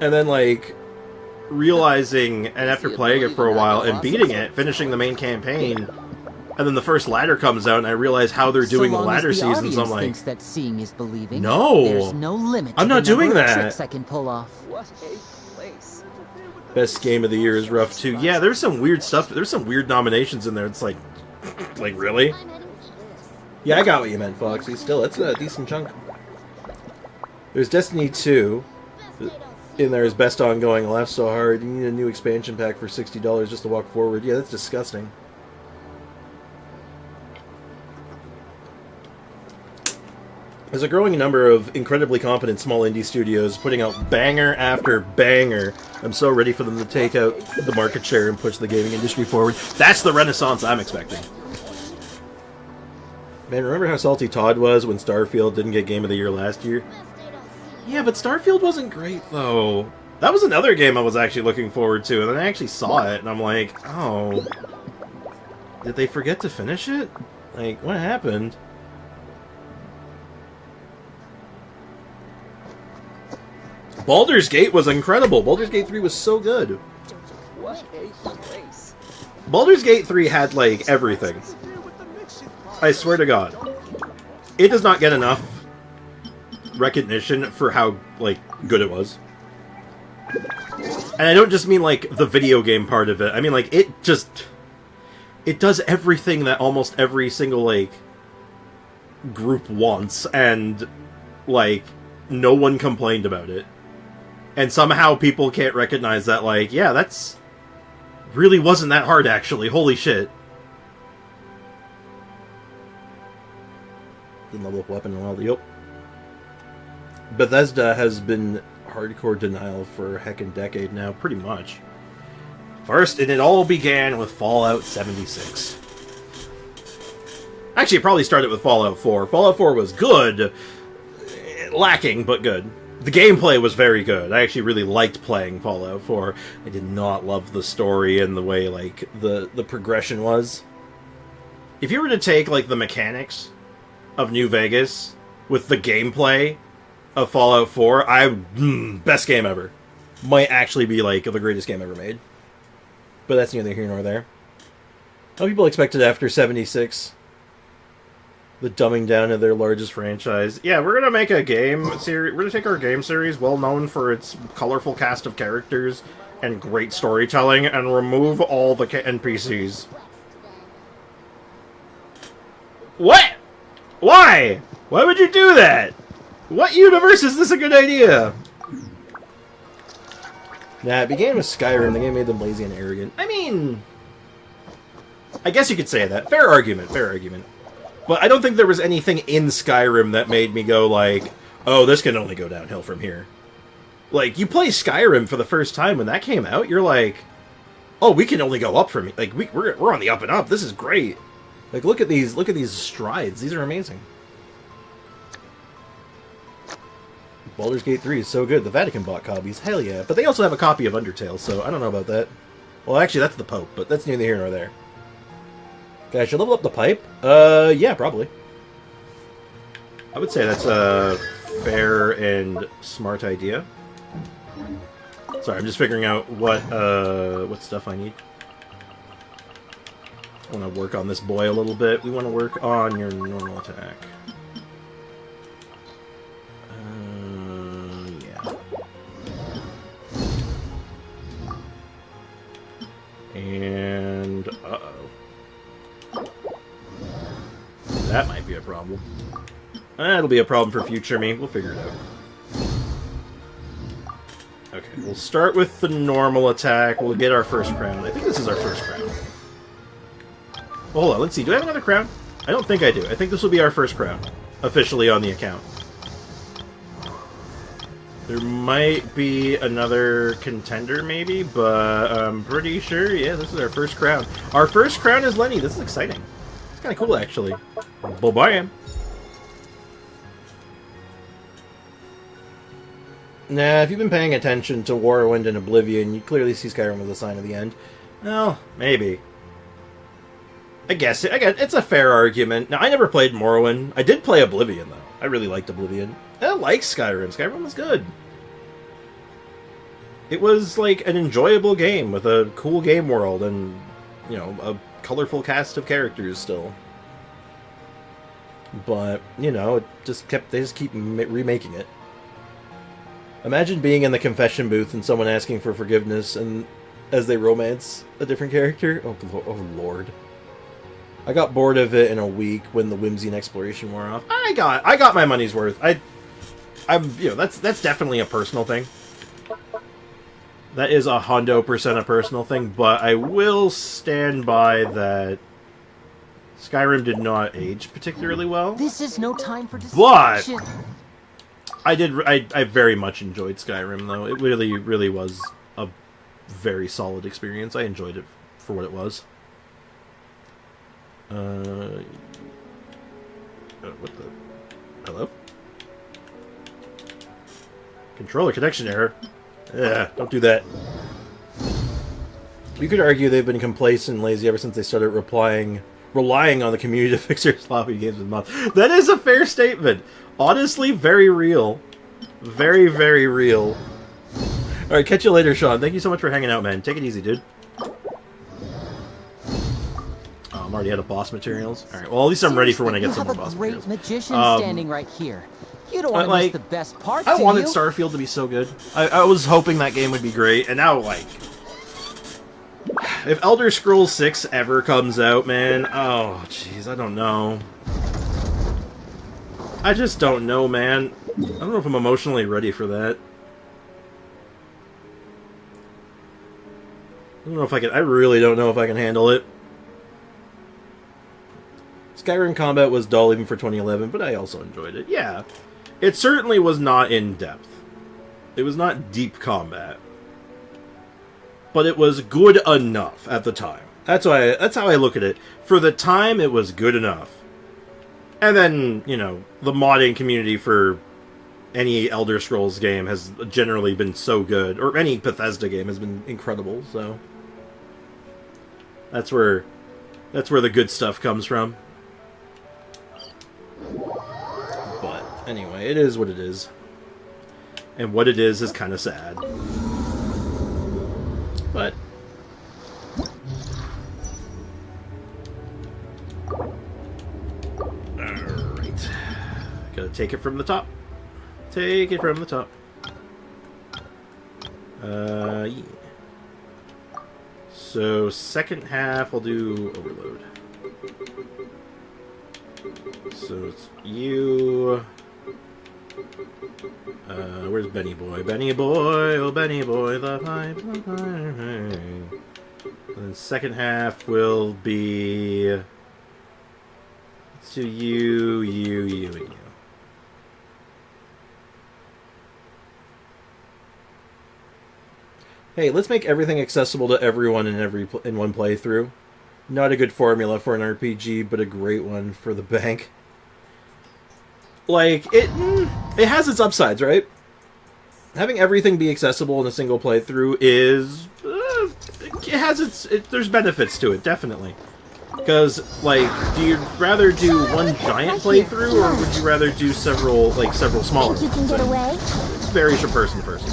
And then, like, realizing, and after playing it for a while and beating it, finishing the main campaign, and then the first ladder comes out, and I realize how they're doing the ladder seasons. I'm like, that seeing is believing, no, there's no limit. I'm not doing that. Tricks I can pull off. What a place. Best game of the year is rough too. Yeah, there's some weird stuff. There's some weird nominations in there. It's like really? Yeah, I got what you meant, Foxy. Still, it's a decent chunk. There's Destiny 2. In there is best ongoing. Laugh so hard. You need a new expansion pack for $60 just to walk forward. Yeah, that's disgusting. There's a growing number of incredibly competent small indie studios putting out banger after banger. I'm so ready for them to take out the market share and push the gaming industry forward. That's the renaissance I'm expecting. Man, remember how salty Todd was when Starfield didn't get Game of the Year last year? Yeah, but Starfield wasn't great, though. That was another game I was actually looking forward to, and then I actually saw it, and I'm like, oh. Did they forget to finish it? Like, what happened? Baldur's Gate was incredible. Baldur's Gate 3 was so good. What a place. Baldur's Gate 3 had, like, everything. I swear to God. It does not get enough recognition for how, like, good it was. And I don't just mean, like, the video game part of it. I mean, like, it does everything that almost every single, like, group wants, and, like, no one complained about it. And somehow people can't recognize that, like, yeah, that's really wasn't that hard, actually. Holy shit. Didn't level up weapon in a while. Yep. Bethesda has been hardcore denial for a heckin' decade now, pretty much. First, and it all began with Fallout 76. Actually, it probably started with Fallout 4. Fallout 4 was good. Lacking, but good. The gameplay was very good. I actually really liked playing Fallout 4. I did not love the story and the way, like, the progression was. If you were to take, like, the mechanics of New Vegas with the gameplay of Fallout 4, best game ever. Might actually be, like, the greatest game ever made. But that's neither here nor there. How people expected after 76... the dumbing down of their largest franchise. Yeah, we're gonna make a game series. We're gonna take our game series, well known for its colorful cast of characters and great storytelling, and remove all the NPCs. What? Why? Why would you do that? What universe is this a good idea? Nah, it began with Skyrim. The game made them lazy and arrogant. I mean, I guess you could say that. Fair argument. Fair argument. But I don't think there was anything in Skyrim that made me go like, oh, this can only go downhill from here. Like, you play Skyrim for the first time when that came out, you're like, oh, we can only go up from here. Like, we're on the up and up. This is great. Like, look at these strides. These are amazing. Baldur's Gate 3 is so good. The Vatican bought copies. Hell yeah. But they also have a copy of Undertale, so I don't know about that. Well, actually, that's the Pope, but that's neither here nor there. Okay, I should level up the pipe? Yeah, probably. I would say that's a fair and smart idea. Sorry, I'm just figuring out what stuff I need. I want to work on this boy a little bit. We want to work on your normal attack. Yeah. And, uh-oh. That might be a problem. That'll be a problem for future me. We'll figure it out. Okay, we'll start with the normal attack. We'll get our first crown. I think this is our first crown. Well, hold on, let's see. Do I have another crown? I don't think I do. I think this will be our first crown. Officially on the account. There might be another contender, maybe, but I'm pretty sure, yeah, this is our first crown. Our first crown is Lenny. This is exciting. It's kind of cool, actually. Bye-bye. Nah, if you've been paying attention to Warwind and Oblivion, you clearly see Skyrim as a sign of the end. Well, maybe. I guess it's a fair argument. Now, I never played Morrowind. I did play Oblivion, though. I really liked Oblivion. I like Skyrim. Skyrim was good. It was, like, an enjoyable game with a cool game world and, you know, a colorful cast of characters still. But, you know, they just keep remaking it. Imagine being in the confession booth and someone asking for forgiveness and as they romance a different character. Oh Lord. I got bored of it in a week when the whimsy and exploration wore off. I got my money's worth. I'm you know, that's definitely a personal thing. That is 100% a personal thing, but I will stand by that Skyrim did not age particularly well. This is no time for But distraction. I very much enjoyed Skyrim, though. It really, really was a very solid experience. I enjoyed it for what it was. What the? Hello? Controller connection error. Yeah, don't do that. You could argue they've been complacent and lazy ever since they started relying on the community to fix their sloppy games with mods. That is a fair statement. Honestly, very real. Very, very real. Alright, catch you later, Sean. Thank you so much for hanging out, man. Take it easy, dude. I'm already out of boss materials. Alright, well, at least I'm ready for when I get some more boss materials. You have a great magician standing right here. You don't want to miss the best part, I do wanted you? Starfield to be so good. I was hoping that game would be great, and now, like... If Elder Scrolls 6 ever comes out, man... Oh, jeez, I don't know. I just don't know, man. I don't know if I'm emotionally ready for that. I don't know if I can... I really don't know if I can handle it. Skyrim combat was dull even for 2011, but I also enjoyed it. Yeah. It certainly was not in-depth. It was not deep combat. But it was good enough at the time. That's how I look at it. For the time, it was good enough. And then, you know, the modding community for any Elder Scrolls game has generally been so good. Or any Bethesda game has been incredible, so... That's where the good stuff comes from. But, anyway, it is what it is. And what it is kind of sad. But... Alright. Gotta take it from the top. Take it from the top. Yeah. So, second half, I'll do Overload. So, it's you... where's Benny Boy? Benny Boy, oh Benny Boy, the pipe, the pipe. And then second half will be... Let's do you, and you. Hey, let's make everything accessible to everyone in one playthrough. Not a good formula for an RPG, but a great one for the bank. Like, it has its upsides, right? Having everything be accessible in a single playthrough is... there's benefits to it, definitely. Because, like, do you rather do one giant playthrough, or would you rather do several smaller ones? You can get away. It varies from person to person.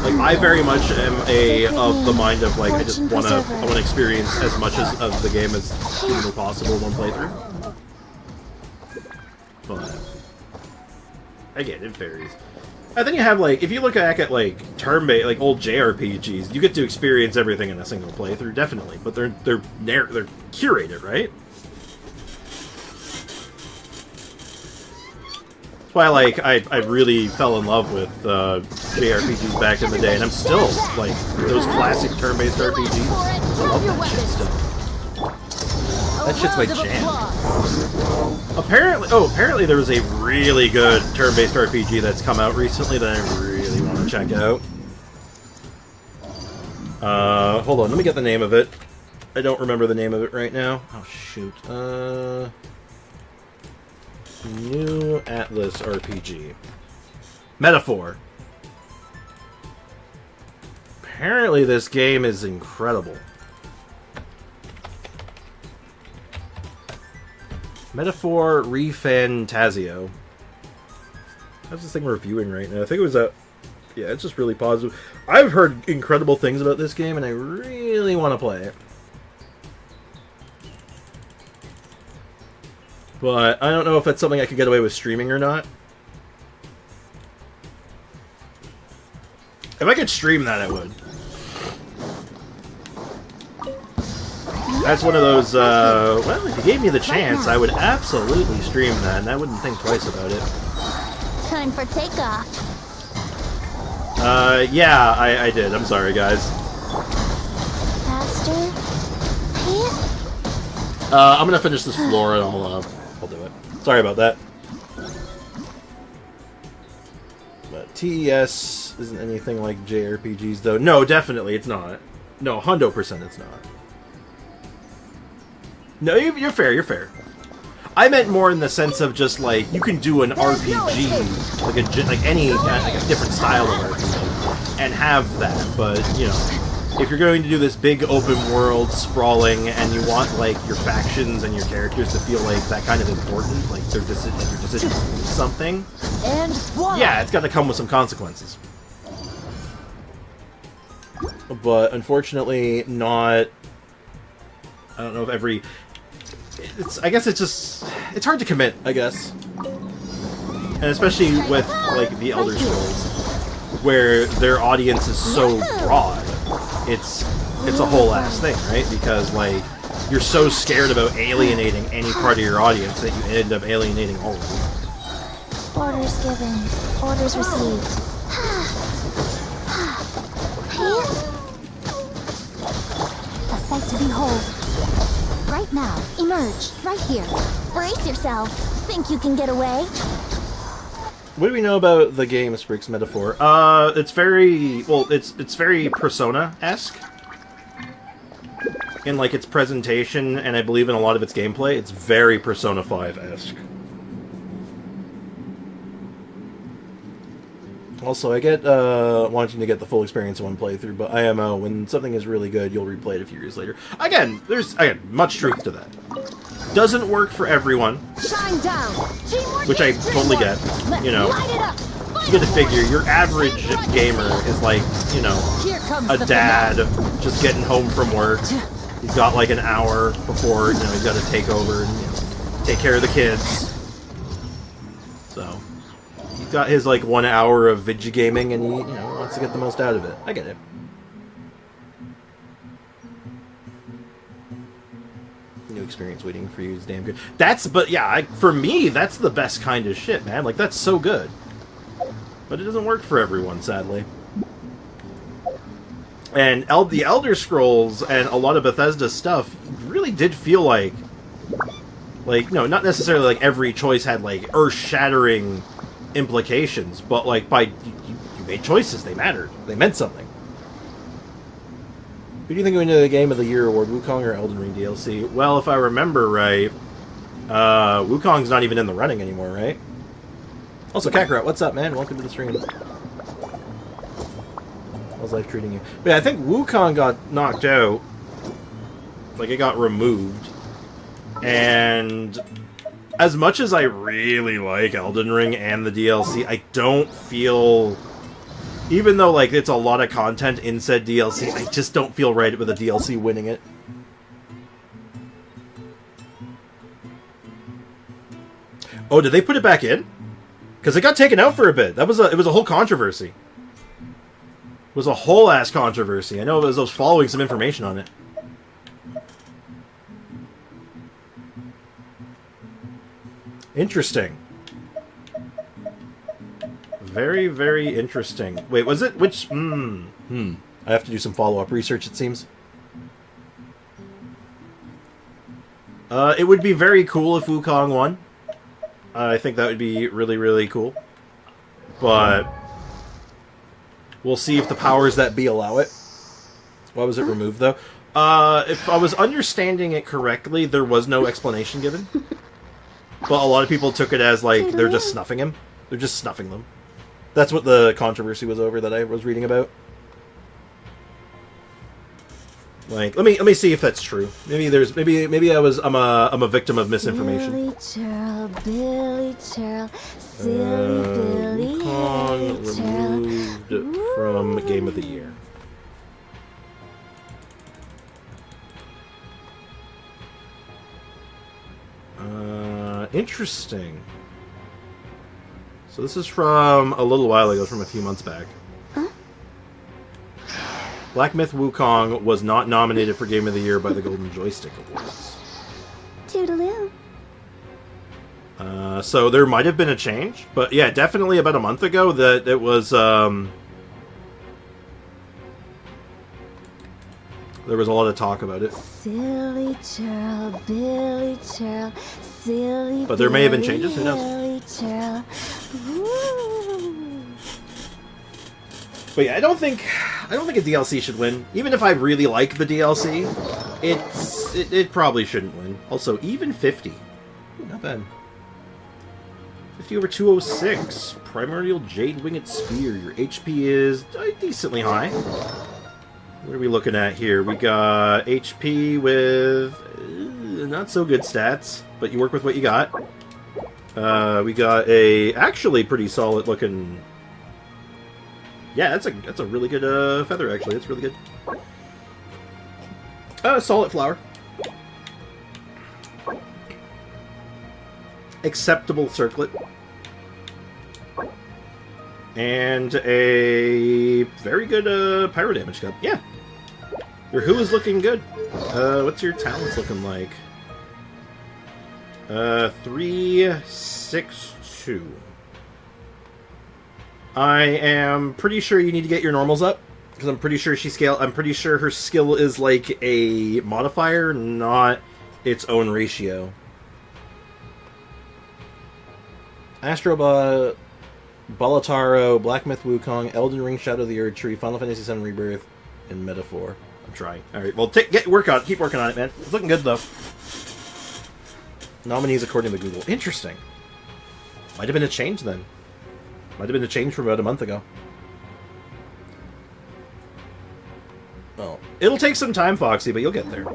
Like, I very much am of the mind of, like, I just want to experience as much of the game as humanly possible in one playthrough. But, again, it varies. And then you have, like, if you look back at, like, turn-based, like, old JRPGs, you get to experience everything in a single playthrough, definitely. But they're curated, right? That's why, like, I really fell in love with JRPGs back in the day, and I'm still, like, those classic turn-based RPGs. I love that shit still. That shit's my jam. Apparently there was a really good turn-based RPG that's come out recently that I really want to check out. Hold on, let me get the name of it. I don't remember the name of it right now. Oh, shoot. New Atlas RPG. Metaphor. Apparently this game is incredible. Metaphor Refantasio. How's this thing reviewing right now? I think it was a... Yeah, it's just really positive. I've heard incredible things about this game, and I really want to play it. But I don't know if that's something I could get away with streaming or not. If I could stream that, I would. That's one of those, well, if you gave me the chance, I would absolutely stream that, and I wouldn't think twice about it. Time for takeoff. Yeah, I did. I'm sorry, guys. Faster. I'm gonna finish this floor, and I'll do it. Sorry about that. But TES isn't anything like JRPGs, though. No, definitely, it's not. No, 100% it's not. No, you're fair, you're fair. I meant more in the sense of just, like, you can do an RPG, like any like a different style of RPG, and have that, but, you know, if you're going to do this big open world sprawling, and you want, like, your factions and your characters to feel like that kind of important, like your decisions mean something, And voila! yeah, it's got to come with some consequences. But, unfortunately, not... I don't know if every... I guess it's just... It's hard to commit, I guess. And especially with, like, the Elder Scrolls, where their audience is so broad. It's a whole ass thing, right? Because, like, you're so scared about alienating any part of your audience that you end up alienating all of them. Orders given. Orders received. A sight to behold. Right now, emerge. Right here. Brace yourself. Think you can get away? What do we know about the game Sprig's Metaphor? It's very... Well, it's very Persona-esque. In, like, its presentation, and I believe in a lot of its gameplay, it's very Persona 5-esque. Also, I get, wanting to get the full experience in one playthrough, but IMO, when something is really good, you'll replay it a few years later. Again, there's, much truth to that. Doesn't work for everyone. Shine down! Teamwork Which I is totally teamwork. get, Let's you know. light it up. You get to figure, your average gamer is like, you know, Here comes a the dad just getting home from work. He's got like an hour before, you know, he's got to take over and, you know, take care of the kids. So, he's got his like 1 hour of video gaming and he, you know, wants to get the most out of it. I get it. New experience waiting for you is damn good. But yeah, for me, that's the best kind of shit, man. Like, that's so good. But it doesn't work for everyone, sadly. And the Elder Scrolls and a lot of Bethesda stuff really did feel like, no, not necessarily like every choice had like earth-shattering implications, but like you made choices, they mattered, they meant something. Who do you think will win the Game of the Year award, Wukong or Elden Ring DLC? Well, if I remember right, Wukong's not even in the running anymore, right? Also, Kakarot, what's up, man? Welcome to the stream. How's life treating you? But yeah, I think Wukong got knocked out. Like, it got removed. And as much as I really like Elden Ring and the DLC, I don't feel... Even though, like, it's a lot of content in said DLC, I just don't feel right with the DLC winning it. Oh, did they put it back in? Because it got taken out for a bit. It was a whole controversy. It was a whole ass controversy. I know I was following some information on it. Interesting. Very, very interesting. Wait, was it? Which... I have to do some follow-up research, it seems. It would be very cool if Wukong won. I think that would be really, really cool. But we'll see if the powers that be allow it. Why was it removed, though? If I was understanding it correctly, there was no explanation given. But a lot of people took it as, like, they're just snuffing him. They're just snuffing them. That's what the controversy was over that I was reading about. Like, let me see if that's true. Maybe I'm a victim of misinformation. Billy Churl, Billy Churl, silly Billy Wukong removed from Game of the Year. Interesting. So this is from a little while ago, from a few months back. Black Myth Wukong was not nominated for Game of the Year by the Golden Joystick Awards. Toodaloo. So there might have been a change, but yeah, definitely about a month ago that it was, there was a lot of talk about it. Silly Churl, Billy Churl, silly But there may have been changes, who knows? Billy Churl. Woo. But yeah, I don't think a DLC should win. Even if I really like the DLC, it probably shouldn't win. Also, even 50. Ooh, not bad. 50 over 206. Primordial Jade Winged Spear. Your HP is decently high. What are we looking at here? We got HP with not so good stats, but you work with what you got. We got a actually pretty solid looking. Yeah, that's a really good feather. Actually, it's really good. Solid flower. Acceptable circlet. And a very good pyro damage cup. Yeah. Your Who is looking good. What's your talents looking like? 3, 6, 2. I am pretty sure you need to get your normals up, because I'm pretty sure I'm pretty sure her skill is like a modifier, not its own ratio. Astrobot, Balataro, Black Myth Wukong, Elden Ring Shadow of the Erd Tree, Final Fantasy VII Rebirth, and Metaphor. I'm trying. Alright, well, keep working on it, man. It's looking good, though. Nominees according to Google. Interesting. Might have been a change, then. Might have been a change from about a month ago. Oh. It'll take some time, Foxy, but you'll get there.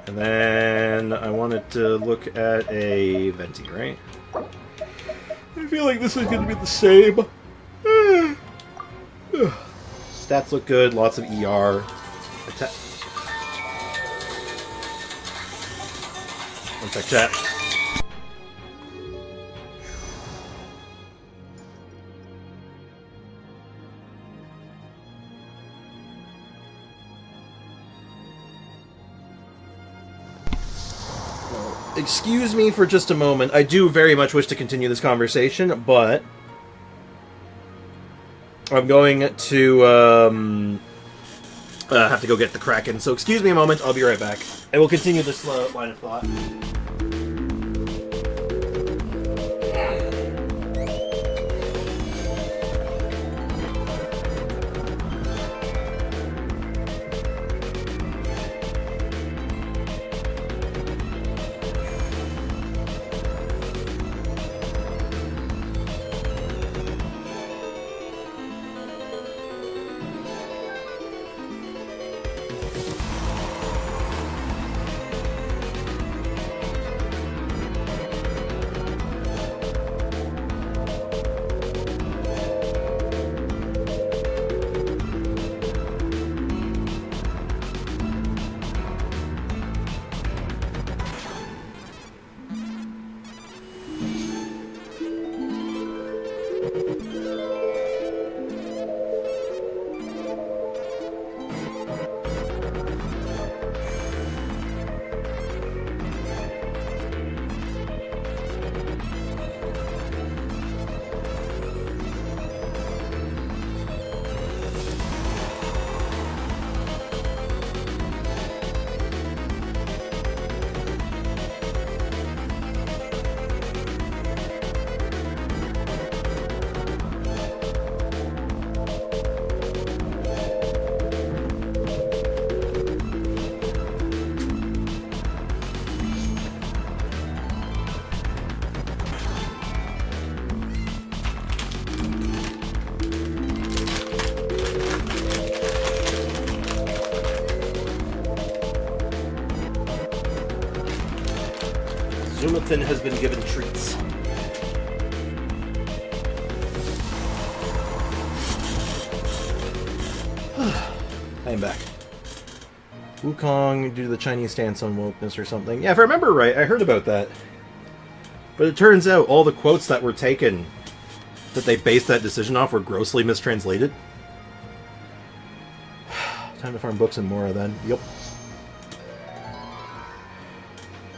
And then I wanted to look at a Venti, right? I feel like this is going to be the same. Stats look good, lots of ER. One sec, chat. Excuse me for just a moment. I do very much wish to continue this conversation, but I'm going to have to go get the Kraken. So excuse me a moment. I'll be right back. And we'll continue this line of thought. Lipton has been given treats. I am back. Wukong due to the Chinese stance on wokeness or something. Yeah, if I remember right, I heard about that. But it turns out all the quotes that were taken that they based that decision off were grossly mistranslated. Time to farm books in Mora then. Yep.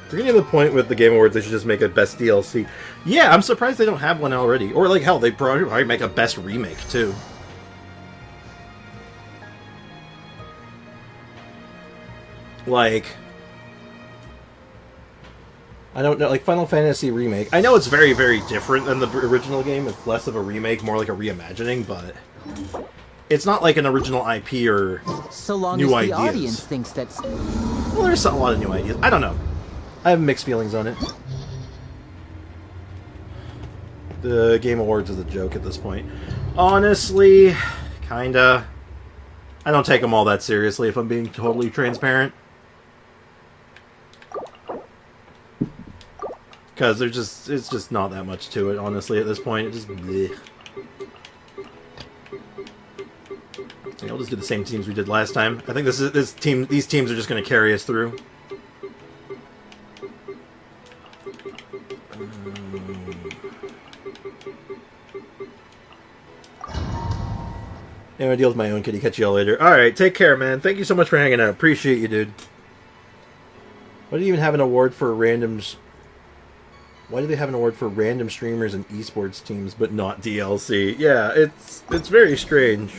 We're getting to the point with the Game Awards, they should just make a best DLC. Yeah, I'm surprised they don't have one already. Or like hell, they probably make a best remake too. Like, I don't know, like Final Fantasy Remake. I know it's very, very different than the original game. It's less of a remake, more like a reimagining, but it's not like an original IP or So long new as the ideas. audience thinks that's... Well, there's a lot of new ideas. I don't know. I have mixed feelings on it. The Game Awards is a joke at this point. Honestly, kinda. I don't take them all that seriously, if I'm being totally transparent. Because it's just not that much to it, honestly, at this point. It just bleh. I think I'll just do the same teams we did last time. I think these teams are just going to carry us through. Anyway, I deal with my own kitty. Catch y'all later. Alright, take care, man. Thank you so much for hanging out. Appreciate you, dude. Why do you even have an award for randoms? Why do they have an award for random streamers and esports teams, but not DLC? Yeah, it's very strange.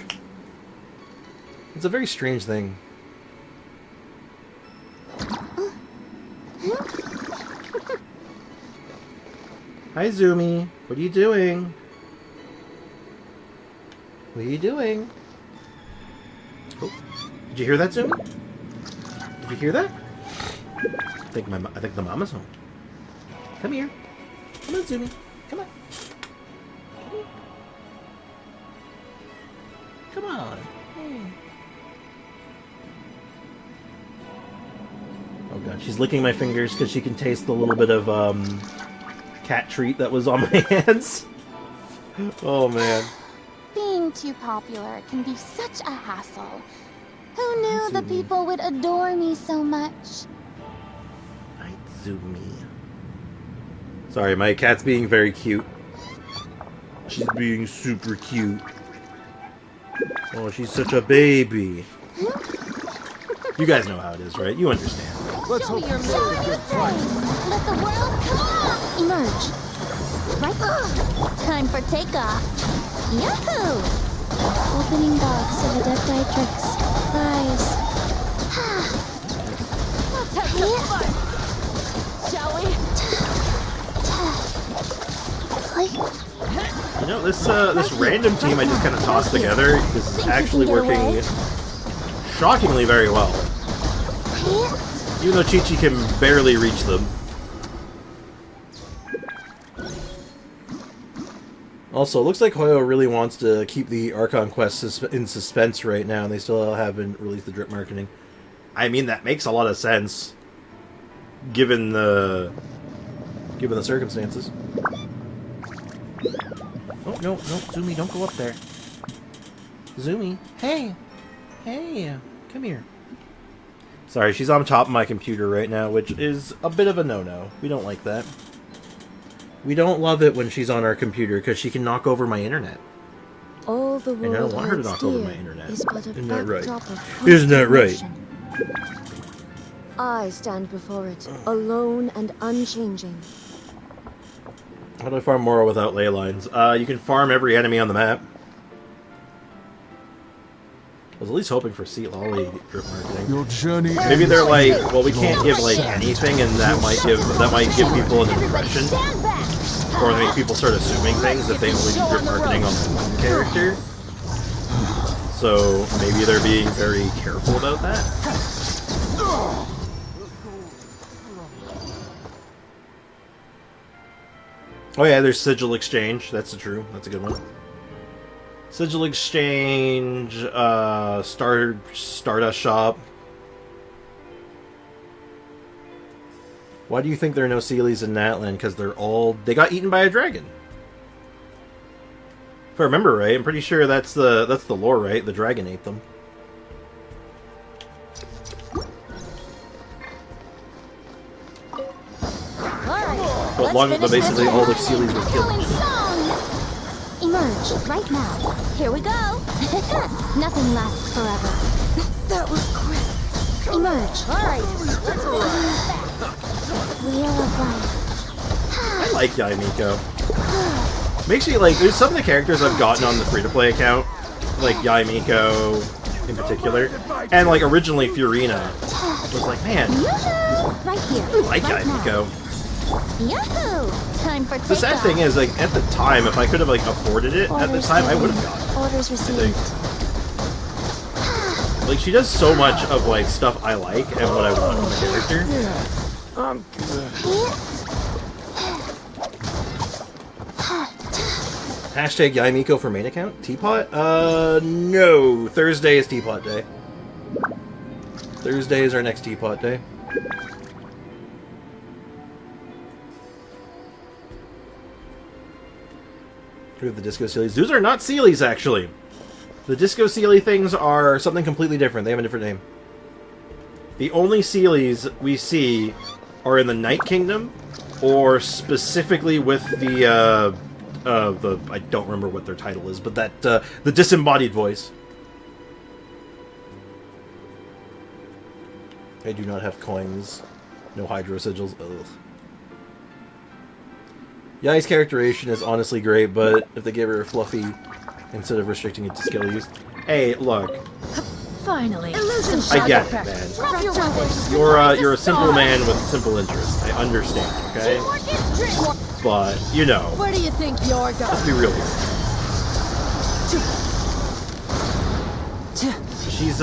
It's a very strange thing. Hi, Zoomy. What are you doing? What are you doing? Oh, did you hear that, Zoomy? Did you hear that? I think the mama's home. Come here. Come on, Zoomy. Come on. Come on. Hey. Oh god, she's licking my fingers because she can taste the little bit of cat treat that was on my hands. Oh man. Being too popular can be such a hassle. Who knew the people would adore me so much? Hi, Zoomy. Sorry, my cat's being very cute. She's being super cute. Oh, she's such a baby. You guys know how it is, right? You understand. Let's hope you made a good fight. Let the world come on! Emerge. Right? Time for takeoff. Yahoo! Opening box of Adepti Prize. Let's have some fun, shall we? You know, this random team I just kind of tossed together is actually working shockingly very well. Even though Chi-Chi can barely reach them. Also, it looks like Hoyo really wants to keep the Archon quest in suspense right now, and they still haven't released the drip marketing. I mean, that makes a lot of sense, given the circumstances. Oh, no, Zoomy, don't go up there. Zoomy, hey, come here. Sorry, she's on top of my computer right now, which is a bit of a no-no. We don't like that. We don't love it when she's on our computer, because she can knock over my internet. All the And I don't want her to holds knock over dear my internet. is but a Isn't that right? backdrop of Isn't that right? contemplation. I stand before it, alone and unchanging. How do I farm Mora without ley lines? You can farm every enemy on the map. I was at least hoping for Seat Lolly drip marketing. Your journey. Maybe they're like, well, we can't give like anything, and that might give people an impression, or make people start assuming things if they only do drip marketing on one character. So maybe they're being very careful about that. Oh yeah, there's Sigil Exchange. That's true. That's a good one. Sigil Exchange, Stardust Shop. Why do you think there are no Sealies in Natlan? Because they got eaten by a dragon. If I remember right, I'm pretty sure that's the lore, right? The dragon ate them. But basically all the Sealies were killed. Emerge right now. Here we go. Nothing lasts forever. That was quick. Emerge. All right. Wheel of life. I like Yaimiko. Makes me like. There's some of the characters I've gotten on the free-to-play account, like Yaimiko in particular, and like originally Furina was like, man, Right here. I like right Yaimiko. Yahoo! Time for The sad thing is, like, at the time, if I could have like afforded it at the time, I would have gotten it. Orders I received. think. Like, she does so much of like stuff I like and what I want from the character. I'm good. Hashtag Yaimiko for main account? Teapot? No. Thursday is Teapot Day. Thursday is our next Teapot Day. Who are the Disco Sealies? Those are not Sealies, actually. The Disco Sealy things are something completely different. They have a different name. The only Sealies we see are in the Night Kingdom, or specifically with the I don't remember what their title is, but that the disembodied voice. I do not have coins. No hydro sigils. Ugh. Yai's characterization is honestly great, but if they gave her a fluffy instead of restricting it to skill use. Hey, look. Finally. I get it, man. You're a simple man with simple interests. I understand, okay? But, you know, Where do you think you're going? let's be real here. She's,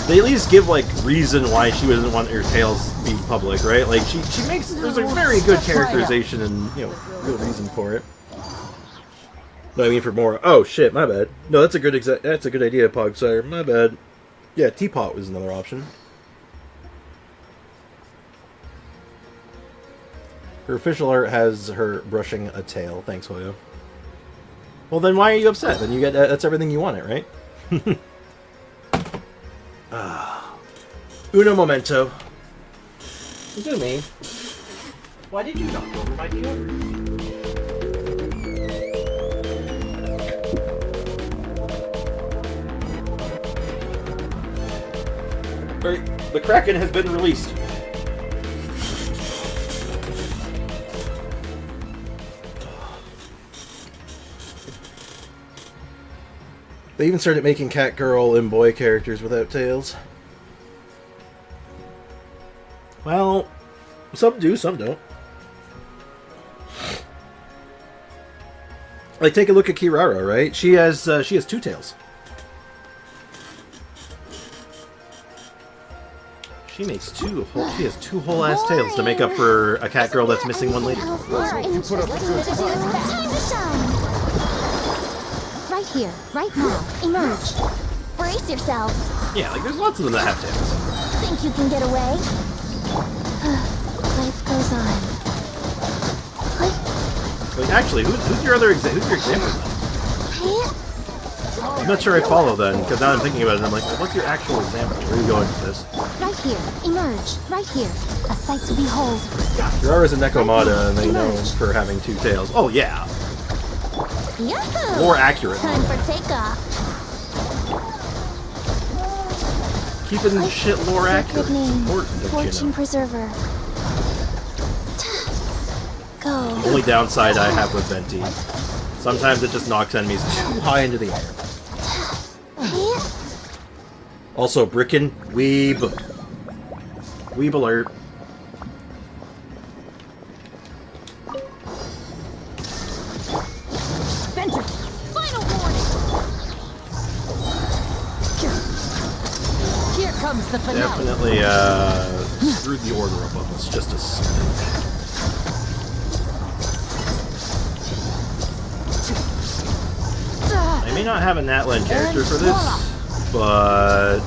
they at least give, like, reason why she doesn't want her tales be public, right? Like, she makes, there's a very good characterization and, you know, real reason for it. No, I mean for Mora. Oh, shit, my bad. No, that's a good idea, Pogsire. My bad. Yeah, Teapot was another option. Her official art has her brushing a tail. Thanks, Hoyo. Well, then why are you upset? Then you get that's everything you wanted, right? Uno momento. Izumi, why did you knock over my deodorant? The Kraken has been released. They even started making cat girl and boy characters without tails. Well, some do, some don't. Like, take a look at Kirara, right? She has two tails. She makes she has two whole ass tails to make up for a cat girl that's missing one lady. Time to shine. Right here, right now. Emerge. Brace yourselves. Yeah, like there's lots of them that have tails. Think you can get away? Life goes on. Like, actually, who's your example? I'm not sure I follow then, because now I'm thinking about it and I'm like, well, what's your actual example? Where are you going with this? Right here. Emerge. Right here. A sight to behold. Kirara's a Nekomata, and they know for having two tails. Oh, yeah. Yahoo! More accurate. Time for takeoff. Keeping shit lore accurate Sacred is name. important, don't you Fortune know? preserver. Go. The only downside I have with Venti, sometimes it just knocks enemies too high into the air. Also, Brickin' Weeb. Weeb alert. Final warning. Here comes the finale. Definitely screwed the order up on this just a smidge. I may not have a Natlan character for this, but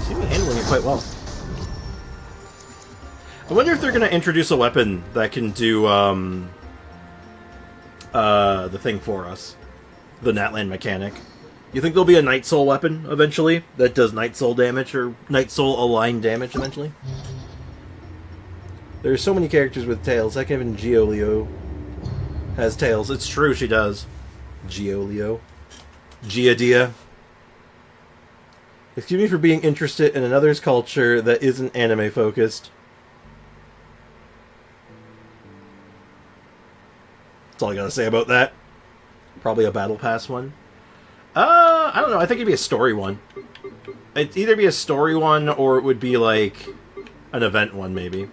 seem to be handling it quite well. I wonder if they're going to introduce a weapon that can do the thing for us. The Natlan mechanic. You think there'll be a Night Soul weapon eventually that does Night Soul damage or Night Soul aligned damage eventually? There's so many characters with tails. Heck, even Giolio has tails. It's true, she does. Giolio. Giadia. Excuse me for being interested in another's culture that isn't anime focused. That's all I gotta say about that. Probably a Battle Pass one. I don't know. I think it'd be a story one. It'd either be a story one or it would be like an event one, maybe.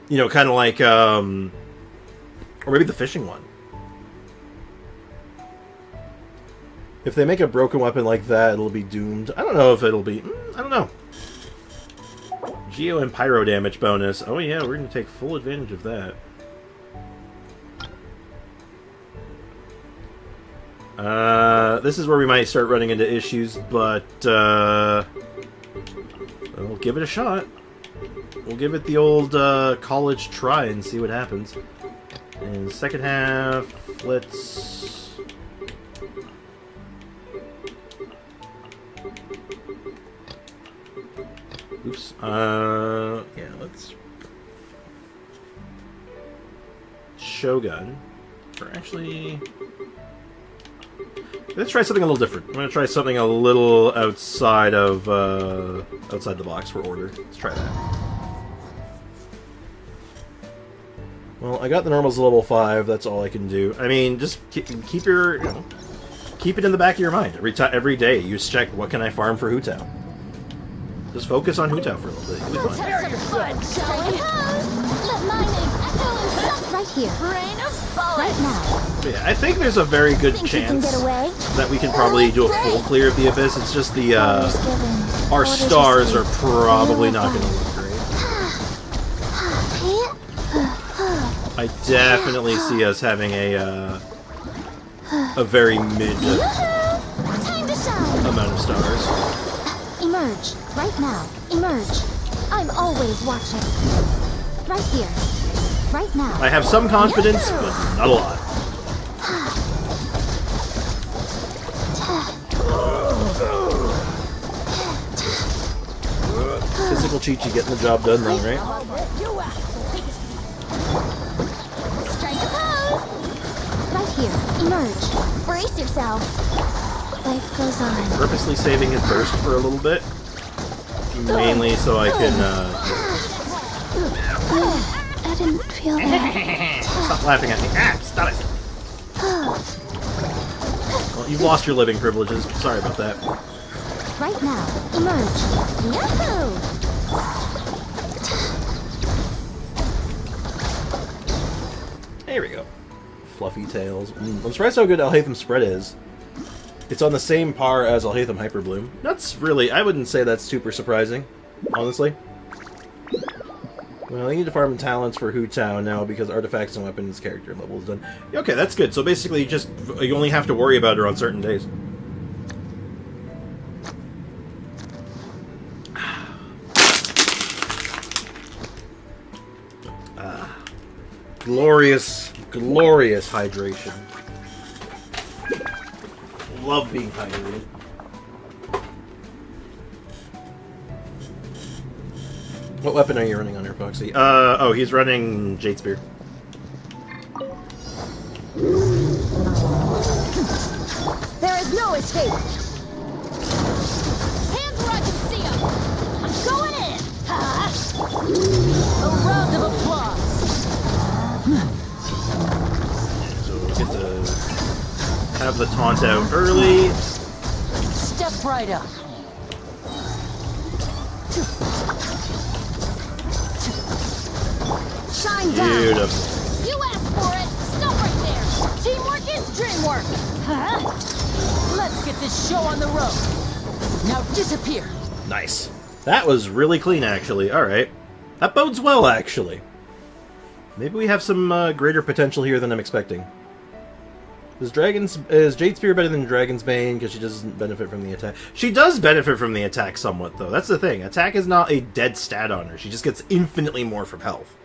You know, kind of like, or maybe the fishing one. If they make a broken weapon like that, it'll be doomed. I don't know if it'll be... I don't know. Geo and Pyro damage bonus. Oh yeah, we're going to take full advantage of that. This is where we might start running into issues, but we'll give it a shot. We'll give it the old college try and see what happens. In the second half, let's... Oops. Yeah, let's... Shogun. Or actually... Let's try something a little different. I'm going to try something a little outside of, outside the box for order. Let's try that. Well, I got the normals level 5. That's all I can do. I mean, just keep your, you know, keep it in the back of your mind. Every day, you just check, what can I farm for Hu Tao? Just focus on Hu Tao for a little bit. You'll be fine. Let my name echo in right here. Rain of bullets. Right now. But yeah, I think there's a very good chance that we can probably do a full clear of the Abyss. It's just the, our stars are probably not going to look great. I definitely see us having a very mid amount of stars. Emerge. Right now. Emerge. I'm always watching. Right here. Right now. I have some confidence, but not a lot. Physical Chi-Chi getting the job done then, right? Strike a pose! Right here. Emerge. Brace yourself. Life goes on. Purposely saving his burst for a little bit. Mainly so I can, I didn't feel that. Stop laughing at me. Ah, stop it. Well, you've lost your living privileges. Sorry about that. Right now. Emerge. Yahoo! There we go. Fluffy tails. I'm surprised how good Alhaitham Spread is. It's on the same par as Alhaitham Hyperbloom. That's really... I wouldn't say that's super surprising, honestly. Well, I need to farm talents for Hu Tao now because artifacts and weapons character level is done. Okay, that's good. So basically, you only have to worry about her on certain days. Glorious, glorious hydration. Love being hydrated. What weapon are you running on here, Foxy? Oh, he's running Jade Spear. There is no escape. Hands where I can see them. I'm going in. A round of applause. So we get to have the taunt out early. Step right up. Shine down. Beautiful. You asked for it. Stop right there. Teamwork is dreamwork. Let's get this show on the road. Now disappear. Nice. That was really clean, actually. Alright. That bodes well, actually. Maybe we have some greater potential here than I'm expecting. Is Jade Spear better than Dragon's Bane because she doesn't benefit from the attack? She does benefit from the attack somewhat, though. That's the thing. Attack is not a dead stat on her. She just gets infinitely more from health.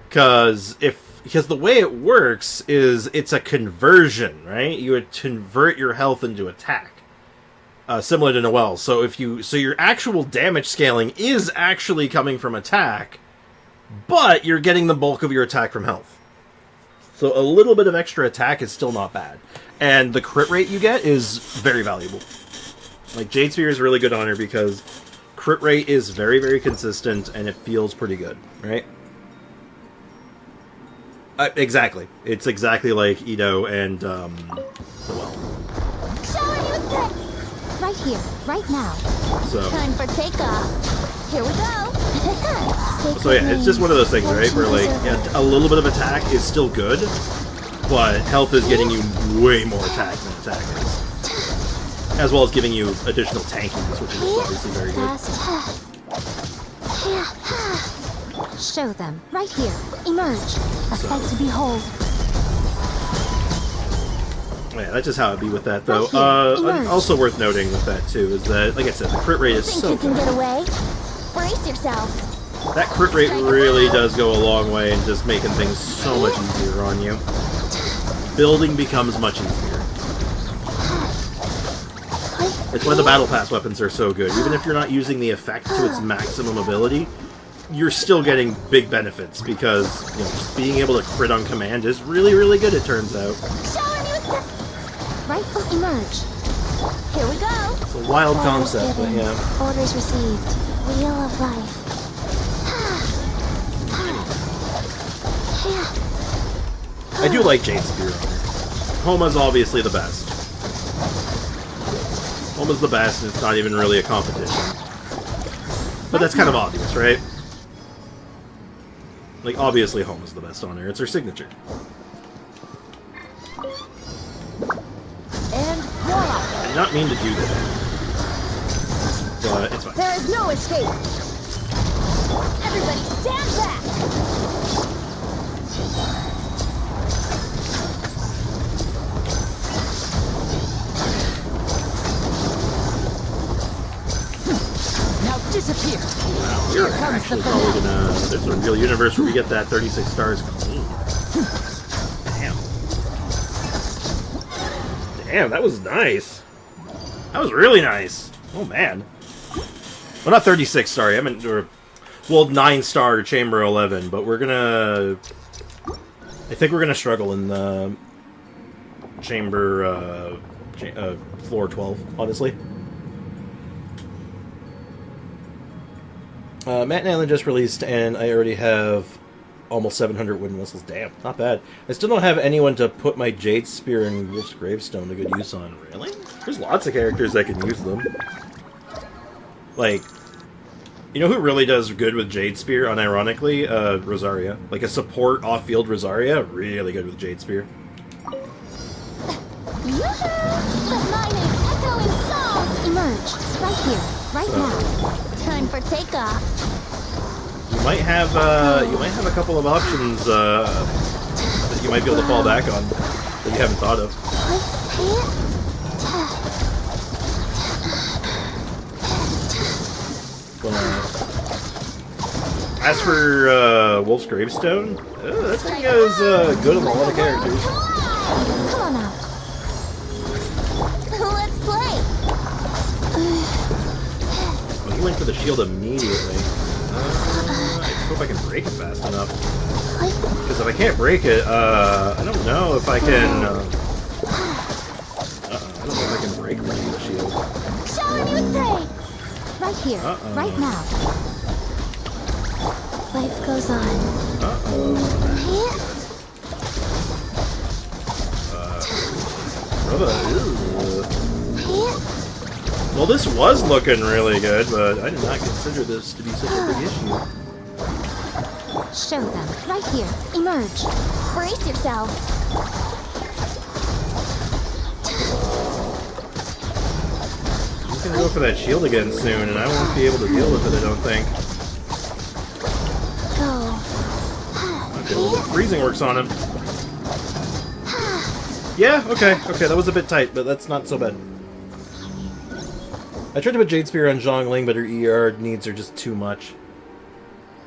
Because the way it works is it's a conversion, right? You would convert your health into attack. Similar to Noelle. So your actual damage scaling is actually coming from attack, but you're getting the bulk of your attack from health. So a little bit of extra attack is still not bad. And the crit rate you get is very valuable. Like, Jade Spear is really good on her because crit rate is very, very consistent and it feels pretty good, right? Exactly. It's exactly like Ito and, Noelle. Right here, right now. So. Time for takeoff. Here we go. So yeah, it's just one of those things, right? Where, like, yeah, a little bit of attack is still good, but health is getting you way more attack than attack is. As well as giving you additional tankiness, which is obviously very good. Show them. Right here. Emerge. A sight to behold. Yeah, that's just how it'd be with that, though. Also worth noting with that, too, is that, like I said, the crit rate is so good. Think you can get away? Brace yourself. That crit rate really does go a long way in just making things so much easier on you. Building becomes much easier. It's why the Battle Pass weapons are so good. Even if you're not using the effect to its maximum ability, you're still getting big benefits, because, you know, just being able to crit on command is really, really good, it turns out. Right foot emerge. Here we go. It's a wild concept, but yeah. Orders received. Wheel of life. I do like Jade Spear on her. Homa's obviously the best. Homa's the best, and it's not even really a competition. But that's kind of obvious, right? Like, obviously Homa's the best on her. It's her signature. And voila! I did not mean to do that. But it's fine. There is no escape! Everybody stand back! Now disappear! Wow, we're actually probably gonna... There's a real universe where we get that 36 stars clean. Damn. Damn, that was nice. That was really nice. Oh, man. Well, not 36, sorry. I meant... Well, 9-star Chamber 11, but we're gonna... I think we're gonna struggle in the... Chamber... floor 12, honestly. Matt and Island just released, and I already have almost 700 wooden whistles. Damn, not bad. I still don't have anyone to put my Jade Spear and Wolf's Gravestone to good use on. Really? There's lots of characters that can use them. Like, you know who really does good with Jade Spear, unironically? Rosaria. Like, a support off-field Rosaria, really good with Jade Spear. Let my name echo in song. Emerge. Right here. Right now. Time for takeoff. You might have a couple of options that you might be able to fall back on that you haven't thought of. As for Wolf's Gravestone, that thing is good on a lot of characters. Come on now. Let's play. Well, he went for the shield immediately. I hope I can break it fast enough. Because if I can't break it, I don't know if I can. I don't know if I can break the shield. Show you thing. Right here. Right now. Life goes on. Well, this was looking really good, but I did not consider this to be such a big issue. Show them. Right here. Emerge. Brace yourself. I'm gonna go for that shield again soon, and I won't be able to deal with it, I don't think. Go. Okay, well, the freezing works on him. Yeah, okay, that was a bit tight, but that's not so bad. I tried to put Jade Spear on Zhongling, but her ER needs are just too much.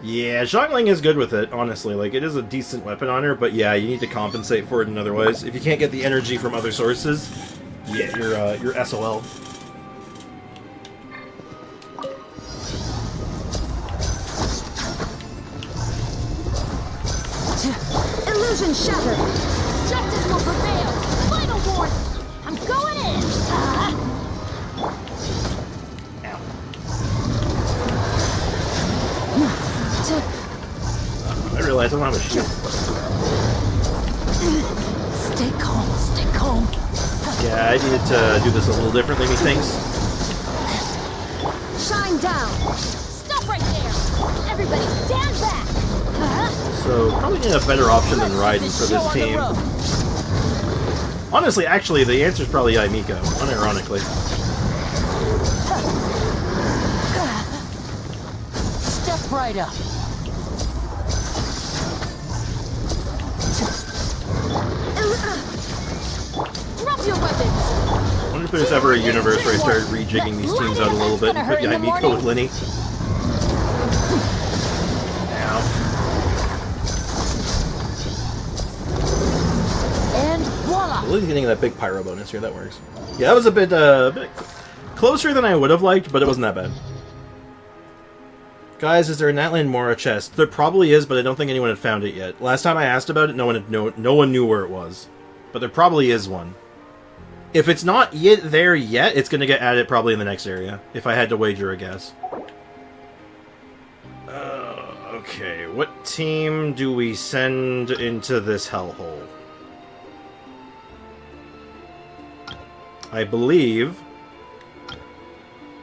Yeah, Zhongling is good with it, honestly. Like, it is a decent weapon on her, but yeah, you need to compensate for it in other ways. If you can't get the energy from other sources, yeah, you're SOL. Illusion shattered. Justice will prevail! Final warning! I'm going in! I realize I don't have a shield. Stay calm, stay calm. Yeah, I needed to do this a little differently, methinks. Shine down. Stop right there! Everybody stand back! So, probably need a better option than Raiden for this team. Honestly, actually, the answer is probably Aimiko, unironically. Step right up. Drop your weapons! I wonder if there's ever a universe where I started rejigging these teams out a little bit and put Aimiko with Linny. Ow. And voila! Linny's getting that big pyro bonus here, that works. Yeah, that was a bit closer than I would have liked, but it wasn't that bad. Guys, is there a Natlan Mora chest? There probably is, but I don't think anyone had found it yet. Last time I asked about it, no one knew where it was. But there probably is one. If it's not there yet, it's going to get added probably in the next area, if I had to wager a guess. Okay, what team do we send into this hellhole? I believe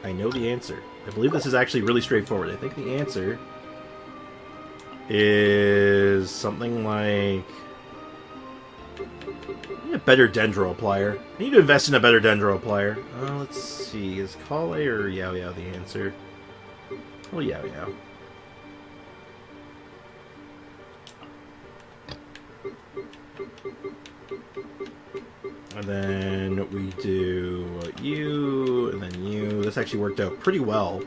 I know the answer. I believe this is actually really straightforward. I think the answer is something like a better Dendro Applier. I need to invest in a better Dendro Applier. Let's see. Is Kale or Yao Yao the answer? Oh, Yao Yao. And then we do you, and then you. This actually worked out pretty well,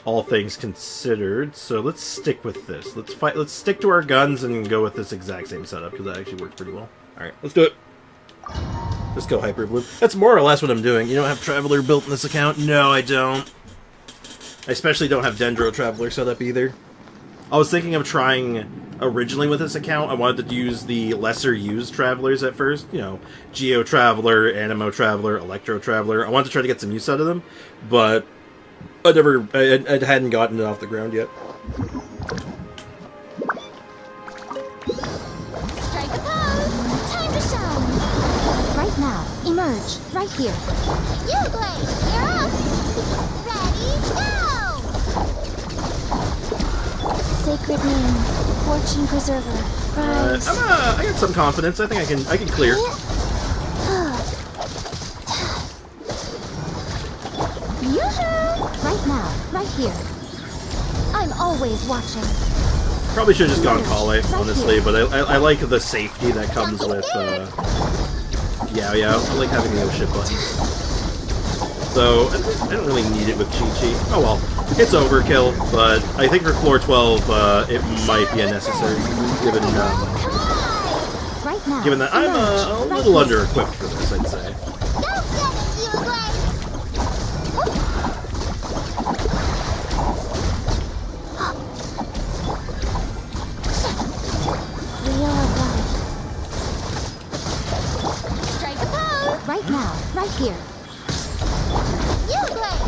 all things considered. So let's stick with this. Let's stick to our guns and go with this exact same setup, because that actually works pretty well. Alright, let's do it. Let's go Hyper Blue. That's more or less what I'm doing. You don't have Traveler built in this account? No, I don't. I especially don't have Dendro Traveler set up either. I was thinking of trying, originally with this account, I wanted to use the lesser used Travelers at first. You know, Geo Traveler, Animo Traveler, Electro Traveler. I wanted to try to get some use out of them, but I hadn't gotten it off the ground yet. Strike a pose. Time to shine. Right now. Emerge. Right here. You, Blade. You're up. Ready, go! Sacred name. Fortune preserver. Rise. I got some confidence. I think I can clear. Yoo-hoo! Right now. Right here. I'm always watching. Probably should have just gone Kale, honestly, but I like the safety that comes with Yao Yao. I like having the oh shit button. So, I don't really need it with Chi-Chi. Oh well, it's overkill, but I think for floor 12, it might be unnecessary, given that I'm a little under-equipped for this, I'd say. Strike a pose! Right now, right here. You play!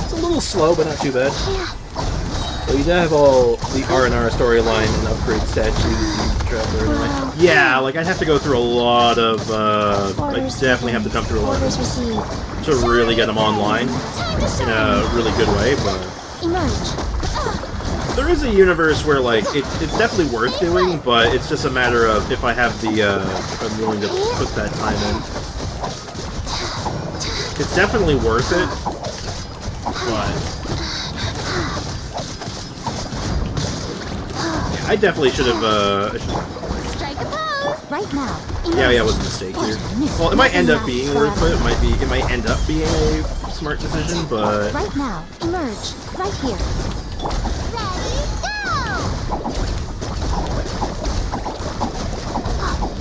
It's a little slow, but not too bad. So you have all the R&R storyline and upgrade statues. Yeah, like I'd have to go through a lot of, I definitely have to jump through a lot of to really get them online in a really good way, but there is a universe where, like, it's definitely worth doing, but it's just a matter of if I have the, if I'm willing to put that time in. It's definitely worth it, but I definitely should have, Strike a pose! Right now. yeah, it was a mistake here. Well, it might end up being worth it. It might end up being a smart decision, but Right now. Emerge. Right here. Ready, go!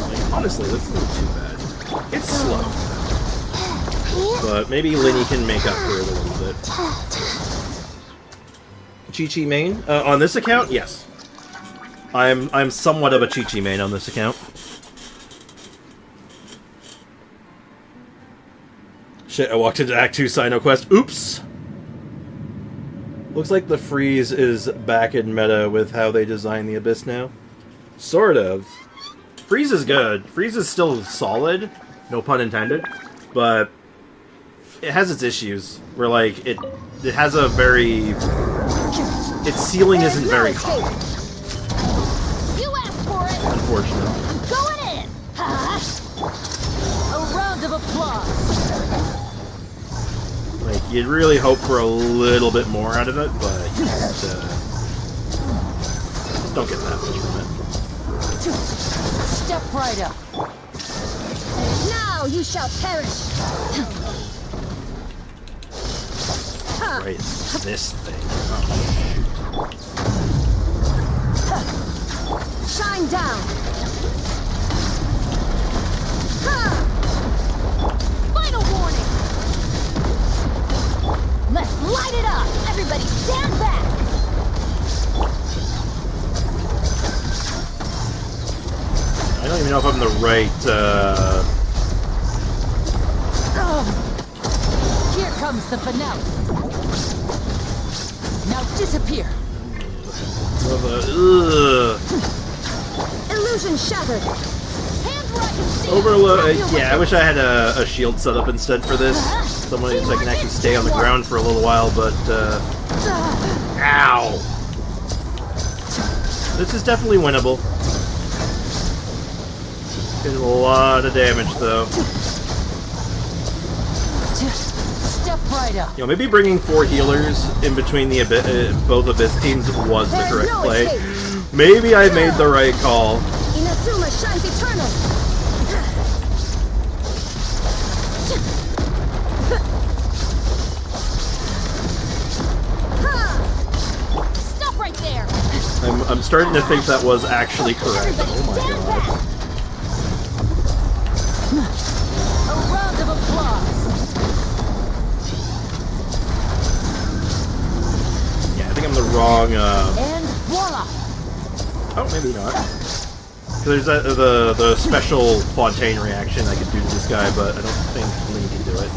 like, honestly, this isn't too bad. It's slow, but maybe Linny can make up for it a little bit. Chi-Chi main on this account, yes. I'm somewhat of a Chi-Chi main on this account. Shit, I walked into Act 2 Sino Quest. Oops! Looks like the freeze is back in meta with how they design the Abyss now. Sort of. Freeze is good. Freeze is still solid, no pun intended, but it has its issues. Where, like, it has a very... Its ceiling isn't very high. You asked for it. Unfortunately. Going in. Huh? A round of applause. Like, you'd really hope for a little bit more out of it, but you just don't get that much from it. Step right up. Now you shall perish. Right, this thing. Oh, Shine down. Final warning. Let's light it up. Everybody stand back. I don't even know if I'm the right, Here comes the finale. Now disappear. Illusion shattered. Hands where I can see. Overload. Yeah, I wish I had a shield set up instead for this. Someone so I can actually stay on the ground for a little while, but, ow! This is definitely winnable. Did a lot of damage, though. Step right up. You know, maybe bringing 4 healers in between the both Abyss teams was the There's correct no play. escape. Maybe I made the right call. Inazuma shines eternal. Stop right there. I'm starting to think that was actually correct. Oh my god. A round of applause. Yeah, I think I'm the wrong, And voila. oh, maybe not. 'Cause there's the special Fontaine reaction I could do to this guy, but I don't think Lee can do it.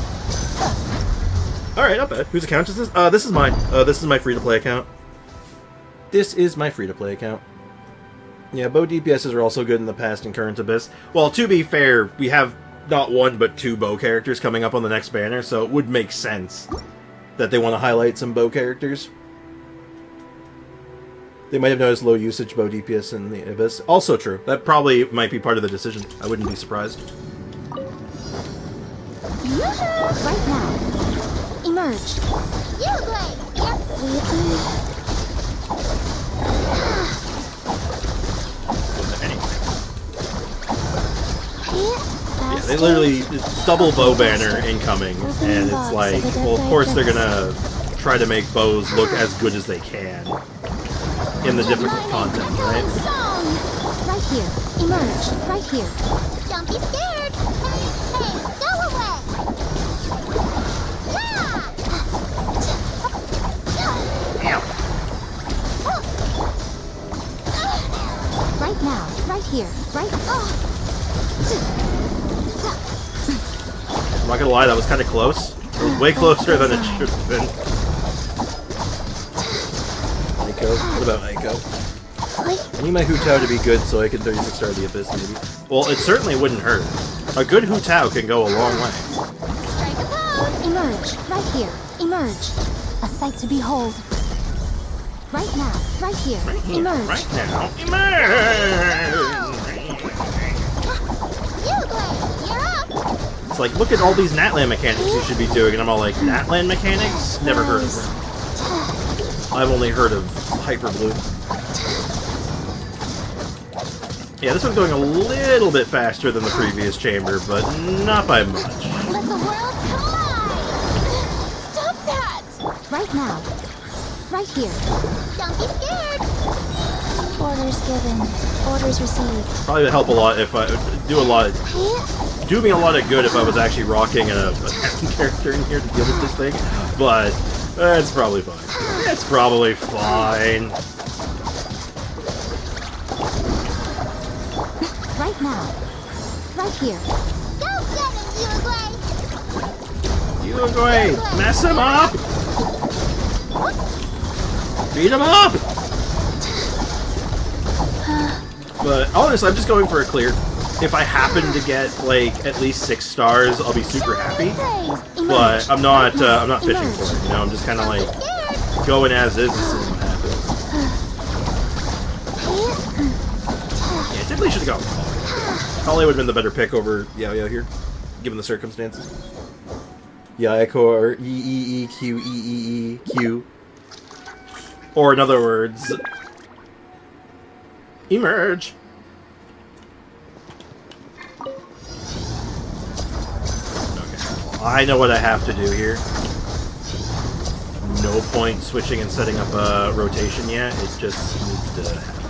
Alright, not bad. Whose account is this? This is mine. This is my free-to-play account. This is my free-to-play account. Yeah, bow DPSs are also good in the past and current Abyss. Well, to be fair, we have not one but 2 bow characters coming up on the next banner, so it would make sense that they want to highlight some bow characters. They might have noticed low usage bow DPS in the Abyss. Also true. That probably might be part of the decision. I wouldn't be surprised. Right now. Emerge. You play. Yeah, they literally, it's double bow banner incoming, and it's like, well, of course they're gonna try to make bows look as good as they can in the difficult content, right? Right here. Emerge. Right here. Don't be scared. Hey, go away. Right now. Right here. Right. I'm not gonna lie, that was kind of close. It was way closer than it should have been. Aiko? What about Aiko? I need my Hu Tao to be good so I can 36 star the Abyss, maybe. Well, it certainly wouldn't hurt. A good Hu Tao can go a long way. Strike a pose. Emerge. Right here. Emerge. A sight to behold. Right now. Right here. Emerge. Right now. Emerge! It's like, look at all these Natlan mechanics you should be doing, and I'm all like, Natlan mechanics? Never heard of them. I've only heard of Hyper Blue. Yeah, this one's going a little bit faster than the previous chamber, but not by much. Let the world collide! Stop that! Right now. Right here. Don't be scared! Orders given. Orders received. Probably would help a lot if I do me a lot of good if I was actually rocking a captain character in here to deal with this thing, but it's probably fine. It's probably fine. Right now. Right here. Go get him, Uruguay! Mess him up! Beat him up! But honestly, I'm just going for a clear. If I happen to get like at least 6 stars, I'll be super happy. But I'm not fishing for it. You know, I'm just kind of like going as is and seeing what happens. Yeah, definitely should have gone with Holly. Holly would have been the better pick over Ayaya here, given the circumstances. Ayaka or E-E-E-Q-E-E-E-Q. Or in other words, emerge. Okay, I know what I have to do here. No point switching and setting up a rotation yet. It just needs to happen.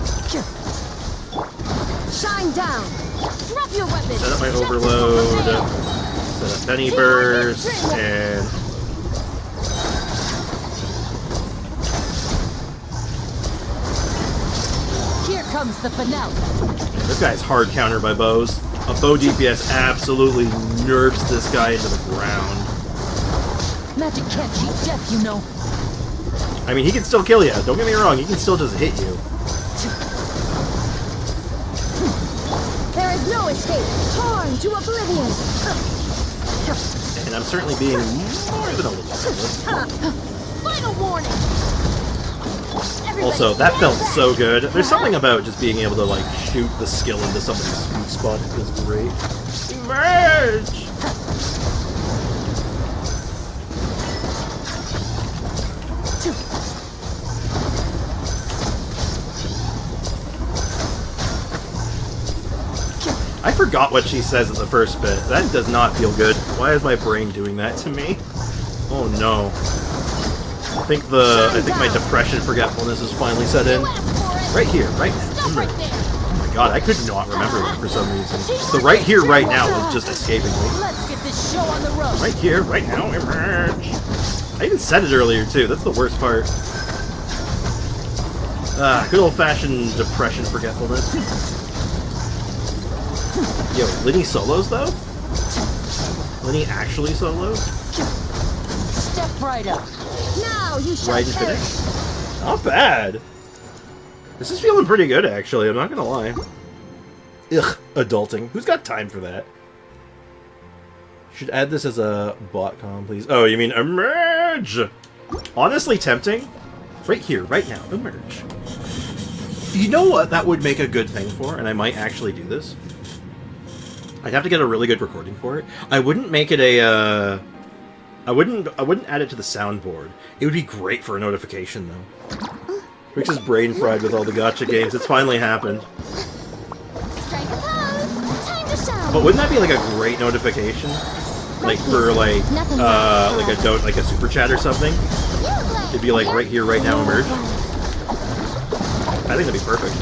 Shine down. Drop your weapon. Set up my overload. Set up Penny Burst and. Here comes the finale. This guy's hard counter by bows. A bow DPS absolutely nerfs this guy into the ground. Magic can't cheat death, you know. I mean, he can still kill you. Don't get me wrong. He can still just hit you. There is no escape. Torn to oblivion. And I'm certainly being more than a little reckless. Final warning. Also, that felt so good. There's something about just being able to, like, shoot the skill into somebody's sweet spot. It feels great. Emerge! I forgot what she says in the first bit. That does not feel good. Why is my brain doing that to me? Oh no. I think my depression forgetfulness has finally set in. Right here, right now. Emerge. Oh my god, I could not remember that for some reason. The right here, right now was just escaping me. Let's get this show on the road. Right here, right now, emerge. I even said it earlier too. That's the worst part. Good old-fashioned depression forgetfulness. Yo, Linny solos though? Linny actually solos? Step right up. Now you shall Ride and perish. finish? Not bad. This is feeling pretty good, actually. I'm not gonna lie. Ugh, adulting. Who's got time for that? Should add this as a bot com, please. Oh, you mean emerge? Honestly tempting. Right here, right now, emerge. You know what that would make a good thing for, and I might actually do this? I'd have to get a really good recording for it. I wouldn't make it a, I wouldn't add it to the soundboard. It would be great for a notification, though. Rick's is brain fried with all the gacha games. It's finally happened. Strike a pose. Time to shine. But wouldn't that be like a great notification? Like for like a super chat or something? It'd be like right here, right now, emerge. I think that'd be perfect.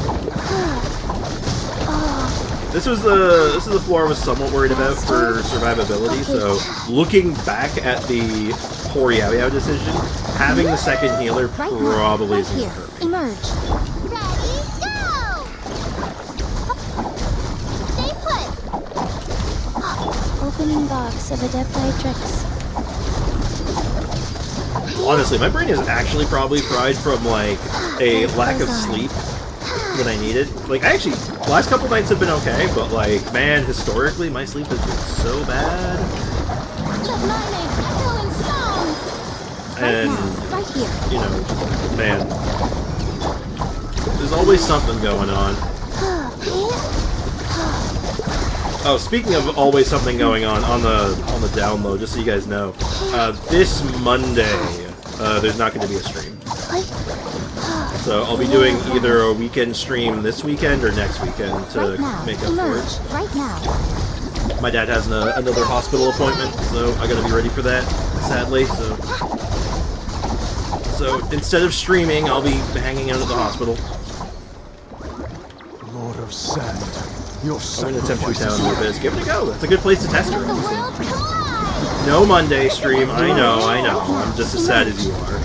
This is the floor I was somewhat worried about for survivability. So looking back at the poor Yao decision, having the second healer probably isn't going to hurt me. Emerge. Ready, go! Stay put. Opening box of Adepti Tricks. Honestly, my brain is actually probably fried from like a lack of sleep when I need it. Like, actually, the last couple nights have been okay, but like, man, historically, my sleep has been so bad. Let my name echo in song. And, Right here. you know, man, there's always something going on. Oh, speaking of always something going on the download, just so you guys know, this Monday, there's not going to be a stream. So I'll be doing either a weekend stream this weekend or next weekend to make up for it. Right now. My dad has another hospital appointment, so I gotta be ready for that, sadly. So instead of streaming, I'll be hanging out at the hospital. Lord of Sand, your I'm gonna attempt to town sacrifice. with this. Give it a go. That's a good place to test her. The world collide! No Monday stream. I know. I'm just as sad as you are.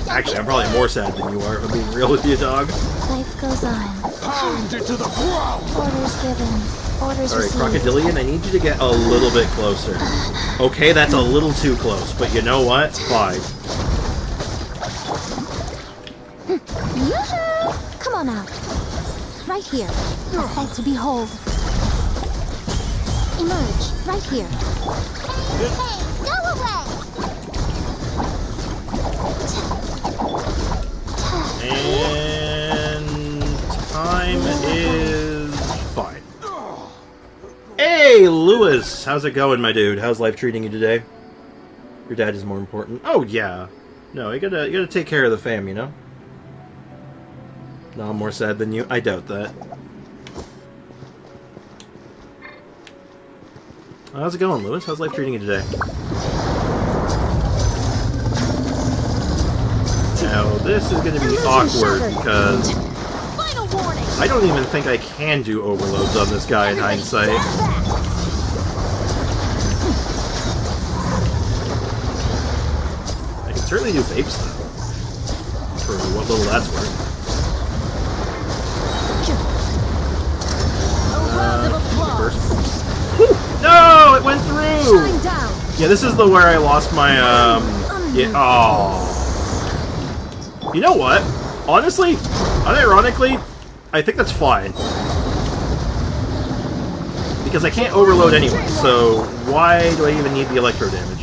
Actually, I'm probably more sad than you are, if I'm being real with you, dog. Life goes on. Pound it to the ground! Orders given. Orders Alright, received. Crocodilian, I need you to get a little bit closer. Okay, that's a little too close, but you know what? Fine. Yoo-hoo! Come on out. Right here. A sight to behold. Emerge. Right here. Hey, go away! And time is fine. Hey, Lewis! How's it going, my dude? How's life treating you today? Your dad is more important. Oh, yeah. No, you gotta take care of the fam, you know? No, I'm more sad than you. I doubt that. How's it going, Lewis? How's life treating you today? Now, this is gonna be awkward because Final warning! I don't even think I can do overloads on this guy in hindsight. I can certainly do vapes though. For what little that's worth. A round of applause. First. No! It went through! Shine down. Yeah, this is the where I lost my, yeah, oh. You know what? Honestly, unironically, I think that's fine. Because I can't overload anyway, so why do I even need the electro damage?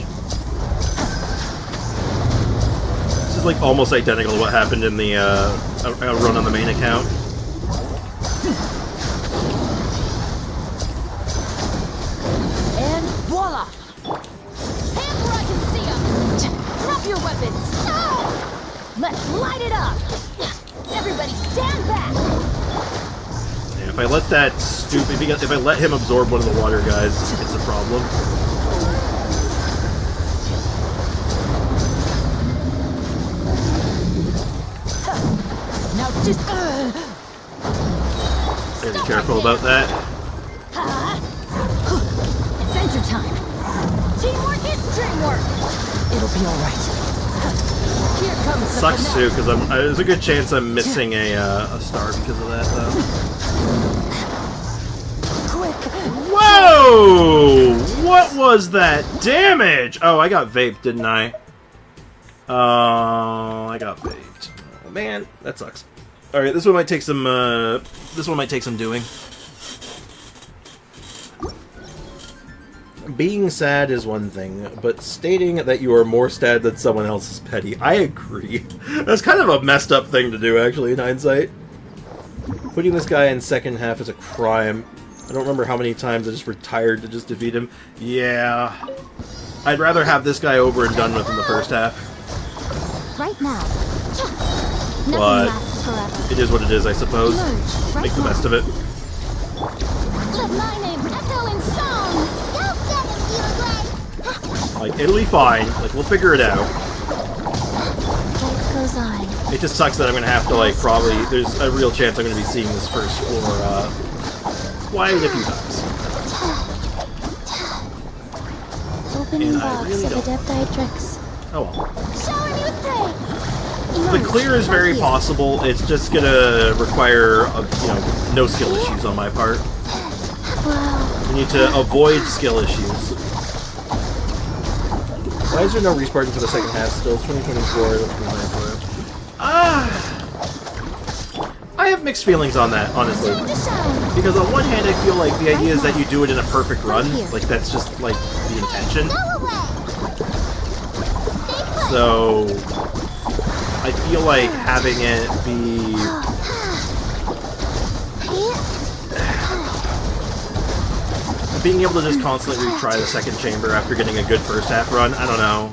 This is like almost identical to what happened in the run on the main account. And voila! Hands where I can see them! Drop your weapons! Let's light it up! Everybody stand back! Yeah, if I let that stupid, if I let him absorb one of the water guys, it's a problem. Now just... Gotta be careful about that. Adventure time! Teamwork is dreamwork! It'll be alright. Here comes the Sucks finale. too, because there's a good chance I'm missing a star because of that, though. Quick! Whoa! What was that damage? Oh, I got vaped, didn't I? Oh, I got vaped. Oh, man, that sucks. All right, this one might take some. This one might take some doing. Being sad is one thing, but stating that you are more sad than someone else is petty. I agree. That's kind of a messed up thing to do, actually, in hindsight. Putting this guy in second half is a crime. I don't remember how many times I just retired to just defeat him. Yeah. I'd rather have this guy over and done with in the first half. Right now. Nothing But lasts forever. it is what it is, I suppose. Emerge. Right Make the now. best of it. Let my name echo in song. Don't get it, you great. Like, it'll be fine. Like, we'll figure it out. Life goes on. It just sucks that I'm gonna have to, like, probably... There's a real chance I'm gonna be seeing this first floor, quite a few times. Opening And I box really of don't. Adeptitrix. Oh well. Show new thing. The clear is very possible. It's just gonna require, no skill issues on my part. Wow. We need to avoid skill issues. Why is there no restart into the second half still? It's 2024. I have mixed feelings on that, honestly. Time to shine. Because on one hand, I feel like the idea is that you do it in a perfect run. Like, that's just, like, the intention. Go away. So, I feel like having it be... Being able to just constantly retry the second chamber after getting a good first half run, I don't know.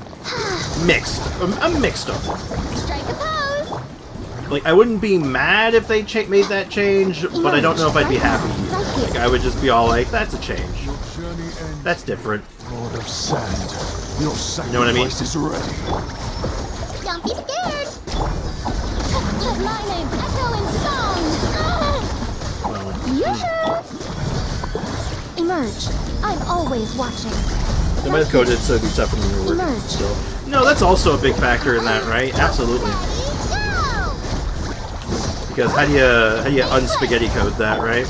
mixed. I'm mixed on it. Strike a pose. Like, I wouldn't be mad if they made that change, but I don't know if I'd be happy either. Like, I would just be all like, that's a change. Your journey ends, That's different. Lord of Sand. Your sacrifice know what I mean? is ready. Don't be scared. Let my name echo in song. Well, Yoo-hoo! Emerge. I'm always watching. they might have coded so it'd be tougher than you were working Emerge. still. No, that's also a big factor in that, right? Absolutely. Ready, go! Because how do you unspaghetti code that, right?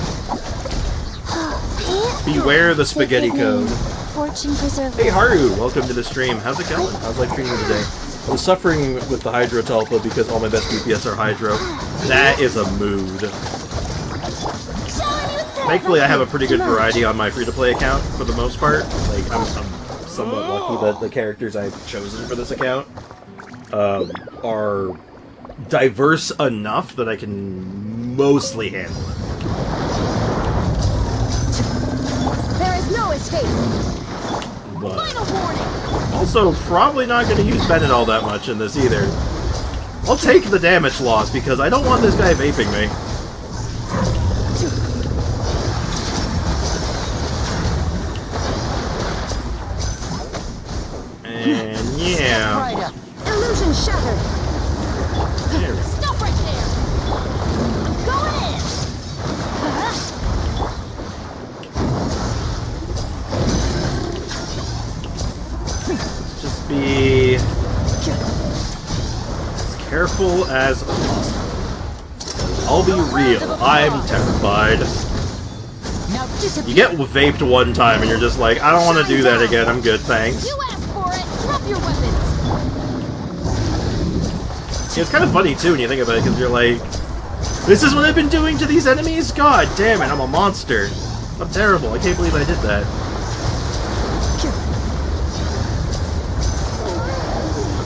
Beware the spaghetti code. Fortune preserver. Hey Haru, welcome to the stream. How's it going? How's life treating you today? I'm suffering with the Hydro Tulpa because all my best DPS are Hydro. That is a mood. Thankfully, I have a pretty good variety on my free-to-play account for the most part. Like, I'm somewhat lucky that the characters I've chosen for this account are diverse enough that I can mostly handle it. There is no escape. But Final warning. also, probably not going to use Bennett all that much in this either. I'll take the damage loss because I don't want this guy vaping me. And yeah. Right up. Illusion shattered. There we go. Stop right there. I'm going in. Just be as careful as possible. I'll be real, I'm terrified. Now disappear. You get vaped one time and you're just like, I don't want to do that again, I'm good, thanks. You asked for it. Drop your weapons. It's kind of funny too when you think about it, because you're like, this is what I've been doing to these enemies? God damn it, I'm a monster. I'm terrible, I can't believe I did that.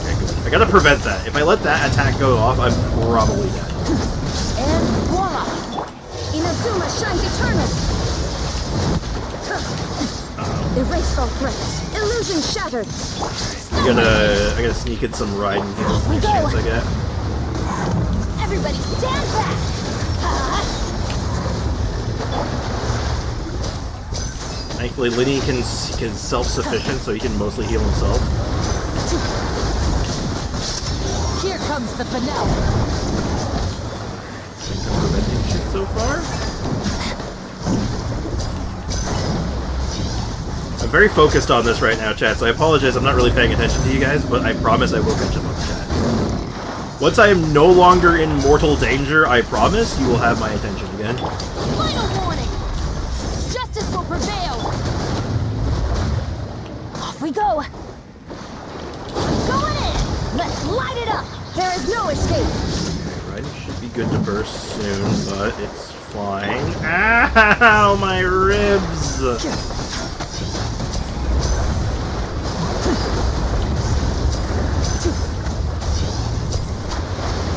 Okay, good. I gotta prevent that. If I let that attack go off, I'm probably dead. And voila! Inazuma shines eternal! Erase all threats. Illusion shattered! I gotta sneak in some riding here. We go. Chance I get. Everybody stand back. Thankfully, Linny can self-sufficient, so he can mostly heal himself. Here comes the finale. I think I'm preventing shit so far. I'm very focused on this right now, chat, so I apologize. I'm not really paying attention to you guys, but I promise I will catch up on the chat. Once I am no longer in mortal danger, I promise you will have my attention again. Final warning. Justice will prevail. Off we go. Going in. Let's light it up. There is no escape! Right, it should be good to burst soon, but it's fine. Ow, my ribs!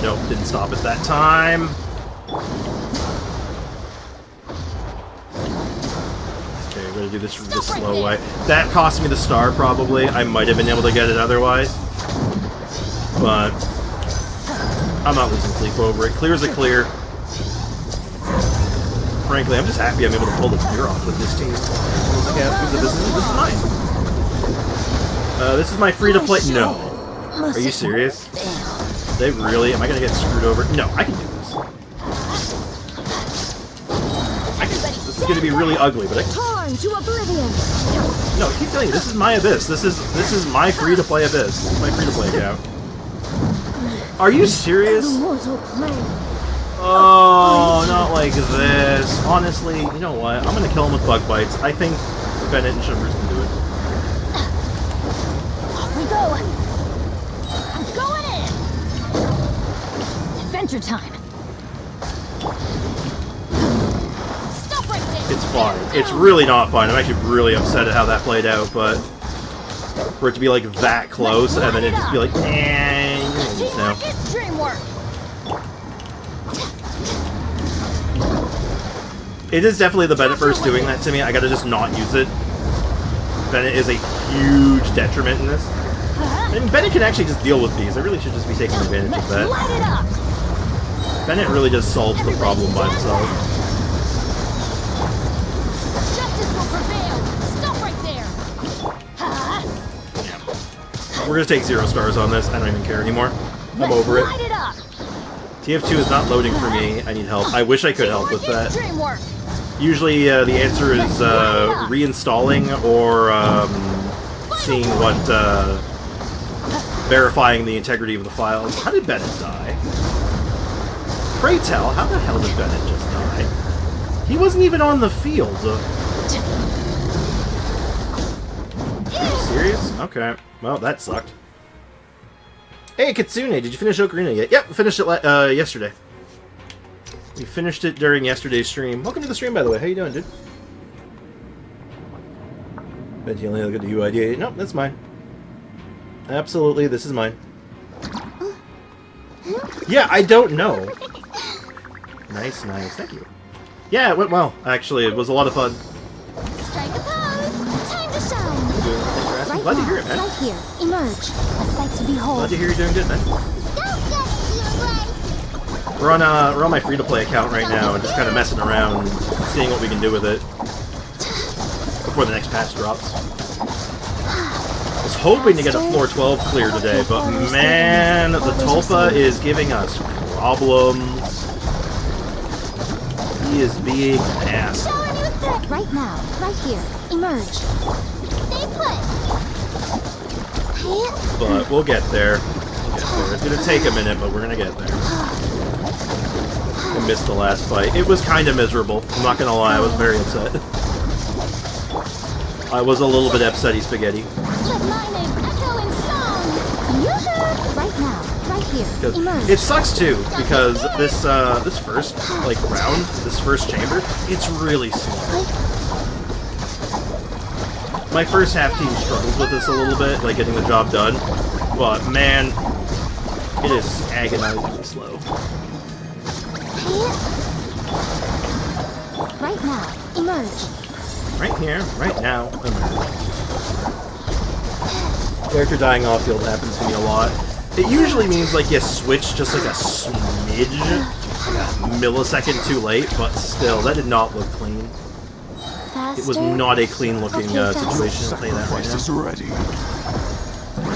Nope, didn't stop at that time. Okay, we're gonna do this the slow way. That cost me the star, probably. I might have been able to get it otherwise. But I'm not losing sleep over it. Clear as a clear. Frankly, I'm just happy I'm able to pull the clear off with this team. This is mine. This is my free-to-play. No. Are you serious? They really? Am I gonna get screwed over? No, I can do this. This is gonna be really ugly, but I can. Torn to oblivion! No, I keep telling you, this is my abyss. This is my free-to-play abyss. This is my free-to-play account. Are you serious? Mortal plane! Oh, not like this. Honestly, you know what? I'm gonna kill him with bug bites. I think Bennett and Shimmers can do it. Off we go. I'm going in. Adventure time. Stop right there. It's fine. It's really not fine. I'm actually really upset at how that played out, but for it to be like that close and then it just be like, eh, you're gonna lose now. Teamwork is dreamwork. It is definitely the Bennett burst doing that to me. I gotta just not use it. Bennett is a huge detriment in this. And Bennett can actually just deal with these. I really should just be taking advantage of that. Light it up. Bennett really just solves the problem by himself. Justice will prevail. Stop right there. We're gonna take 0 stars on this. I don't even care anymore. I'm over it. Light it up. TF2 is not loading for me. I need help. I wish I could help with that. Dreamwork. Usually the answer is reinstalling or seeing what, verifying the integrity of the files. How did Bennett die? Pray tell, how the hell did Bennett just die? He wasn't even on the field. Are you serious? Okay. Well, that sucked. Hey, Kitsune, did you finish Ocarina yet? Yep, finished it yesterday. We finished it during yesterday's stream. Welcome to the stream, by the way. How you doing, dude? Bet you only look at the UID. Nope, that's mine. Absolutely, this is mine. Yeah, I don't know. Nice, nice. Thank you. Yeah, it went well. Actually, it was a lot of fun. Strike a pose. Time to shine. Thanks for asking. Glad to hear it, man. Right here. Emerge. A sight to behold. Glad to hear you're doing good, man. Don't get it, We're on my free-to-play account right now and just kind of messing around, seeing what we can do with it before the next patch drops. I was hoping to get a floor 12 clear today, but man, the Tulpa is giving us problems. He is being an ass. Show a new threat. Right now. Right here. Emerge. Stay put. But we'll get there. We'll get there. It's gonna take a minute, but we're gonna get there. I missed the last fight. It was kind of miserable. I'm not gonna lie, I was very upset. I was a little bit upsetty spaghetti. Let my name echo in song. Yoo-hoo. Right now. Right here. Emerge. It sucks too, because this first round, this first chamber, it's really slow. My first half team struggles with this a little bit, like getting the job done, but man, it is agonizingly slow. Right now. Emerge. Right here, right now, emerge. Character dying off field happens to me a lot. It usually means like you switch just like a smidge, like a millisecond too late, but still, that did not look clean. Faster. It was not a clean looking situation, I'll tell you that right Sacrifice is now. ready. Let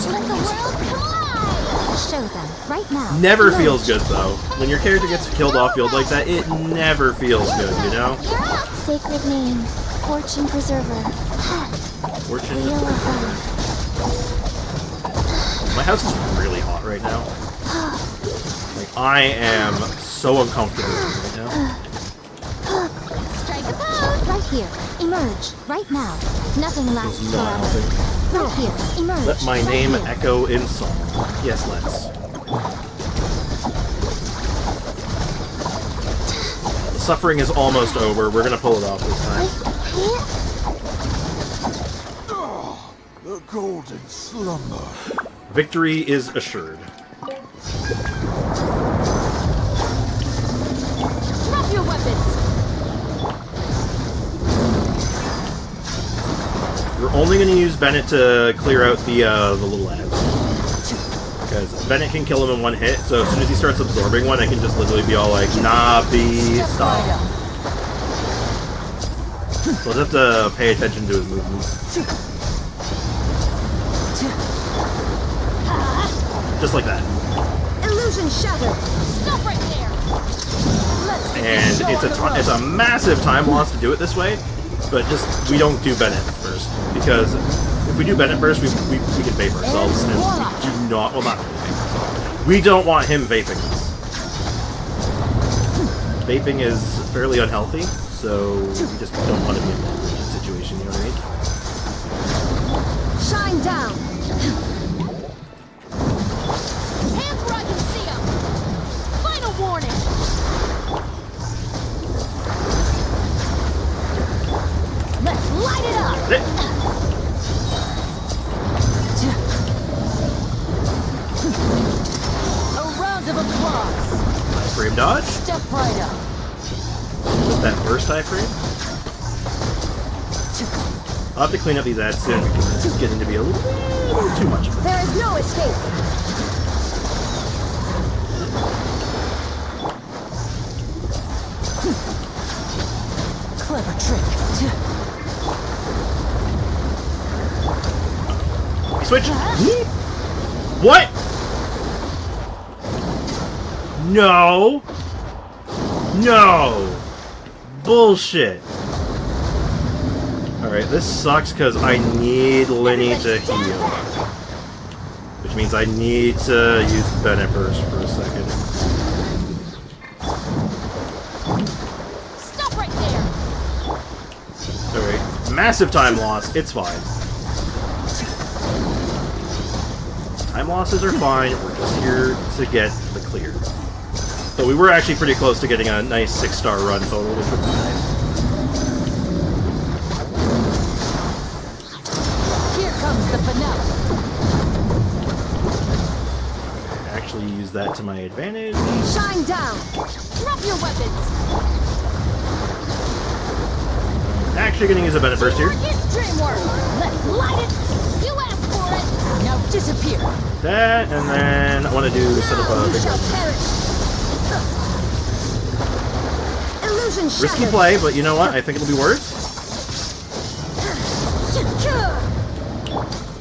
the world collide. Show them. Right now. Never Emerge. feels good though. When your character gets killed off field like that, it never feels good, you know? Sacred name. Fortune preserver. Fortune. Wheel of life. My house is really hot right now. Like, I am so uncomfortable right now. Strike a pose. Right here. Emerge. Right now. Nothing lasts It's not forever. helping. Right here. Emerge. Let my Right name here. echo in song. Yes, let's. The suffering is almost over. We're gonna pull it off this time. The golden slumber. Victory is assured. Drop your weapons. We're only going to use Bennett to clear out the little ads. Because Bennett can kill him in one hit, so as soon as he starts absorbing one, I can just literally be all like, nah, B, stop. So I'll have to pay attention to his movements. Just like that. Illusion shattered. Stop right there. And it's a massive time loss to do it this way, but just, we don't do Bennett first. Because if we do Bennett first, we can vape ourselves, and we do not, well, not really vape ourselves. We don't want him vaping us. Vaping is fairly unhealthy, so we just don't want to be in that situation, you know what I mean? Shine down. Hands where I can see them. Final warning. Let's light it up. A round of applause. High frame dodge. Step right up. With that first high frame. I'll have to clean up these ads soon because it's getting to be a little too much. There is no escape. Clever trick. Switch! What? No! No! Bullshit! Alright, this sucks because I need Lenny to heal. Which means I need to use Bennett Burst for a second. Stop right there. Alright, massive time loss, it's fine. Time losses are fine, we're just here to get the clear. But we were actually pretty close to getting a nice 6-star run total, which would be nice. Here comes the finale. Actually use that to my advantage. Shine down. Drop your weapons. Actually gonna use a Bennett Burst here. It's dream work. Let's light it. You asked for it. Now disappear. That, and then I want to do set up a You big shall one. perish. Illusion Risky shattered. play, but you know what? I think it'll be worth.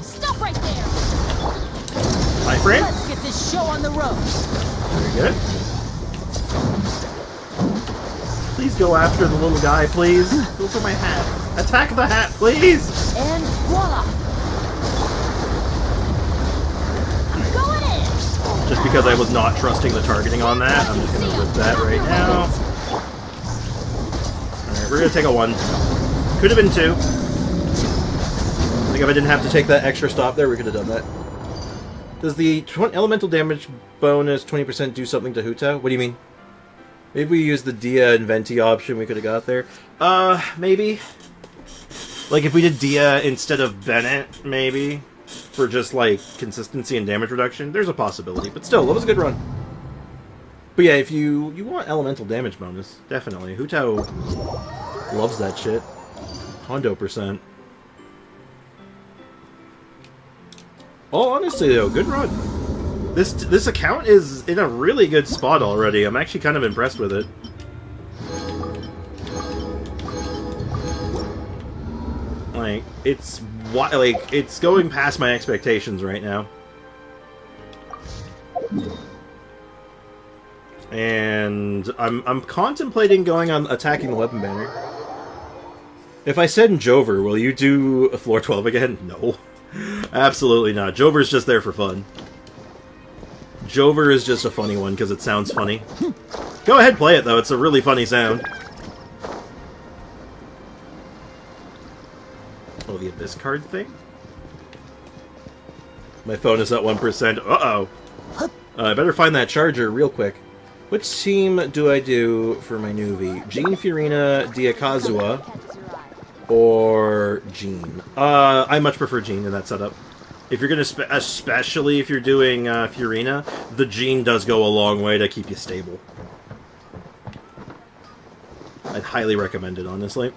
Stop right there. High frame. Let's get this show on the road. Very good. Please go after the little guy, please. Go for my hat. Attack the hat, please. And voila. Going in. Just because I was not trusting the targeting on that, I'm just gonna rip that right now. Alright, we're gonna take a 1. Could have been 2. I think if I didn't have to take that extra stop there, we could have done that. Does the elemental damage bonus 20% do something to Huta? What do you mean? Maybe we use the Dia and Venti option we could have got there. Maybe. Like if we did Dia instead of Bennett, maybe. For just like consistency and damage reduction. There's a possibility, but still, that was a good run. But yeah, if you want elemental damage bonus, definitely. Hutao loves that shit. Hondo%. Oh, honestly though, good run. This account is in a really good spot already. I'm actually kind of impressed with it. Like it's going past my expectations right now. And I'm contemplating going on attacking the weapon banner. If I send Jover, will you do a floor 12 again? No. Absolutely not. Jover's just there for fun. Jover is just a funny one because it sounds funny. Go ahead, play it though. It's a really funny sound. Oh, the Abyss card thing? My phone is at 1%. Uh-oh. I better find that charger real quick. Which team do I do for my new V? Jean, Fiorina, Diakazua, or Jean? I much prefer Jean in that setup. If you're gonna, especially if you're doing Fiorina, the Jean does go a long way to keep you stable. I'd highly recommend it, honestly.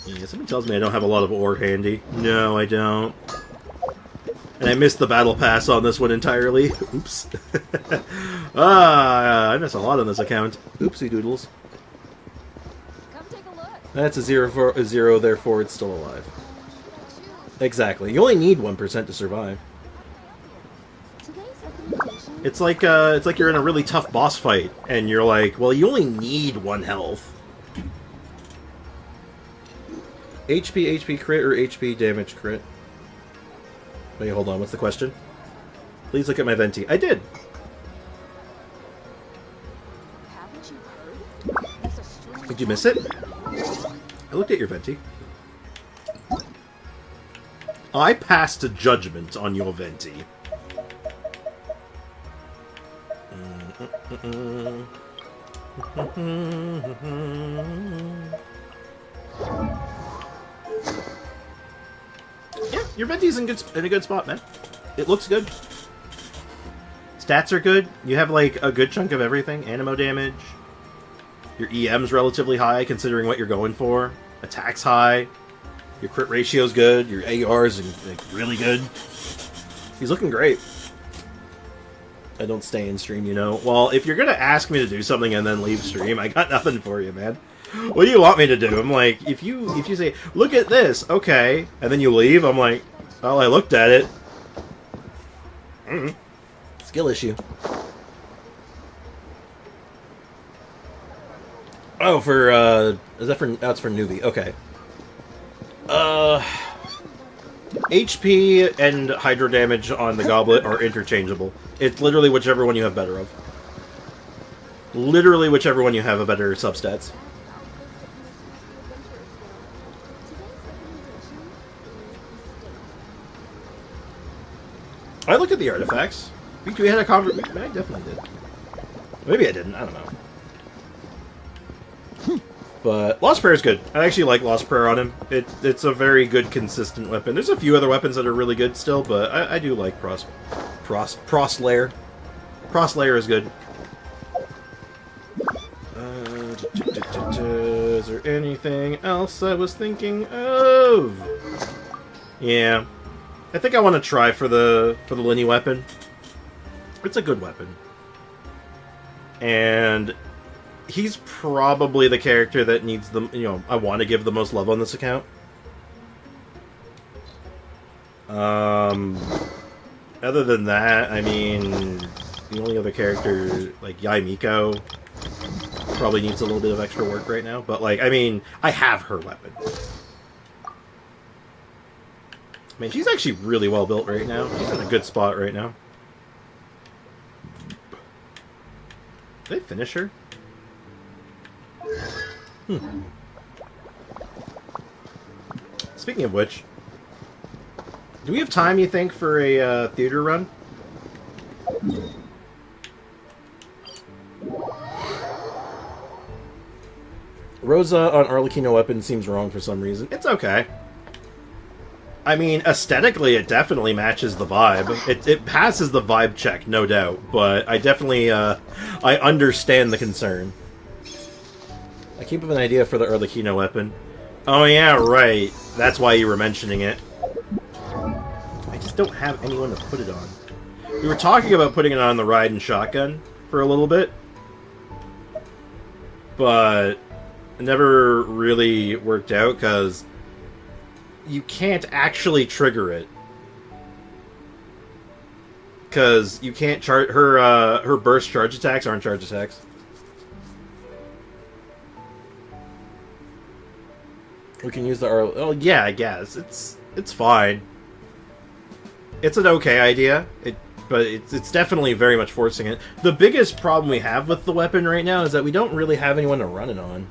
Yeah, somebody tells me I don't have a lot of ore handy. No, I don't. And I missed the battle pass on this one entirely. Oops. I miss a lot on this account. Oopsie doodles. Come take a look. That's a 0, therefore it's still alive. Exactly. You only need 1% to survive. It's like you're in a really tough boss fight, and you're like, well, you only need 1 health. HP crit or HP damage crit? Wait, hold on. What's the question? Please look at my Venti. I did. Haven't you heard? There's a strange Did you miss it? I looked at your Venti. I passed a judgment on your Venti. Yeah, your Venti's in a good spot, man. It looks good. Stats are good. You have, like, a good chunk of everything. Animo damage. Your EM's relatively high, considering what you're going for. Attack's high. Your crit ratio's good. Your AR's like, really good. He's looking great. I don't stay in stream, you know. Well, if you're gonna ask me to do something and then leave stream, I got nothing for you, man. What do you want me to do? I'm like, if you say, look at this, okay, and then you leave, I'm like, well, I looked at it. Skill issue. Oh, for, is that for, that's for newbie, okay. HP and hydro damage on the goblet are interchangeable. It's literally whichever one you have better of. Literally whichever one you have a better substats. I looked at the artifacts. We had a conversation. I definitely did. Maybe I didn't. I don't know. But Lost Prayer is good. I actually like Lost Prayer on him. It's a very good, consistent weapon. There's a few other weapons that are really good still, but I do like Proslayer. Proslayer is good. Is there anything else I was thinking of? Yeah. I think I want to try for the Linny weapon. It's a good weapon. And he's probably the character that needs the, you know, I want to give the most love on this account. Other than that, I mean, the only other character, like Yai Miko, probably needs a little bit of extra work right now. But, like, I mean, I have her weapon. I mean, she's actually really well built right now. She's in a good spot right now. Did I finish her? Speaking of which, do we have time, you think, for a theater run? Rosa on Arlecchino weapon seems wrong for some reason. It's okay. I mean, aesthetically, it definitely matches the vibe. It passes the vibe check, no doubt. But I definitely, I understand the concern. I keep up an idea for the Arlecchino weapon. Oh yeah, right. That's why you were mentioning it. I just don't have anyone to put it on. We were talking about putting it on the ride and shotgun for a little bit. But it never really worked out because you can't actually trigger it. Because you can't charge her burst charge attacks aren't charge attacks. We can use the R. Oh yeah, I guess it's fine. It's an okay idea. But it's definitely very much forcing it. The biggest problem we have with the weapon right now is that we don't really have anyone to run it on.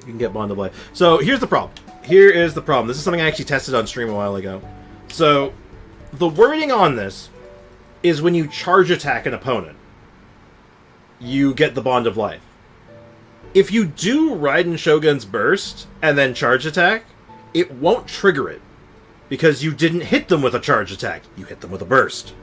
You can get Bond of Life. So here's the problem. Here is the problem. This is something I actually tested on stream a while ago. So the wording on this is when you charge attack an opponent, you get the Bond of Life. If you do Raiden Shogun's burst and then charge attack, it won't trigger it. Because you didn't hit them with a charge attack. You hit them with a burst.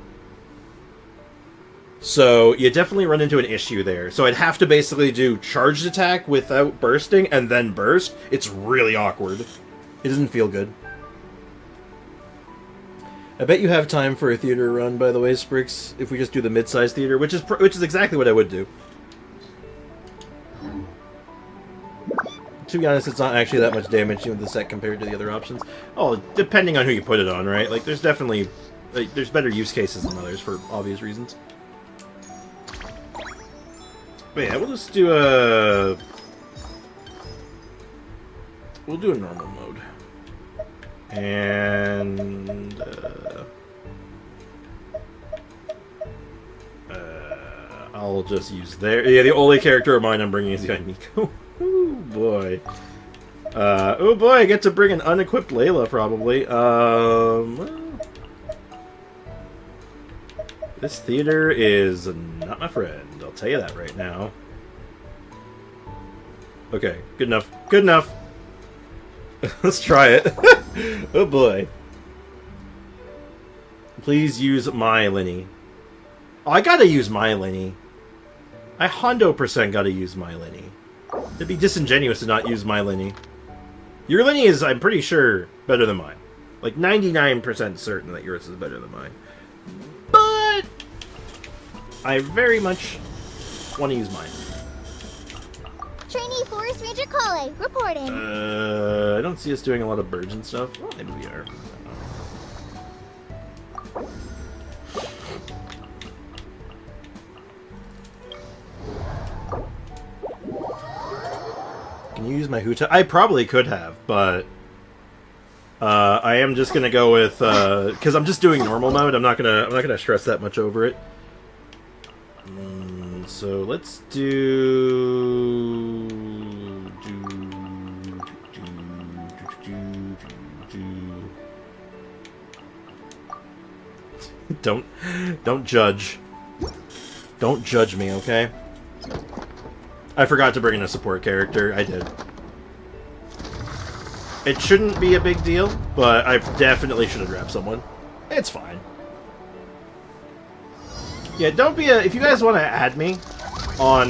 So you definitely run into an issue there. So I'd have to basically do charged attack without bursting and then burst. It's really awkward. It doesn't feel good. I bet you have time for a theater run, by the way, Sprix, if we just do the mid-size theater, which is exactly what I would do. To be honest, it's not actually that much damage with the set compared to the other options. Oh, depending on who you put it on, right? Like, there's definitely... Like, there's better use cases than others for obvious reasons. But yeah, we'll just do a... We'll do a normal mode. And... I'll just use there. Yeah, the only character of mine I'm bringing is Yai Miko. Oh boy. Oh boy, I get to bring an unequipped Layla, probably. This theater is not my friend, I'll tell you that right now. Okay, good enough. Good enough! Let's try it. Oh boy. Please use my Linny. Oh, I gotta use my Linny. I hundo% gotta use my Linny. It'd be disingenuous to not use my Linny. Your Linny is, I'm pretty sure, better than mine. Like, 99% certain that yours is better than mine. But I very much want to use mine. Trainee Forest Ranger Kale, reporting. I don't see us doing a lot of birds and stuff. Well, maybe we are. Can you use my Huta? I probably could have, but I am just gonna go with because I'm just doing normal mode. I'm not gonna stress that much over it. So let's do. Don't judge. Don't judge me, okay? I forgot to bring in a support character. I did. It shouldn't be a big deal, but I definitely should have grabbed someone. It's fine. Yeah, don't be a... If you guys want to add me on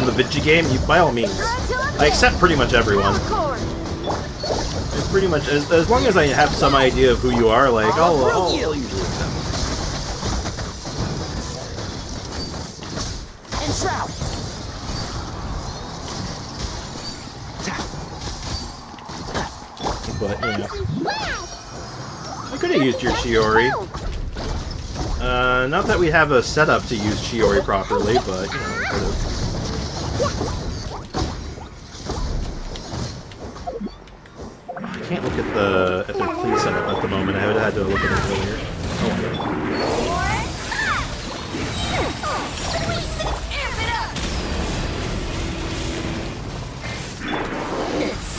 the Vigi game, by all means. I accept pretty much everyone. It's pretty much... As long as I have some idea of who you are, like, I'll usually accept. But, you know. I could have used your Shiori. Not that we have a setup to use Shiori properly, but, you know, could have. I can't look at their plea setup at the moment. I would have had to look at it earlier. Oh,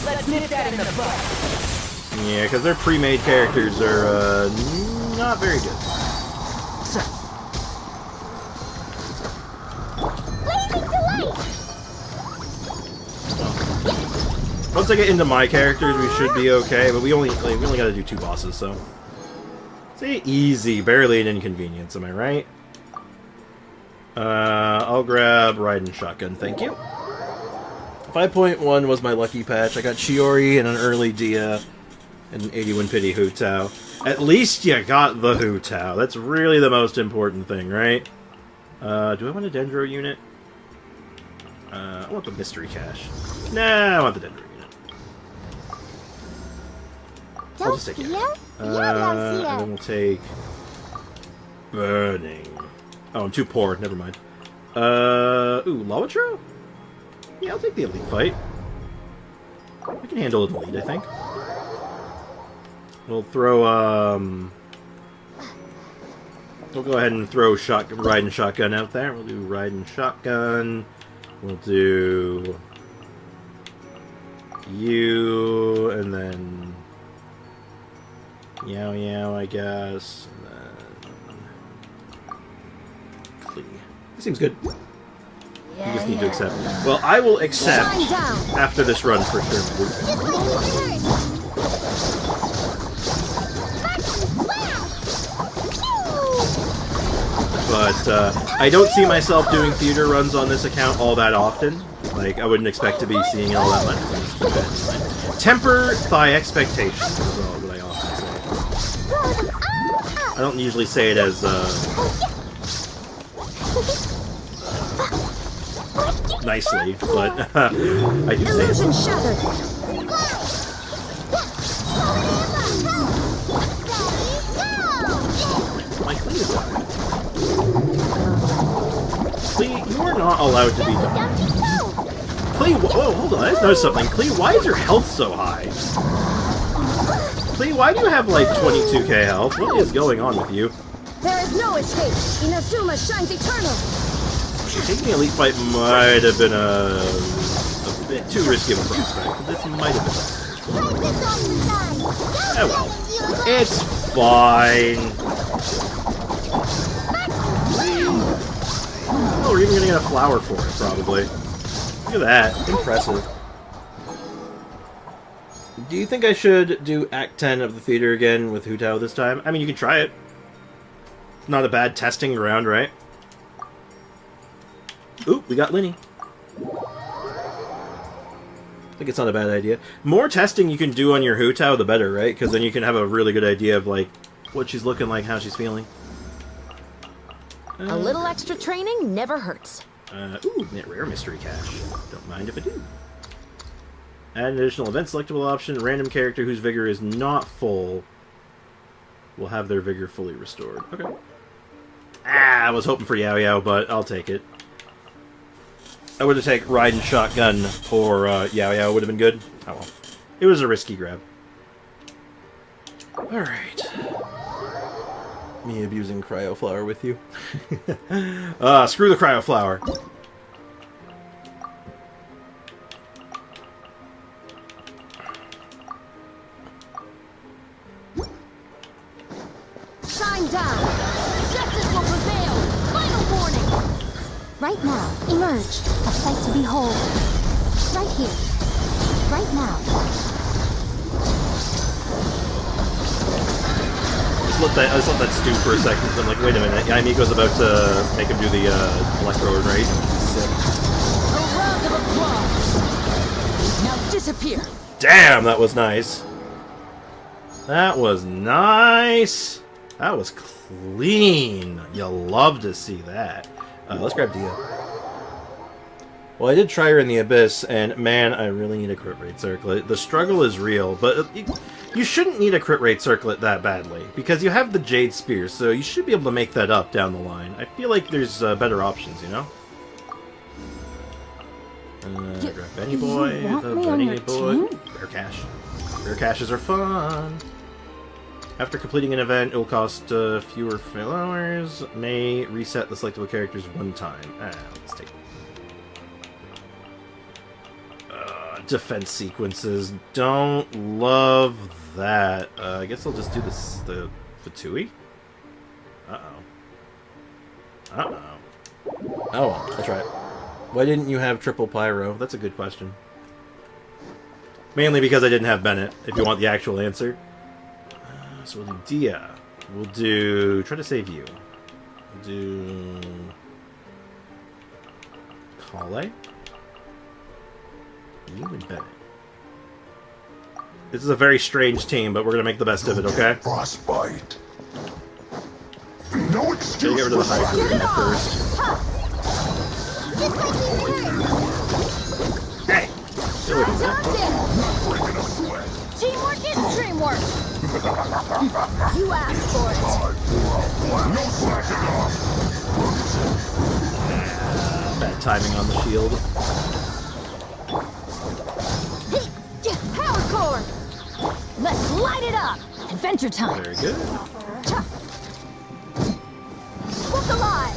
Let's nip that in the butt. yeah, because their pre-made characters are not very good. Once I get into my characters, we should be okay. But we only got to do 2 bosses, so say easy, barely an inconvenience. Am I right? I'll grab Raiden Shotgun, thank you. 5.1 was my lucky patch. I got Shiori and an early Dia and an 81 pity Hu Tao. At least you got the Hu Tao. That's really the most important thing, right? Do I want a Dendro unit? I want the mystery cache. Nah, I want the Dendro unit. I'll just take it. And then we'll take Burning. Oh, I'm too poor. Never mind. Ooh, Lawatro? Yeah, I'll take the elite fight. We can handle an elite, I think. We'll throw, we'll go ahead and throw Raiden Shotgun out there. We'll do Raiden Shotgun. We'll do you, and then Yow Yow, I guess. And then Klee. This seems good. You just need to accept. Well, I will accept after this run for sure. But I don't see myself doing theater runs on this account all that often. Like, I wouldn't expect to be seeing it all that much. Temper thy expectations is all that I often say. I don't usually say it as nicely, but I do say it. My Klee is done. Klee, you are not allowed to be done. Klee, whoa, hold on, I just noticed something. Klee, why is your health so high? Klee, why do you have like 22k health? What is going on with you? There is no escape. Inazuma shines eternal. Taking the elite fight might have been a bit too risky of a prospect. This might have been. Oh well. It's fine. Oh, we're even gonna get a flower for it, probably. Look at that. Impressive. Do you think I should do Act 10 of the theater again with Hu Tao this time? I mean, you can try it. Not a bad testing ground, right? Ooh, we got Linny. I think it's not a bad idea. More testing you can do on your Hu Tao, the better, right? Because then you can have a really good idea of, like, what she's looking like, how she's feeling. A little extra training never hurts. Ooh, rare mystery cache. Don't mind if I do. Add an additional event selectable option. Random character whose vigor is not full will have their vigor fully restored. Okay. Ah, I was hoping for Yao Yao, but I'll take it. I would have taken Riding Shotgun or Yao Yao would have been good. Oh well. It was a risky grab. Alright. Me abusing Cryo Flower with you. Screw the Cryo Flower. Shine down! Justice will prevail! Final warning! Right now, emerge. A sight to behold. Right here. Right now. I just let that stew for a second. I'm like, wait a minute. Yaimiko's about to make him do the electrode, right? Sick. A round of applause! Now disappear! Damn, that was nice. That was nice. That was clean. You'll love to see that. Let's grab Dia. Well, I did try her in the Abyss, and man, I really need a crit rate circlet. The struggle is real, but you shouldn't need a crit rate circlet that badly, because you have the Jade Spear, so you should be able to make that up down the line. I feel like there's better options, you know? Grab Benny Boy, the Benny Boy. Rare cache. Rare caches are fun. After completing an event, it will cost fewer followers. May reset the selectable characters one time. Let's take defense sequences. Don't love that. I guess I'll just do this. The Fatui. Oh well, I'll try it. Why didn't you have triple pyro? That's a good question. Mainly because I didn't have Bennett. If you want the actual answer. So we'll do Dia. We'll do... Try to save you. We'll do... Kale? You and Bennett. This is a very strange team, but we're going to make the best of it, okay? Frostbite. No Gotta excuse get rid of the high for at first. Hey! Get away from that. Teamwork is dreamwork! You asked for it! No slacking off. Bad timing on the shield. Power core! Let's light it up! Adventure time! Very good. Look alive!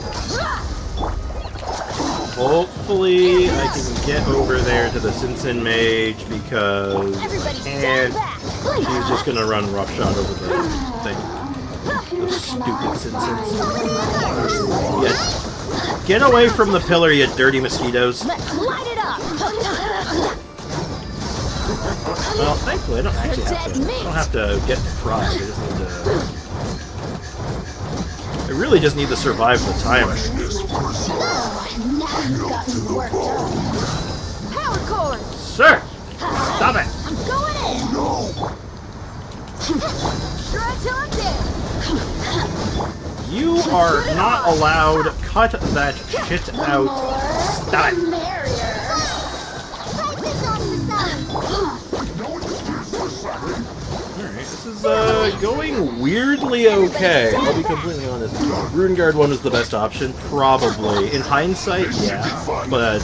Hopefully, I can get over there to the Sinsin Mage because Everybody I stand can't. back! She's just gonna run roughshod over the thing. The stupid Sinsins. Yeah. Get away from the pillar, you dirty mosquitoes. Let's light it up! Well, thankfully, I don't actually have to get fried. I just need to. I really just need to survive the timer. Power core! Sir! Stop it! I'm going in! Try till I'm dead! You are not allowed. Cut that shit out. Stop it. Alright, this is going weirdly okay. I'll be completely honest. Rune Guard 1 was the best option, probably. In hindsight, yeah. But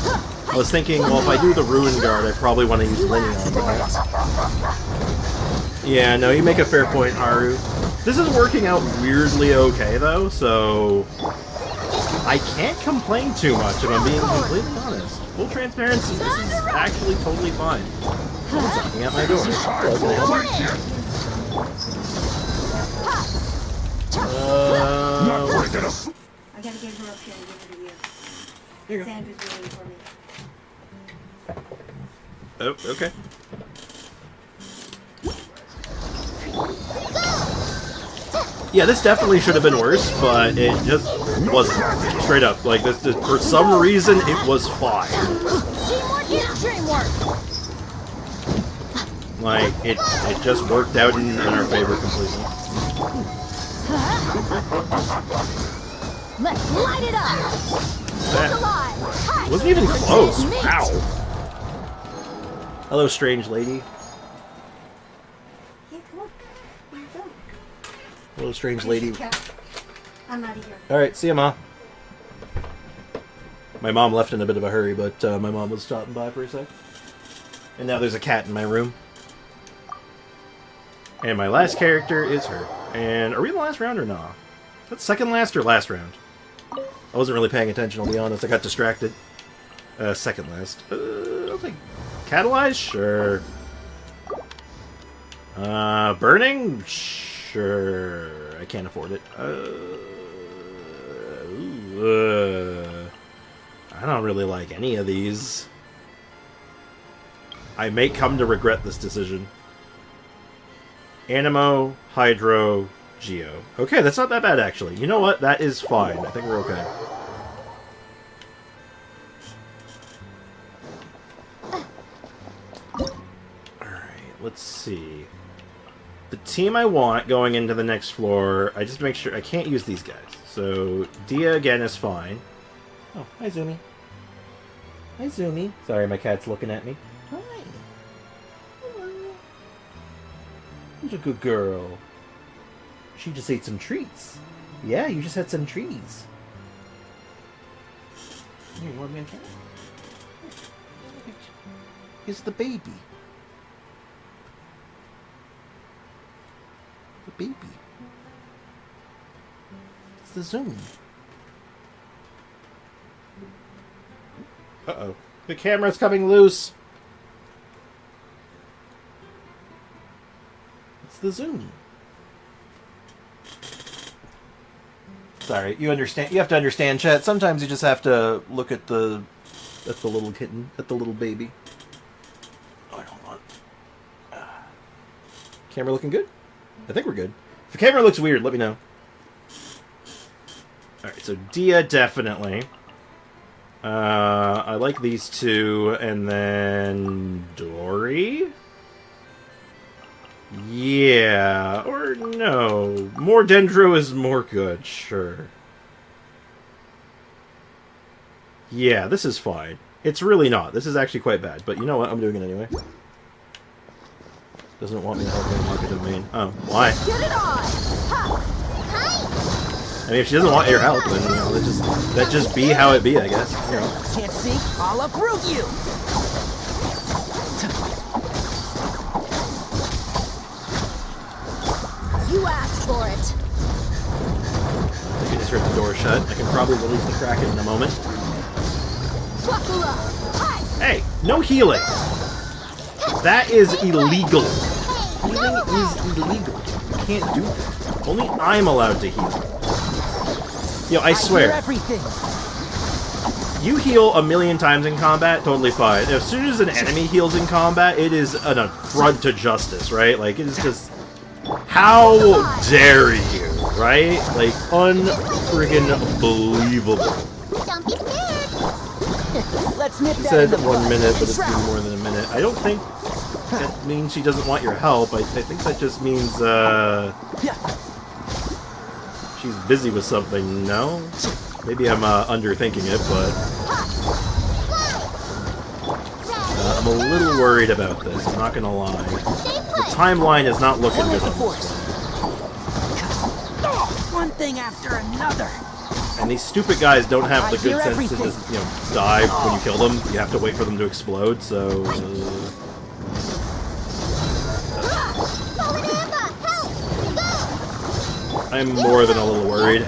I was thinking, well, if I do the Rune Guard, I probably want to use Linny on that. Yeah, no, you make a fair point, Haru. This is working out weirdly okay, though, so I can't complain too much if I'm being completely honest. Full transparency, this is actually totally fine. Someone's knocking at my door. Hello, can I help you? I gotta get her up here and give her to you. Here you go. Sandra's waiting for me. Oh, okay. Yeah, this definitely should have been worse, but it just wasn't. Straight up. Like, this, for some reason, it was fine. Teamwork is dreamwork. Like, it just worked out in our favor completely. Let's light it up. Look alive. Hi. Wasn't even close. Meet. Wow. Hello, strange lady. Hey, come on. Where you going? Hello, strange lady. I'm out of here. Alright, see ya, Ma. My mom left in a bit of a hurry, but my mom was stopping by for a sec. And now there's a cat in my room. And my last character is her. And are we in the last round or not? Is that second last or last round? I wasn't really paying attention, I'll be honest. I got distracted. Second last. I'll take Catalyze? Sure. Burning? Sure. I can't afford it. I don't really like any of these. I may come to regret this decision. Animo, Hydro, Geo. Okay, that's not that bad, actually. You know what? That is fine. I think we're okay. Alright, let's see. The team I want going into the next floor, I just make sure... I can't use these guys. So, Dia again is fine. Oh, hi, Zumi. Hi, Zumi. Sorry, my cat's looking at me. Hi. Hello. Who's a good girl? She just ate some treats. Yeah, you just had some treats. Here, you want me on camera? Here's the baby. The baby. It's the Zoom. Uh-oh. The camera's coming loose. It's the Zoom. Sorry, you understand. You have to understand, chat. Sometimes you just have to look at the little kitten, at the little baby. Oh, I don't want. Camera looking good? I think we're good. If the camera looks weird, let me know. Alright, so Dia, definitely. I like these two, and then... Dory? Yeah, or no. More Dendro is more good, sure. Yeah, this is fine. It's really not. This is actually quite bad, but you know what? I'm doing it anyway. Doesn't want me to help me market domain. Oh, why? Get it on. Ha. I mean, if she doesn't want your help, then, you know, that just be how it be, I guess. You know. Can't see? I'll uproot you! You asked for it. I can just rip the door shut. I can probably release the Kraken in a moment. Buckle up. Hi. Hey, no healing! That is illegal. Healing is illegal. You can't do that. Only I'm allowed to heal. Yo, I swear. Everything. You heal a million times in combat, totally fine. As soon as an enemy heals in combat, it is an affront to justice, right? Like, it is just... How dare you, right? Like, unfriggin' believable. Don't be scared. Let's nip She that said in the 1 bud. minute, but it's been more than a minute. I don't think that means she doesn't want your help. I think that just means, she's busy with something, no? Maybe I'm, underthinking it, but... I'm a little worried about this, I'm not gonna lie. The timeline is not looking good on this one. One thing after another. And these stupid guys don't have the I good hear sense to everything. just, you know, die when you kill them. You have to wait for them to explode, so... I'm more than a little worried.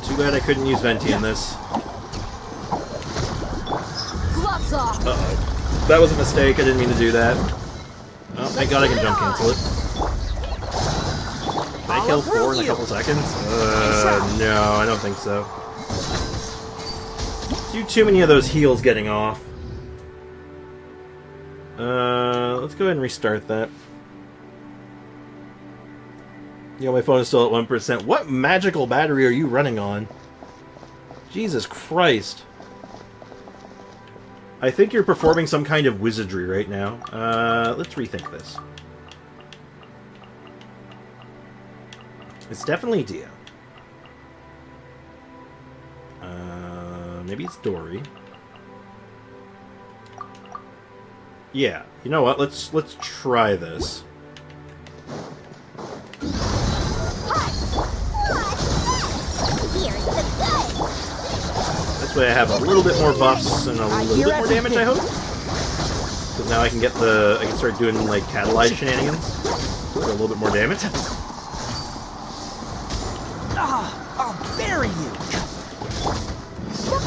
Too bad I couldn't use Venti in this. Gloves off. Uh-oh. That was a mistake, I didn't mean to do that. Oh, thank god I can jump cancel it. Can I kill 4 in a couple seconds? No, I don't think so. Too many of those heals getting off. Let's go ahead and restart that. You know, my phone is still at 1%. What magical battery are you running on? Jesus Christ. I think you're performing some kind of wizardry right now. Let's rethink this. It's definitely Dia. Maybe it's Dory. Yeah, you know what? Let's try this. This way I have a little bit more buffs and a little bit more damage, I hope. Because now I can start doing like catalyze shenanigans for a little bit more damage. I'll bury you.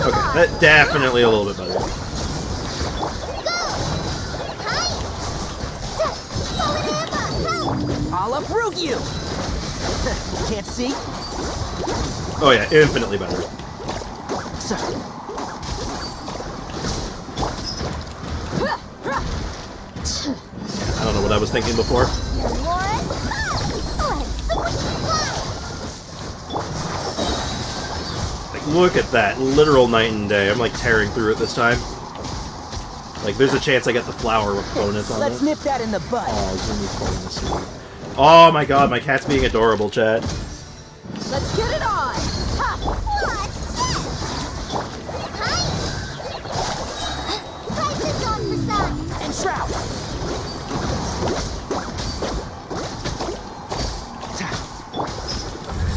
Okay, that definitely a little bit better. I'll uproot you. Can't see? Oh yeah, infinitely better. So. I don't know what I was thinking before. Like, look at that. Literal night and day. I'm like tearing through it this time. Like, there's a chance I get the flower bonus on Let's this. nip that in the bud. Oh, Zimmy's falling asleep. Oh my god, my cat's being adorable, chat. Let's get it on! Ha! And shroud.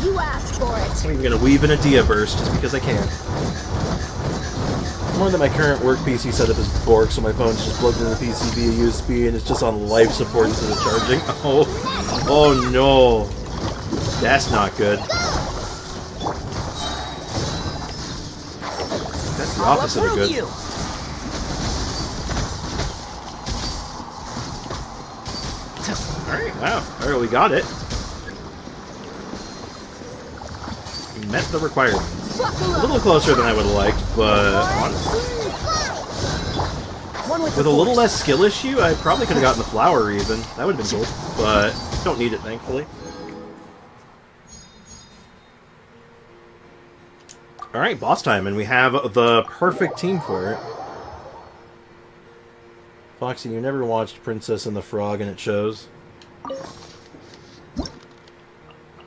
You asked for it. I'm even gonna weave in a Dia burst just because I can. More than my current work PC setup is Borg, so my phone's just plugged into the PC via USB and it's just on life support instead of charging. Oh no. That's not good. That's the opposite of good. You. Alright, wow. Alright, we got it. We met the requirements. A little closer than I would have liked, but honestly, with a little less skill issue, I probably could have gotten the flower even. That would have been cool, but don't need it, thankfully. Alright, boss time, and we have the perfect team for it. Foxy, you never watched Princess and the Frog, and it shows.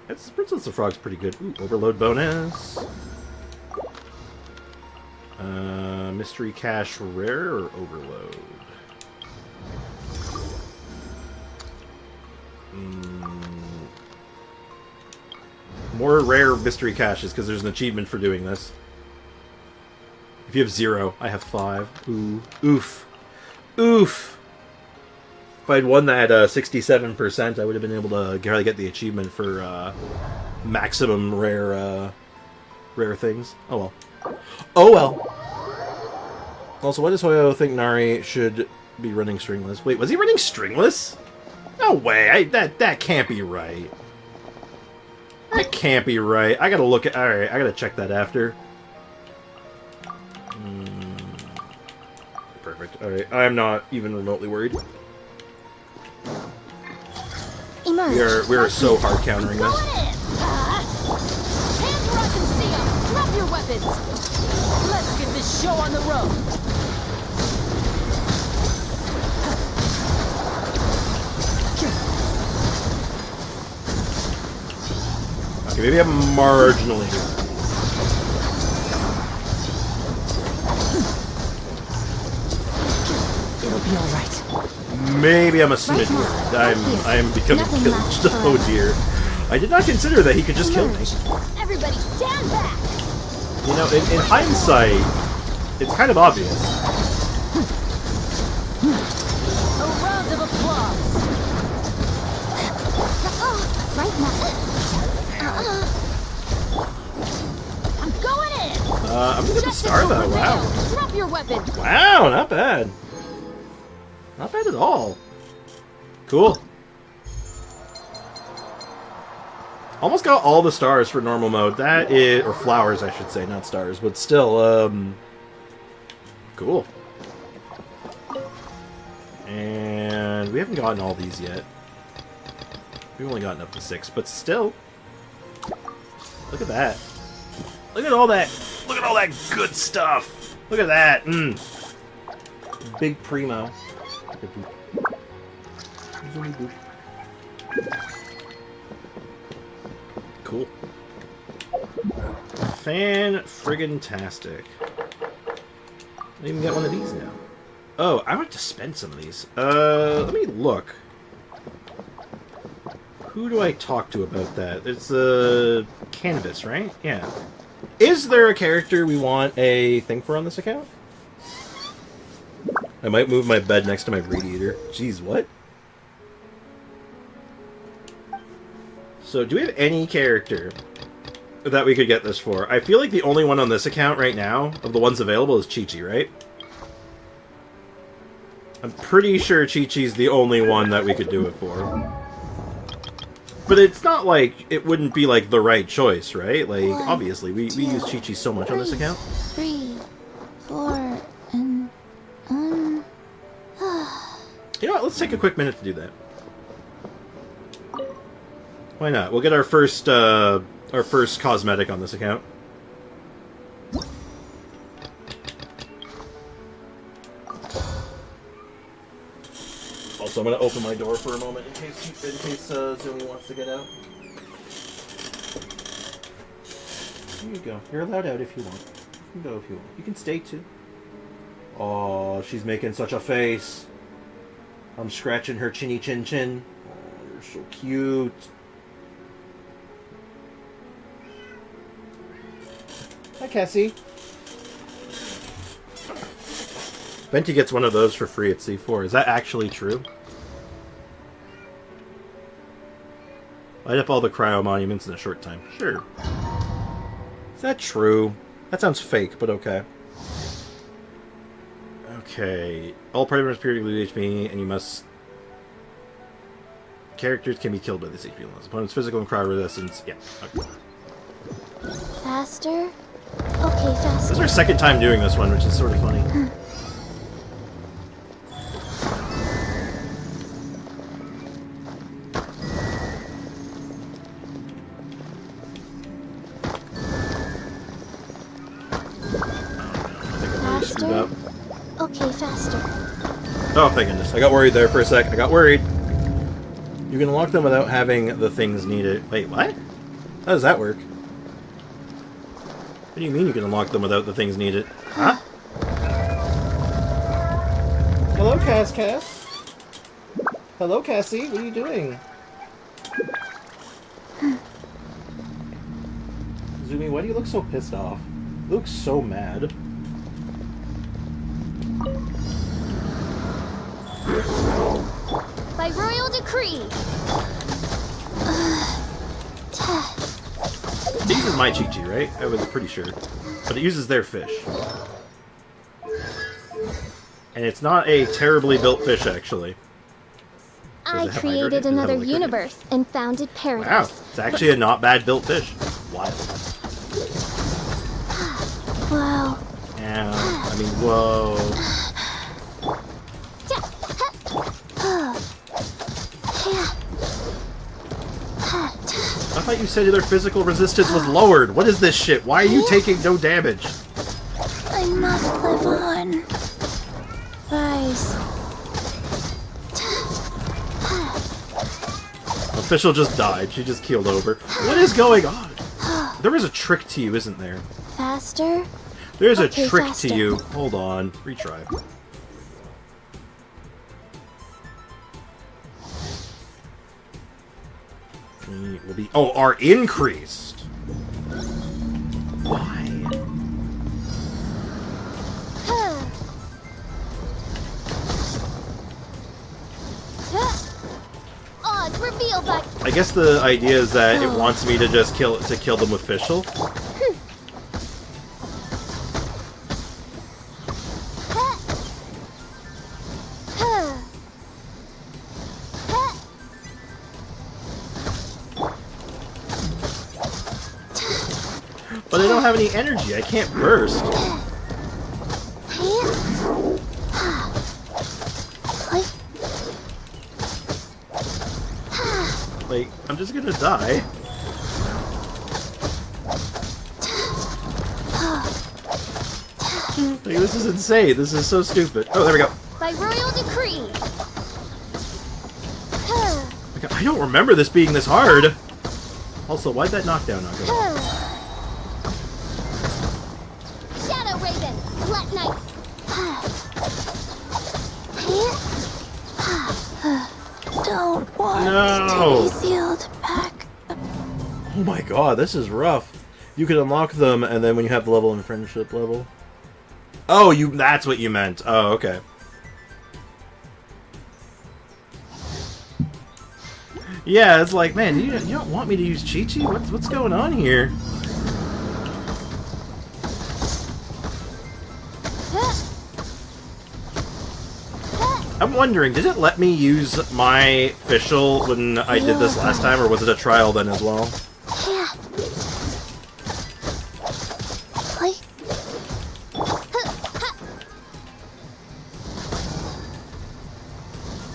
Princess and the Frog's pretty good. Ooh, overload bonus. Mystery Cache Rare or Overload? More rare Mystery Caches, because there's an achievement for doing this. If you have 0, I have 5. Ooh. Oof. Oof! If I'd won that 67%, I would have been able to probably get the achievement for maximum rare things. Oh well. Oh well! Also, why does Hoyo think Nari should be running stringless? Wait, was he running stringless? No way! That can't be right. That can't be right. I gotta look at... Alright, I gotta check that after. Perfect. Alright, I'm not even remotely worried. We are so hard countering this. Hands where I can see 'em. Drop your weapons. Let's get this show on the road. Okay, maybe I'm marginally. It'll be all right. Maybe I'm a smidge worried. I'm becoming killed. Oh dear. I did not consider that he could just kill me. Everybody stand back. You know, in hindsight, it's kind of obvious. A round of applause. Right now. I'm going in. I'm gonna get the star though. Wow. Drop your weapon. Wow, not bad. Not bad at all. Cool. Almost got all the stars for normal mode. That is... Or flowers, I should say, not stars. But still, cool. And we haven't gotten all these yet. We've only gotten up to 6, but still. Look at that. Look at all that. Look at all that good stuff. Look at that. Big primo. Cool. Fan-friggin-tastic. I didn't even get one of these now. Oh, I want to spend some of these. Let me look. Who do I talk to about that? It's a canvas, right? Yeah. Is there a character we want a thing for on this account? I might move my bed next to my radiator. Jeez, what? So, do we have any character that we could get this for? I feel like the only one on this account right now, of the ones available, is Chi-Chi, right? I'm pretty sure Chi-Chi's the only one that we could do it for. But it's not like it wouldn't be like the right choice, right? Like, obviously, we use Chi-Chi so much on this account. 3, 4, and You know what? Let's take a quick minute to do that. Why not? We'll get our first cosmetic on this account. Also, I'm going to open my door for a moment in case Zumi wants to get out. Here you go. You're allowed out if you want. You can go if you want. You can stay too. Oh, she's making such a face. I'm scratching her chinny chin chin. Oh, you're so cute. Hi, Cassie. Venti gets one of those for free at C4. Is that actually true? Light up all the cryo monuments in a short time. Sure. Is that true? That sounds fake, but okay. Okay. All party members periodically lose HP, and you must... Characters can be killed by this HP loss. Opponent's physical and cryo resistance. Yeah. Okay. faster. Okay, faster. This is our second time doing this one, which is sort of funny. Faster. Okay, faster. Oh, thank goodness. I got worried there for a sec. I got worried. You can unlock them without having the things needed. Wait, what? How does that work? What do you mean you can unlock them without the things needed? Huh? Hello, Cass. Hello, Cassie. What are you doing? Zumi, why do you look so pissed off? You look so mad. By royal decree. It uses my Chi-Chi, right? I was pretty sure. But it uses their fish. And it's not a terribly built fish, actually. I created another universe and founded paradise. Wow, it's actually a not bad built fish. Wild. Wow. Yeah, I mean, whoa. I thought you said their physical resistance was lowered. What is this shit? Why are you taking no damage? I must live on. Rise. Official just died. She just keeled over. What is going on? There is a trick to you, isn't there? Faster. There's a Okay, trick faster. to you. Hold on. Retry. Will be are increased. Why? Odds revealed by. I guess the idea is that it wants me to just kill them with Fischl. But I don't have any energy. I can't burst. Like, I'm just gonna die. Like, this is insane. This is so stupid. Oh, there we go. By royal decree. Like, I don't remember this being this hard. Also, why'd that knockdown not go? Shadow Raven, Let Night. Don't want No. to be sealed back. Oh my god, this is rough. You can unlock them, and then when you have the level in friendship level. Oh, that's what you meant. Oh, okay. Yeah, it's like, man, you don't want me to use Chi-Chi? What's going on here? I'm wondering, did it let me use my official when I did this last time, or was it a trial then as well? Yeah. Like.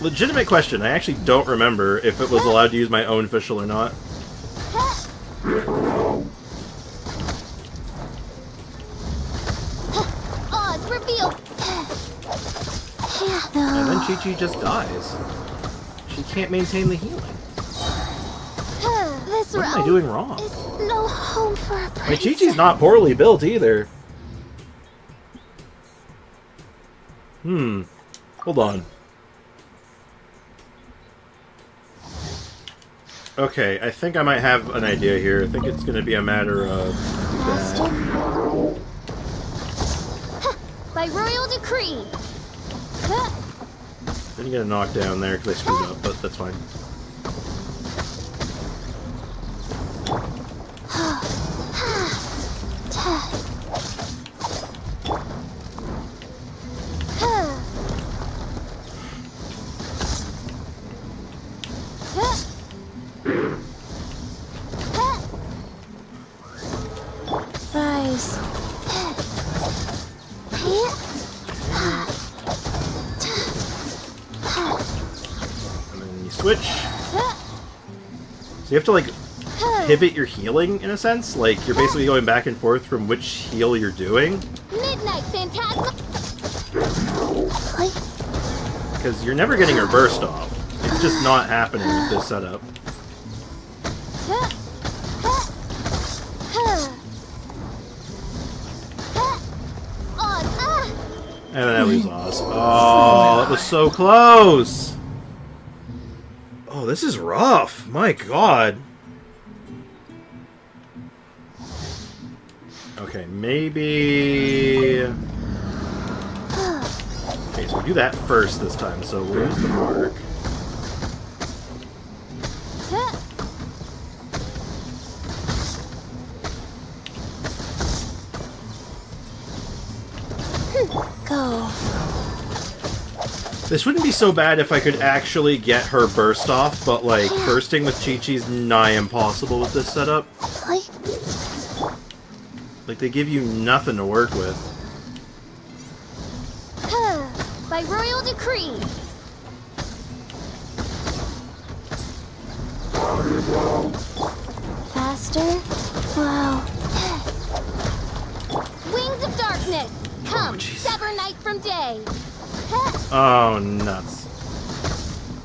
Legitimate question. I actually don't remember if it was allowed to use my own official or not. Oz revealed. And then Chi-Chi just dies. She can't maintain the healing. This What am I doing wrong? is no home for a My princess. Chi-Chi's not poorly built either. Hold on. Okay, I think I might have an idea here. I think it's going to be a matter of... By royal decree. Didn't get a knockdown there because I screwed up, but that's fine. Rise. And then you switch. So you have to, like, pivot your healing, in a sense. Like, you're basically going back and forth from which heal you're doing. Midnight Phantasma. Because you're never getting her burst off. It's just not happening with this setup. And then I lose Oz. Oh, that was so close! Oh, this is rough. My god. Okay, maybe... Okay, so we do that first this time, so we'll use the mark. Go. This wouldn't be so bad if I could actually get her burst off, but, like, bursting with Chi-Chi's nigh impossible with this setup. Like, they give you nothing to work with. By royal decree. Faster? Wow. Wings of darkness. Come, jeez. sever night from day. Oh, nuts.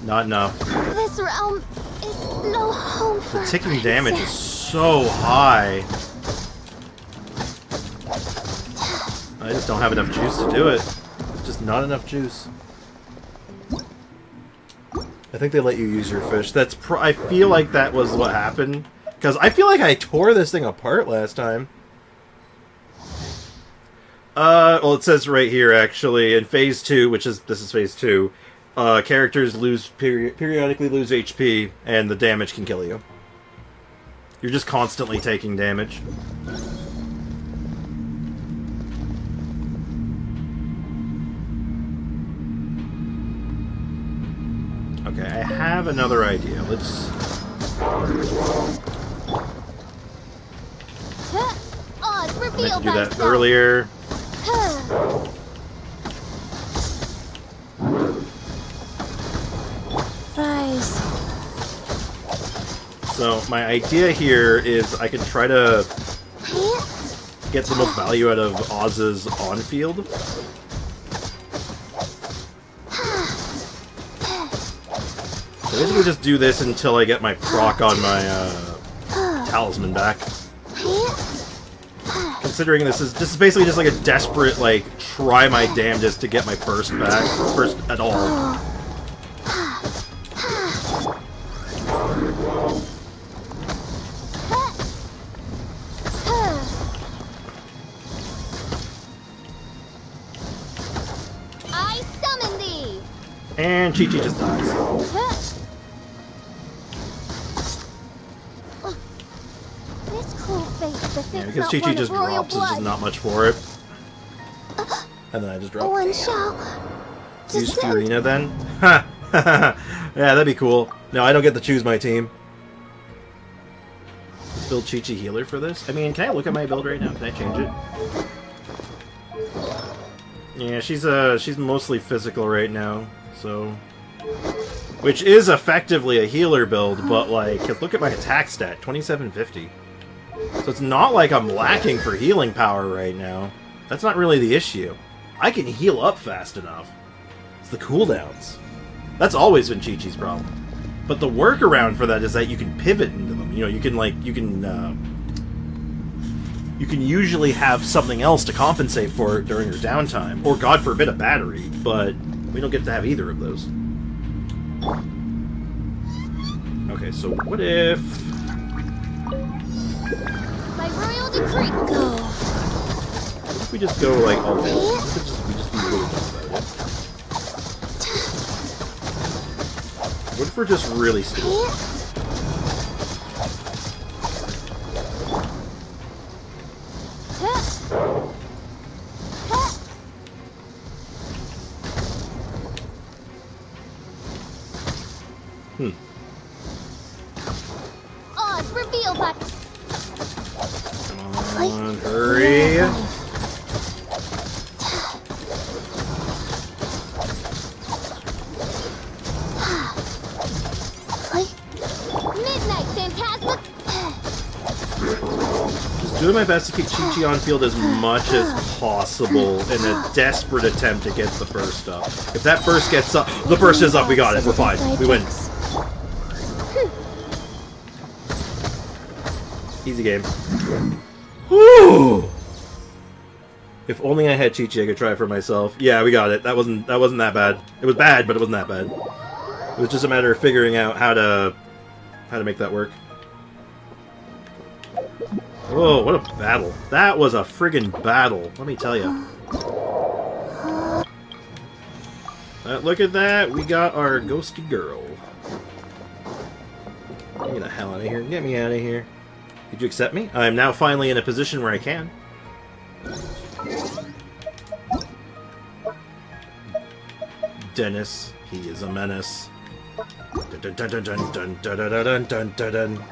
Not enough. This realm is no home for The a ticking damage is princess. so high. I just don't have enough juice to do it. There's just not enough juice. I think they let you use your fish. That's I feel like that was what happened. Because I feel like I tore this thing apart last time. Well, it says right here, actually, in Phase 2, this is Phase 2, characters periodically lose HP, and the damage can kill you. You're just constantly taking damage. Okay, I have another idea. Let's... Oz I meant to reveal do that thyself. earlier. Rise. So my idea here is I can try to get the most value out of Oz's on-field. So basically just do this until I get my proc on my talisman back. Considering this is basically just like a desperate, like, try my damnedest to get my burst back. Burst at all. I summon thee! And Chi-Chi just dies. This cool face befits Yeah, because not Chi-Chi one just of royal drops, there's just blood. not much for it. And then I just drop. One shall Use descend. Furina then? Ha! Yeah, that'd be cool. No, I don't get to choose my team. Let's build Chi-Chi healer for this. I mean, can I look at my build right now? Can I change it? Yeah, she's mostly physical right now, so... Which is effectively a healer build, but like, 'cause look at my attack stat, 2750. So it's not like I'm lacking for healing power right now. That's not really the issue. I can heal up fast enough. It's the cooldowns. That's always been Chi-Chi's problem. But the workaround for that is that you can pivot into them. You know, you can usually have something else to compensate for it during your downtime. Or, God forbid, a battery. But we don't get to have either of those. Okay, so what if... By royal decree, go. What if we just go, like, all in? We just be really dumb about it. What if we're just really stupid? Oz, reveal by... Come on, hurry! Midnight Phantasma... Just doing my best to keep Chi-Chi on field as much as possible in a desperate attempt to get the burst up. If that burst gets up... The burst is up, we got it, we're fine. We win. Easy game. Woo! If only I had Chi-Chi, I could try it for myself. Yeah, we got it. That wasn't that bad. It was bad, but it wasn't that bad. It was just a matter of figuring out how to make that work. Oh, what a battle. That was a friggin' battle, let me tell you. Look at that, we got our ghosty girl. Get me the hell out of here. Get me out of here. Did you accept me? I am now finally in a position where I can. Dennis, he is a menace. Dun, dun, dun, dun, dun, dun, dun, dun, dun, dun, dun.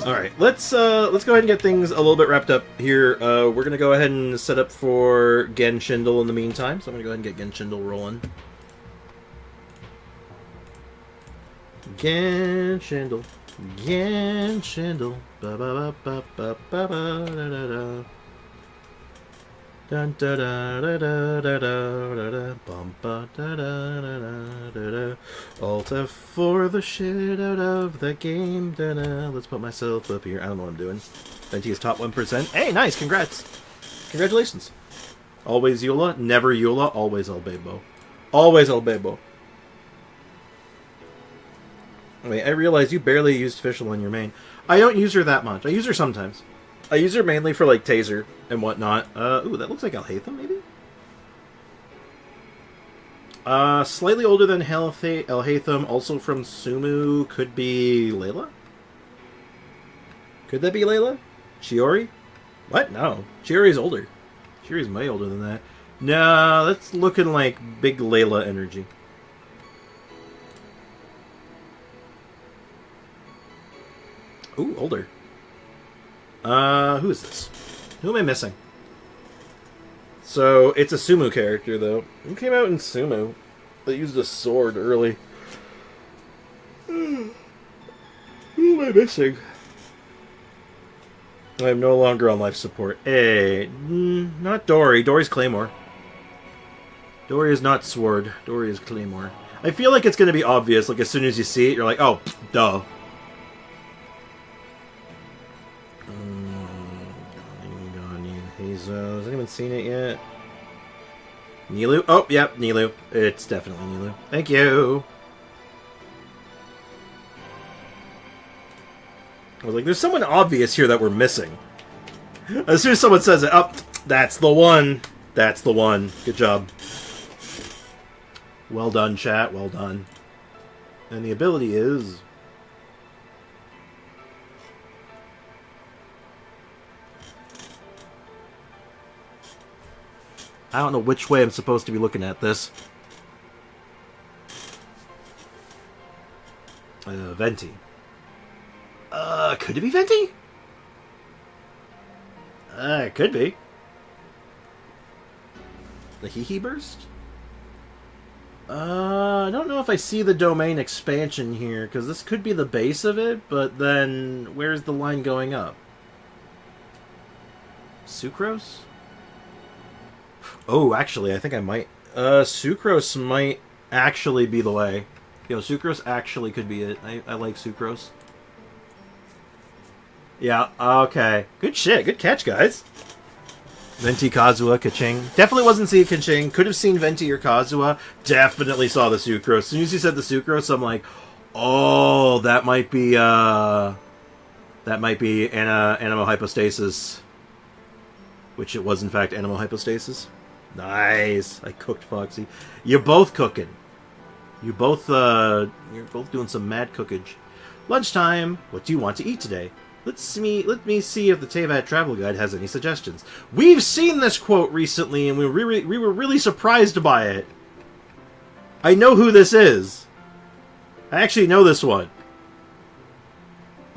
Alright, let's go ahead and get things a little bit wrapped up here. We're gonna go ahead and set up for Genshindle in the meantime, so I'm gonna go ahead and get Genshindle rolling. Genshindle. Genshindle. Ba ba ba ba ba ba da da da. Dun da da da da da da da bum ba da da da da da. Alt F for the shit out of the game. Da da. Let's put myself up here. I don't know what I'm doing. Venti's top 1%. Hey, nice. Congrats. Congratulations. Always Eula, never Eula, always El Bebo. Always El Bebo. Wait, I realize you barely used Fischl in your main. I don't use her that much. I use her sometimes. I use her mainly for, like, Taser and whatnot. Ooh, that looks like Alhaitham, maybe? Slightly older than Alhaitham, also from Sumu. Could be Layla? Could that be Layla? Shiori? What? No. Shiori's older. Shiori's way older than that. No, that's looking like big Layla energy. Ooh, older. Who is this? Who am I missing? So, it's a Sumu character, though. Who came out in Sumu? They used a sword early. Oh am I missing? I am no longer on life support. Hey, not Dory. Dory's Claymore. Dory is not Sword. Dory is Claymore. I feel like it's going to be obvious. Like, as soon as you see it, you're like, oh, duh. Has anyone seen it yet? Nilu? Oh, yep, Nilu. It's definitely Nilu. Thank you. I was like, there's someone obvious here that we're missing. As soon as someone says it, oh, that's the one. That's the one. Good job. Well done, chat. Well done. And the ability is... I don't know which way I'm supposed to be looking at this. Venti. Could it be Venti? It could be. The Hee Burst? I don't know if I see the domain expansion here, because this could be the base of it, but then where's the line going up? Sucrose? Oh, actually, I think I might... Sucrose might actually be the way. Yo, Sucrose actually could be it. I like Sucrose. Yeah, okay. Good shit. Good catch, guys. Venti, Kazuha, Kaching. Definitely wasn't seeing Kaching. Could have seen Venti or Kazuha. Definitely saw the Sucrose. As soon as you said the Sucrose, I'm like, oh, that might be, Animo Hypostasis. Which it was, in fact, Animo Hypostasis. Nice. I cooked Foxy. You're both cooking. You're both doing some mad cookage. Lunchtime. What do you want to eat today? Let me see if the Teyvat Travel Guide has any suggestions. We've seen this quote recently, and we were really surprised by it. I know who this is. I actually know this one.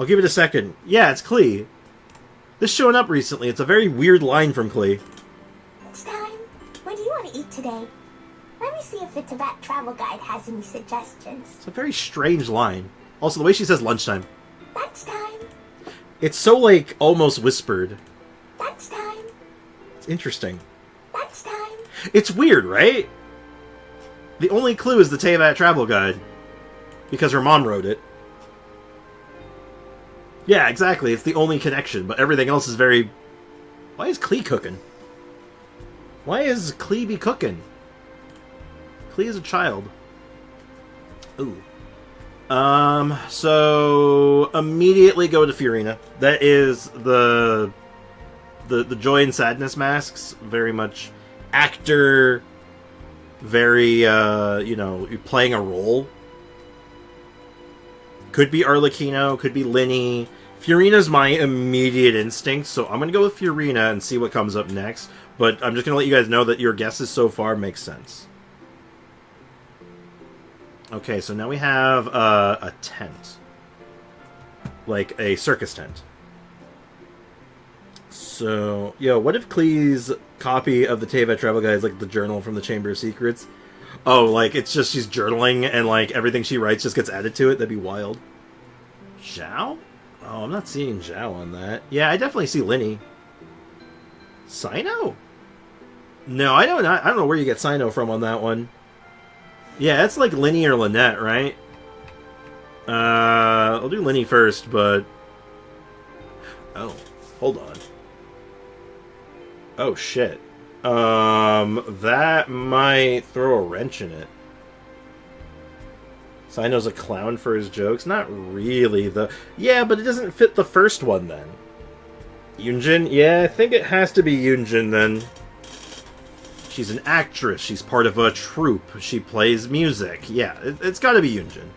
I'll give it a second. Yeah, it's Klee. This showing up recently. It's a very weird line from Klee. It's time. What do you want to eat today? Let me see if the Teyvat Travel Guide has any suggestions. It's a very strange line. Also, the way she says lunchtime. That's time. It's so, like, almost whispered. That's time. It's interesting. That's time. It's weird, right? The only clue is the Teyvat Travel Guide. Because her mom wrote it. Yeah, exactly. It's the only connection, but everything else is very... Why is Klee cooking? Why is Klee be cooking? Klee is a child. Ooh. So immediately go to Furina. That is the joy and sadness masks. Very much actor. Very, you're playing a role. Could be Arlecchino, could be Linny. Furina's my immediate instinct, so I'm gonna go with Furina and see what comes up next. But I'm just gonna let you guys know that your guesses so far make sense. Okay, so now we have a tent. Like a circus tent. So, what if Klee's copy of the Teyvat Travel Guide is like the journal from the Chamber of Secrets? Oh, like, it's just she's journaling and, like, everything she writes just gets added to it? That'd be wild. Zhao? Oh, I'm not seeing Zhao on that. Yeah, I definitely see Linny. Sino? No, I don't know where you get Sino from on that one. Yeah, it's like Linny or Lynette, right? I'll do Linny first, but... Oh, hold on. Oh, shit. That might throw a wrench in it. Sino's a clown for his jokes? Not really, though. Yeah, but it doesn't fit the first one, then. Yunjin? Yeah, I think it has to be Yunjin, then. She's an actress. She's part of a troupe. She plays music. Yeah, it's gotta be Yunjin.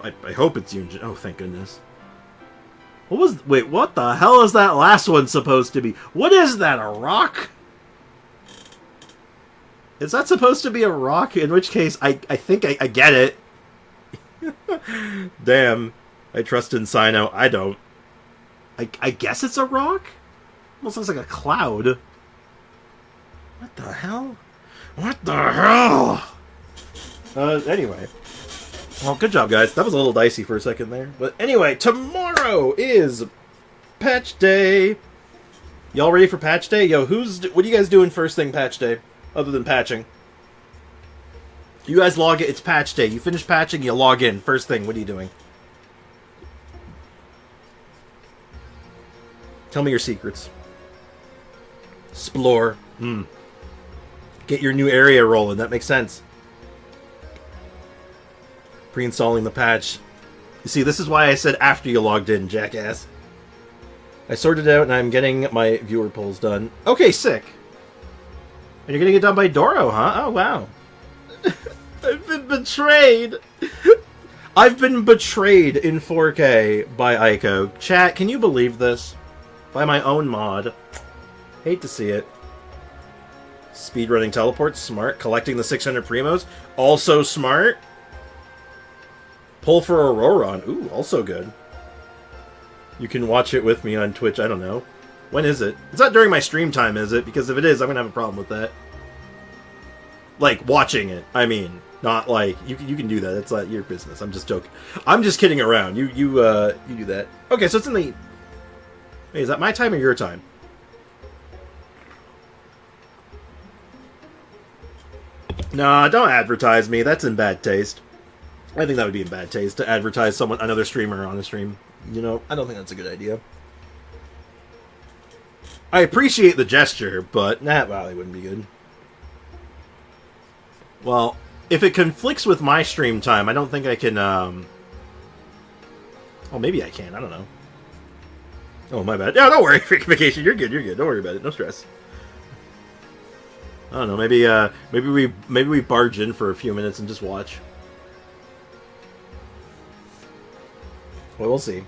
I hope it's Yunjin. Oh, thank goodness. Wait, what the hell is that last one supposed to be? What is that, a rock? Is that supposed to be a rock? In which case, I think I get it. Damn. I trust in Sino. I don't. I guess it's a rock? Almost looks like a cloud. What the hell? What the hell? Anyway. Well, good job, guys. That was a little dicey for a second there. But anyway, tomorrow is patch day. Y'all ready for patch day? Yo, what are you guys doing first thing patch day, other than patching? You guys log it. It's patch day. You finish patching, you log in. First thing, what are you doing? Tell me your secrets. Explore. Get your new area rolling. That makes sense. Pre-installing the patch. You see, this is why I said after you logged in, jackass. I sorted it out and I'm getting my viewer polls done. Okay, sick. And you're getting it done by Doro, huh? Oh, wow. I've been betrayed. I've been betrayed in 4K by Aiko. Chat, can you believe this? By my own mod. Hate to see it. Speedrunning teleports, smart. Collecting the 600 primos, also smart. Pull for Auroron, ooh, also good. You can watch it with me on Twitch, I don't know. When is it? It's not during my stream time, is it? Because if it is, I'm gonna have a problem with that. Like, watching it, I mean. Not like, you can do that, it's not your business, I'm just joking. I'm just kidding around, you do that. Okay, so it's in the... Wait, is that my time or your time? Nah, don't advertise me. That's in bad taste. I think that would be in bad taste to advertise another streamer on a stream. You know, I don't think that's a good idea. I appreciate the gesture, but that probably wouldn't be good. Well, if it conflicts with my stream time, I don't think I can, Oh, maybe I can. I don't know. Oh, my bad. No, don't worry, Freak Vacation. You're good. You're good. Don't worry about it. No stress. I don't know. Maybe we barge in for a few minutes and just watch. Well, we'll see.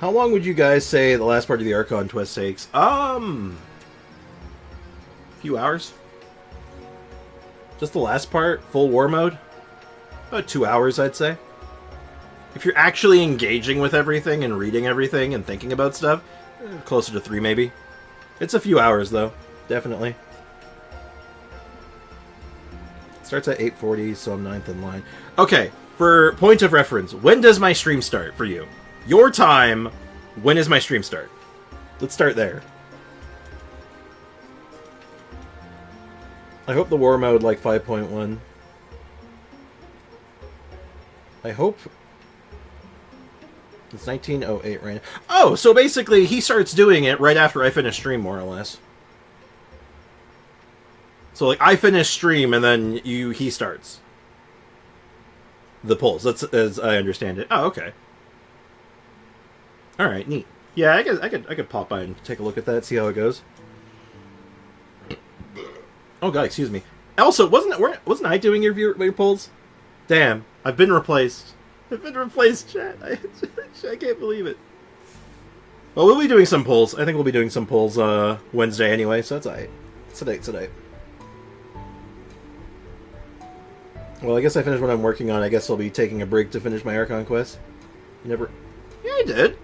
How long would you guys say the last part of the Archon quest takes? A few hours. Just the last part, full war mode. About 2 hours, I'd say. If you're actually engaging with everything and reading everything and thinking about stuff, closer to 3 maybe. It's a few hours though, definitely. It starts at 8:40, so I'm 9th in line. Okay, for point of reference, when does my stream start for you? Your time, when is my stream start? Let's start there. I hope the war mode like 5.1. I hope... It's 1908 right now. Oh, so basically he starts doing it right after I finish stream, more or less. So like I finish stream and then he starts the polls. That's as I understand it. Oh, okay. All right, neat. Yeah, I could pop by and take a look at that, see how it goes. Oh god, excuse me. Also, wasn't I doing your polls? Damn, I've been replaced. I've been replaced, chat. I can't believe it. Well, we'll be doing some polls. I think we'll be doing some polls Wednesday anyway, so that's alright. It's today. Well, I guess I finished what I'm working on. I guess I'll be taking a break to finish my Archon quest. Never... Yeah, I did.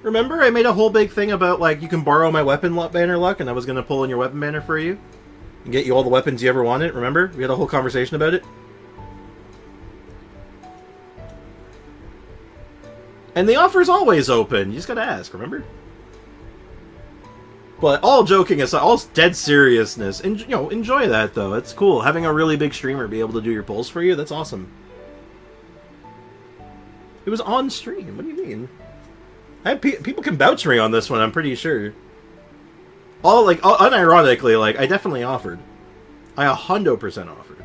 Remember, I made a whole big thing about, like, you can borrow my weapon banner luck, and I was going to pull in your weapon banner for you. And get you all the weapons you ever wanted, remember? We had a whole conversation about it. And the offer's always open. You just gotta ask, remember? But all joking aside, all dead seriousness, enjoy that though. It's cool having a really big streamer be able to do your polls for you. That's awesome. It was on stream. What do you mean? People can vouch for me on this one. I'm pretty sure. Unironically, like I definitely offered. I 100% offered.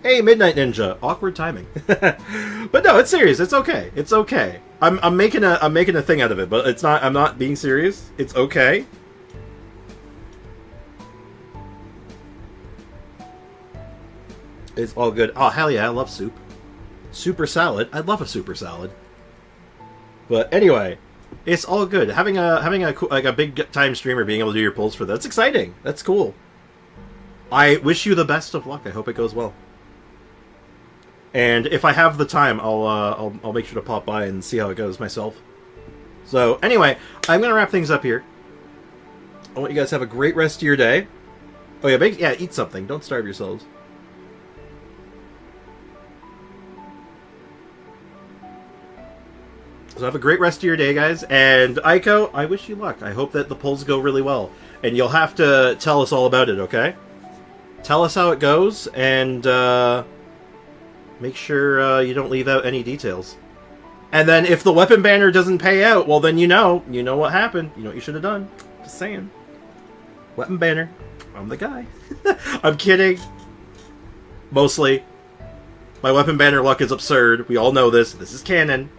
Hey, Midnight Ninja. Awkward timing. But no, it's serious. It's okay. It's okay. I'm making a thing out of it, but it's not. I'm not being serious. It's okay. It's all good. Oh hell yeah, I love soup. Super salad. I love a super salad. But anyway, it's all good. Having a big time streamer being able to do your polls for that's exciting. That's cool. I wish you the best of luck. I hope it goes well. And if I have the time, I'll make sure to pop by and see how it goes myself. So anyway, I'm gonna wrap things up here. I want you guys to have a great rest of your day. Oh yeah, eat something. Don't starve yourselves. So have a great rest of your day, guys. And Aiko, I wish you luck. I hope that the pulls go really well. And you'll have to tell us all about it, okay? Tell us how it goes, and make sure you don't leave out any details. And then if the weapon banner doesn't pay out, well then you know what happened. You know what you should have done. Just saying. Weapon banner. I'm the guy. I'm kidding. Mostly. My weapon banner luck is absurd. We all know this. This is canon.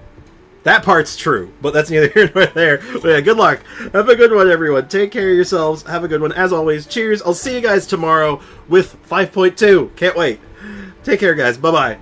That part's true, but that's neither here nor there. But yeah, good luck. Have a good one, everyone. Take care of yourselves. Have a good one. As always, cheers. I'll see you guys tomorrow with 5.2. Can't wait. Take care, guys. Bye-bye.